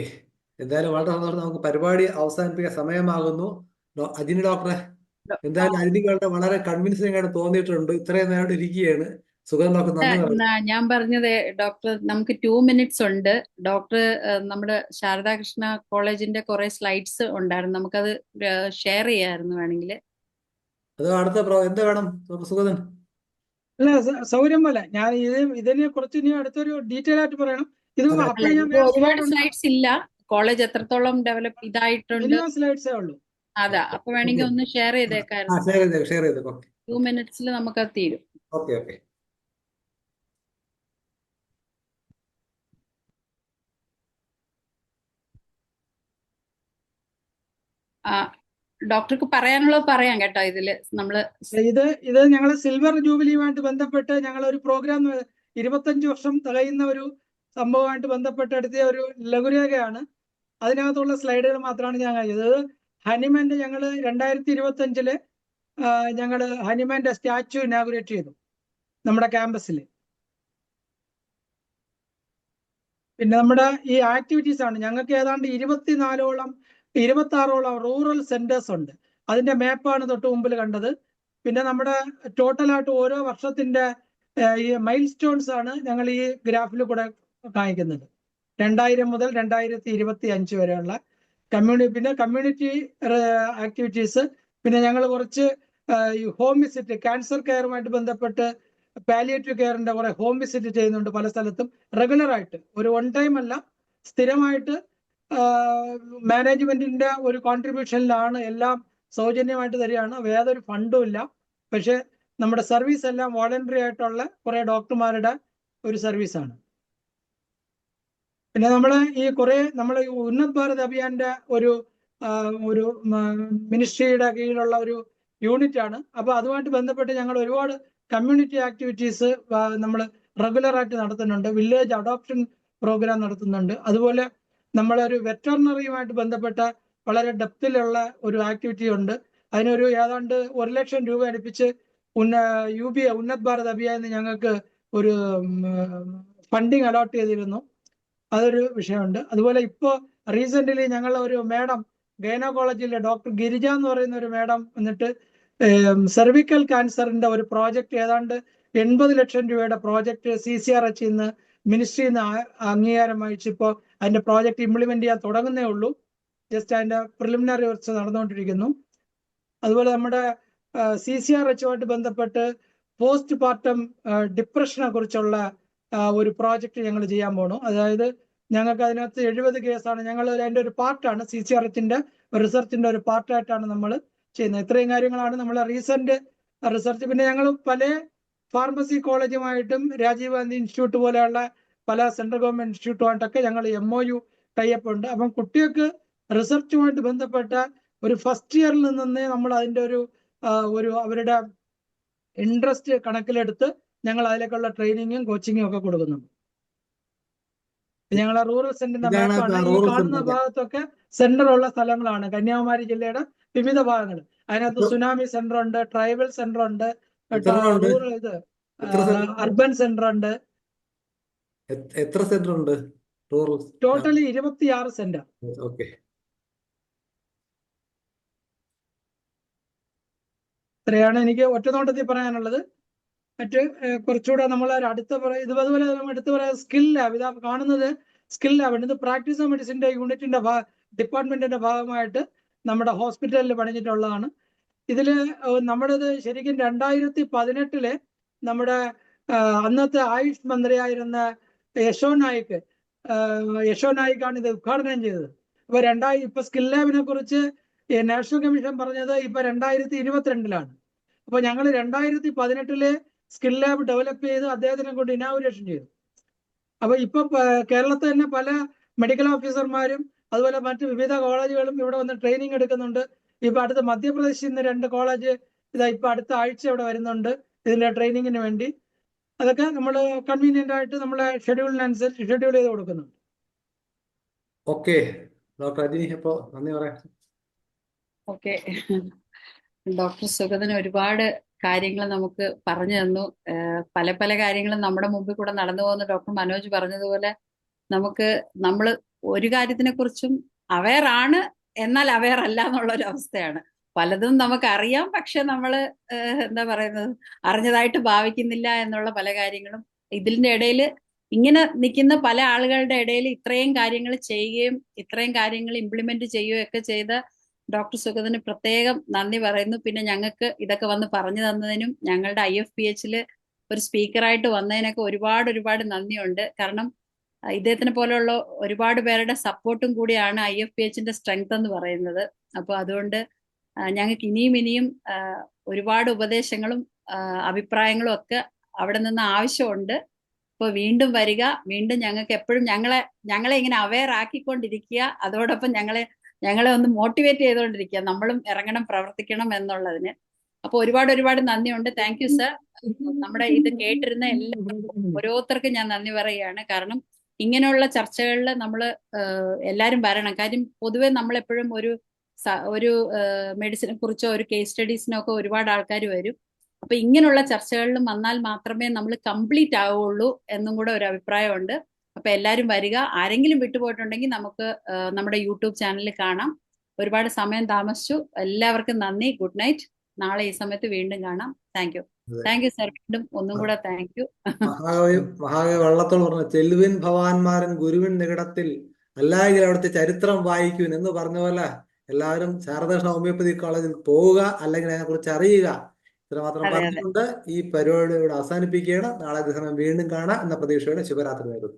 എന്തായാലും വളരെ സന്തോഷം. നമുക്ക് പരിപാടി അവസാനിപ്പിക്കാൻ സമയമാകുന്നു. അജിനി ഡോക്ടറെ, എന്തായാലും അജിനിക്ക് വളരെ കൺവിൻസിംഗ് ആയിട്ട് തോന്നിയിട്ടുണ്ട്. ഇത്രയും നേരം ഇരിക്കുകയാണ്. സുഖം ഡോക്ടർ, നന്ദി. ഞാൻ പറഞ്ഞത് ഡോക്ടർ, നമുക്ക് 2 minutes ഉണ്ട്. ഡോക്ടർ നമ്മുടെ ശാരദാകൃഷ്ണ കോളേജിന്റെ കുറെ സ്ലൈഡ്സ് ഉണ്ടായിരുന്നു, നമുക്കത് ഷെയർ ചെയ്യായിരുന്നു വേണമെങ്കിൽ. അത് അടുത്ത എന്താ വേണം സുഗതൻ? അല്ല, സൗകര്യം പോലെ ഞാൻ ഇതിനെ കുറിച്ച് ഇനി അടുത്തൊരു ഡീറ്റെയിൽ ആയിട്ട് പറയണം. ഇത് ഒരുപാട് സ്ലൈഡ്സ് ഇല്ല, കോളേജ് എത്രത്തോളം ഡെവലപ്പ് ഇതായിട്ടുണ്ട്, സ്ലൈഡ്സേ ഉള്ളൂ. അതാ, അപ്പൊ വേണമെങ്കിൽ ഒന്ന് ഷെയർ ചെയ്തേക്കായിരുന്നു. 2 minutes നമുക്കത് തീരും. ഓക്കെ. ഡോക്ടർക്ക് പറയാനുള്ളത് പറയാം കേട്ടോ. ഇത് ഞങ്ങൾ സിൽവർ ജൂബിലിയുമായിട്ട് ബന്ധപ്പെട്ട് ഞങ്ങൾ ഒരു പ്രോഗ്രാം 25 വർഷം തികയുന്ന ഒരു സംഭവമായിട്ട് ബന്ധപ്പെട്ട് എടുത്തിയ ഒരു ലഘുരേഖയാണ്. അതിനകത്തുള്ള സ്ലൈഡുകൾ മാത്രമാണ് ഞാൻ കഴിഞ്ഞത്. ഹനുമാന്റെ ഞങ്ങൾ 2025 ഞങ്ങൾ ഹനുമാന്റെ സ്റ്റാച്യു ഇനാഗുറേറ്റ് ചെയ്തു നമ്മുടെ ക്യാമ്പസിൽ. പിന്നെ നമ്മുടെ ഈ ആക്ടിവിറ്റീസ് ആണ്. ഞങ്ങൾക്ക് ഏതാണ്ട് 26ഓളം റൂറൽ സെന്റേഴ്സ് ഉണ്ട്. അതിന്റെ മാപ്പാണ് തൊട്ട് മുമ്പിൽ കണ്ടത്. പിന്നെ നമ്മുടെ ടോട്ടലായിട്ട് ഓരോ വർഷത്തിന്റെ ഈ മൈൽ സ്റ്റോൺസ് ആണ് ഞങ്ങൾ ഈ ഗ്രാഫിൽ കൂടെ കാണിക്കുന്നത്. 2000 മുതൽ 2025 വരെയുള്ള പിന്നെ കമ്മ്യൂണിറ്റി ആക്ടിവിറ്റീസ്, പിന്നെ ഞങ്ങൾ കുറച്ച് ഈ ഹോം വിസിറ്റ്, ക്യാൻസർ കെയറുമായിട്ട് ബന്ധപ്പെട്ട് പാലിയേറ്റീവ് കെയറിന്റെ കുറെ ഹോം വിസിറ്റ് ചെയ്യുന്നുണ്ട് പല സ്ഥലത്തും റെഗുലർ ആയിട്ട്. ഒരു വൺ ടൈം അല്ല, സ്ഥിരമായിട്ട് മാനേജ്മെന്റിന്റെ ഒരു കോൺട്രിബ്യൂഷനിലാണ്, എല്ലാം സൗജന്യമായിട്ട് തരികയാണ്, യാതൊരു ഫണ്ടും ഇല്ല. പക്ഷെ നമ്മുടെ സർവീസ് എല്ലാം വോളണ്ടറി ആയിട്ടുള്ള കുറെ ഡോക്ടർമാരുടെ ഒരു സർവീസാണ്. പിന്നെ നമ്മൾ ഈ ഉന്നത് ഭാരത് അഭിയാന്റെ ഒരു മിനിസ്ട്രിയുടെ കീഴിലുള്ള ഒരു യൂണിറ്റ് ആണ്. അപ്പൊ അതുമായിട്ട് ബന്ധപ്പെട്ട് ഞങ്ങൾ ഒരുപാട് കമ്മ്യൂണിറ്റി ആക്ടിവിറ്റീസ് നമ്മൾ റെഗുലർ ആയിട്ട് നടത്തുന്നുണ്ട്. വില്ലേജ് അഡോപ്ഷൻ പ്രോഗ്രാം നടത്തുന്നുണ്ട്. അതുപോലെ നമ്മളൊരു വെറ്ററിനറിയുമായിട്ട് ബന്ധപ്പെട്ട വളരെ ഡെപ്തിലുള്ള ഒരു ആക്ടിവിറ്റി ഉണ്ട്. അതിനൊരു ഏതാണ്ട് 1 ലക്ഷം രൂപ അടുപ്പിച്ച് ഉന്നത് ഭാരത് അഭിയാൻ ഞങ്ങൾക്ക് ഒരു ഫണ്ടിങ് അലോട്ട് ചെയ്തിരുന്നു. അതൊരു വിഷയമുണ്ട്. അതുപോലെ ഇപ്പോൾ റീസെന്റ്ലി ഞങ്ങൾ ഒരു മാഡം ഗൈനക്കോളജിയിലെ ഡോക്ടർ ഗിരിജ എന്ന് പറയുന്ന ഒരു മാഡം വന്നിട്ട് സെർവിക്കൽ ക്യാൻസറിന്റെ ഒരു പ്രോജക്റ്റ്, ഏതാണ്ട് 80 ലക്ഷം രൂപയുടെ പ്രോജക്റ്റ് CCRH നിന്ന് മിനിസ്ട്രിയിൽ നിന്ന് അംഗീകാരം വാങ്ങിച്ച് ഇപ്പോൾ അതിന്റെ പ്രോജക്റ്റ് ഇംപ്ലിമെന്റ് ചെയ്യാൻ തുടങ്ങുന്നേ ഉള്ളൂ. ജസ്റ്റ് അതിന്റെ പ്രിലിമിനറി വർക്ക്സ് നടന്നുകൊണ്ടിരിക്കുന്നു. അതുപോലെ നമ്മുടെ CCRHുമായിട്ട് ബന്ധപ്പെട്ട് പോസ്റ്റ് പാർട്ടം ഡിപ്രഷനെ കുറിച്ചുള്ള ഒരു പ്രോജക്റ്റ് ഞങ്ങൾ ചെയ്യാൻ പോണു. അതായത് ഞങ്ങൾക്ക് അതിനകത്ത് 70 കേസാണ്. ഞങ്ങൾ അതിന്റെ ഒരു പാർട്ടാണ്, CCRHന്റെ റിസർച്ചിന്റെ ഒരു പാർട്ടായിട്ടാണ് നമ്മൾ ചെയ്യുന്നത്. ഇത്രയും കാര്യങ്ങളാണ് നമ്മളെ റീസെന്റ് റിസർച്ച്. പിന്നെ ഞങ്ങൾ പല ഫാർമസി കോളേജുമായിട്ടും രാജീവ് ഗാന്ധി ഇൻസ്റ്റിറ്റ്യൂട്ട് പോലെയുള്ള പല സെൻട്രൽ ഗവൺമെന്റ് ഇൻസ്റ്റിറ്റ്യൂട്ടുമായിട്ടൊക്കെ ഞങ്ങൾ MOU ടൈപ്പ് ഉണ്ട്. അപ്പം കുട്ടികൾക്ക് റിസർച്ചുമായിട്ട് ബന്ധപ്പെട്ട ഒരു ഫസ്റ്റ് ഇയറിൽ നിന്നേ നമ്മൾ അതിന്റെ ഒരു അവരുടെ ഇൻട്രസ്റ്റ് കണക്കിലെടുത്ത് ഞങ്ങൾ അതിലേക്കുള്ള ട്രെയിനിങ്ങും കോച്ചിങ്ങും ഒക്കെ കൊടുക്കുന്നുണ്ട്. ഞങ്ങളെ റൂറൽ സെന്ററിന്റെ മാപ്പാണ് ഈ കാണുന്ന ഭാഗത്തൊക്കെ സെന്റർ ഉള്ള സ്ഥലങ്ങളാണ്. കന്യാകുമാരി ജില്ലയുടെ വിവിധ ഭാഗങ്ങൾ. അതിനകത്ത് സുനാമി സെന്റർ ഉണ്ട്, ട്രൈബൽ സെന്റർ ഉണ്ട്, റൂറൽ അർബൻ സെന്റർ ഉണ്ട്. എത്ര സെന്റർ ഉണ്ട്? Totally 26 centre. ഓക്കെ. ഇത്രയാണ് എനിക്ക് ഒറ്റനോട്ടത്തിൽ പറയാനുള്ളത്. മറ്റ് കുറച്ചുകൂടെ നമ്മൾ ഇതുപോലെ എടുത്തു പറയാൻ സ്കിൽ ലാബ്, ഇതാ കാണുന്നത് സ്കിൽ ലാബ്. ഇത് പ്രാക്ടീസ് ഓഫ് മെഡിസിന്റെ യൂണിറ്റിന്റെ ഡിപ്പാർട്ട്മെന്റിന്റെ ഭാഗമായിട്ട് നമ്മുടെ ഹോസ്പിറ്റലിൽ പണിഞ്ഞിട്ടുള്ളതാണ്. ഇതില് നമ്മുടേത് ശരിക്കും 2018 നമ്മുടെ അന്നത്തെ ആയുഷ് മന്ത്രിയായിരുന്ന യശോ നായിക്കാണ് ഇത് ഉദ്ഘാടനം ചെയ്തത്. അപ്പൊ ഇപ്പൊ സ്കിൽ ലാബിനെ കുറിച്ച് നാഷണൽ കമ്മീഷൻ പറഞ്ഞത് ഇപ്പൊ 2022 അപ്പൊ ഞങ്ങൾ 2018 സ്കിൽ ലാബ് ഡെവലപ്പ് ചെയ്ത് അദ്ദേഹത്തിനെ കൊണ്ട് ഇനാഗുറേഷൻ ചെയ്തു. അപ്പൊ ഇപ്പൊ കേരളത്തിൽ തന്നെ പല മെഡിക്കൽ ഓഫീസർമാരും അതുപോലെ മറ്റ് വിവിധ കോളേജുകളും ഇവിടെ വന്ന് ട്രെയിനിങ് എടുക്കുന്നുണ്ട്. ഇപ്പൊ അടുത്ത മധ്യപ്രദേശിൽ നിന്ന് 2 കോളേജ് ഇപ്പൊ അടുത്ത ആഴ്ച ഇവിടെ വരുന്നുണ്ട് ഇതിന്റെ ട്രെയിനിങ്ങിന് വേണ്ടി. അതൊക്കെ നമ്മൾ കൺവീനിയന്റ് ആയിട്ട് നമ്മളെ ഷെഡ്യൂളിനനുസരിച്ച് ഷെഡ്യൂൾ ചെയ്ത് കൊടുക്കുന്നുണ്ട്. ഓക്കെ ഡോക്ടർ അജിനി, അപ്പോ നന്ദി പറയാം. ഓക്കെ, ഡോക്ടർ സുഗതൻ ഒരുപാട് കാര്യങ്ങൾ നമുക്ക് പറഞ്ഞു തന്നു. പല പല കാര്യങ്ങളും നമ്മുടെ മുമ്പിൽ കൂടെ നടന്നു പോകുന്ന ഡോക്ടർ മനോജ് പറഞ്ഞതുപോലെ നമ്മൾ ഒരു കാര്യത്തിനെ കുറിച്ചും അവെയർ ആണ്, എന്നാൽ അവെയർ അല്ല എന്നുള്ള ഒരു അവസ്ഥയാണ്. പലതും നമുക്കറിയാം, പക്ഷെ നമ്മൾ എന്താ പറയുന്നത്, അറിഞ്ഞതായിട്ട് ഭാവിക്കുന്നില്ല എന്നുള്ള പല കാര്യങ്ങളും. ഇതിന്റെ ഇടയിൽ ഇങ്ങനെ നിൽക്കുന്ന പല ആളുകളുടെ ഇടയിൽ ഇത്രയും കാര്യങ്ങൾ ചെയ്യുകയും ഇത്രയും കാര്യങ്ങൾ ഇംപ്ലിമെന്റ് ചെയ്യുകയും ഒക്കെ ചെയ്ത ഡോക്ടർ സുഗതന് പ്രത്യേകം നന്ദി പറയുന്നു. പിന്നെ ഞങ്ങൾക്ക് ഇതൊക്കെ വന്ന് പറഞ്ഞു തന്നതിനും ഞങ്ങളുടെ IFPHൽ ഒരു സ്പീക്കറായിട്ട് വന്നതിനൊക്കെ ഒരുപാട് നന്ദിയുണ്ട്. കാരണം ഇദ്ദേഹത്തിനെ പോലെയുള്ള ഒരുപാട് പേരുടെ സപ്പോർട്ടും കൂടിയാണ് IFPHന്റെ സ്ട്രെങ്ത് എന്ന് പറയുന്നത്. അപ്പോൾ അതുകൊണ്ട് ഞങ്ങൾക്ക് ഇനിയും ഒരുപാട് ഉപദേശങ്ങളും അഭിപ്രായങ്ങളും ഒക്കെ അവിടെ നിന്ന് ആവശ്യമുണ്ട്. അപ്പോൾ വീണ്ടും വരിക, വീണ്ടും ഞങ്ങൾക്ക് എപ്പോഴും ഞങ്ങളെ ഇങ്ങനെ അവെയർ ആക്കിക്കൊണ്ടിരിക്കുക, അതോടൊപ്പം ഞങ്ങളെ ഒന്ന് മോട്ടിവേറ്റ് ചെയ്തുകൊണ്ടിരിക്കുക, നമ്മളും ഇറങ്ങണം, പ്രവർത്തിക്കണം എന്നുള്ളതിന്. അപ്പൊ ഒരുപാട് നന്ദിയുണ്ട്. Thank you sir. നമ്മുടെ ഇത് കേട്ടിരുന്ന ഓരോരുത്തർക്കും ഞാൻ നന്ദി പറയുകയാണ്. കാരണം ഇങ്ങനെയുള്ള ചർച്ചകളിൽ നമ്മൾ എല്ലാവരും വരണം. കാര്യം പൊതുവെ നമ്മളെപ്പോഴും ഒരു മെഡിസിനെ കുറിച്ചോ ഒരു കേസ് സ്റ്റഡീസിനോ ഒക്കെ ഒരുപാട് ആൾക്കാർ വരും. അപ്പൊ ഇങ്ങനെയുള്ള ചർച്ചകളിലും വന്നാൽ മാത്രമേ നമ്മൾ കംപ്ലീറ്റ് ആവുള്ളൂ എന്നും കൂടെ ഒരു അഭിപ്രായമുണ്ട്. അപ്പൊ എല്ലാവരും വരിക. ആരെങ്കിലും വിട്ടുപോയിട്ടുണ്ടെങ്കിൽ നമുക്ക് നമ്മുടെ യൂട്യൂബ് ചാനലിൽ കാണാം. ഒരുപാട് സമയം താമസിച്ചു. എല്ലാവർക്കും നന്ദി. Good night. നാളെ ഈ സമയത്ത് വീണ്ടും കാണാം. Thank you sir. വീണ്ടും ഒന്നും കൂടെ താങ്ക് യു. മഹാകവി വള്ളത്തോൾ പറഞ്ഞു, ചെല്ലുവിൻ ഭവാന്മാരൻ ഗുരുവിൻ നികടത്തിൽ അല്ലായെങ്കിൽ അവിടുത്തെ ചരിത്രം വായിക്കുവിൻ എന്ന് പറഞ്ഞ പോലെ എല്ലാവരും ശാരദാകൃഷ്ണ ഹോമിയോപ്പതി കോളേജിൽ പോവുക, അല്ലെങ്കിൽ അതിനെക്കുറിച്ച് അറിയുക. ഇത്രമാത്രം അതെ അതെ പറഞ്ഞുകൊണ്ട് ഈ പരിപാടി ഇവിടെ അവസാനിപ്പിക്കുകയാണ്. നാളെ ദിവസം വീണ്ടും കാണാം എന്ന പ്രതീക്ഷയോടെ ശുഭരാത്രി നേരുന്നു.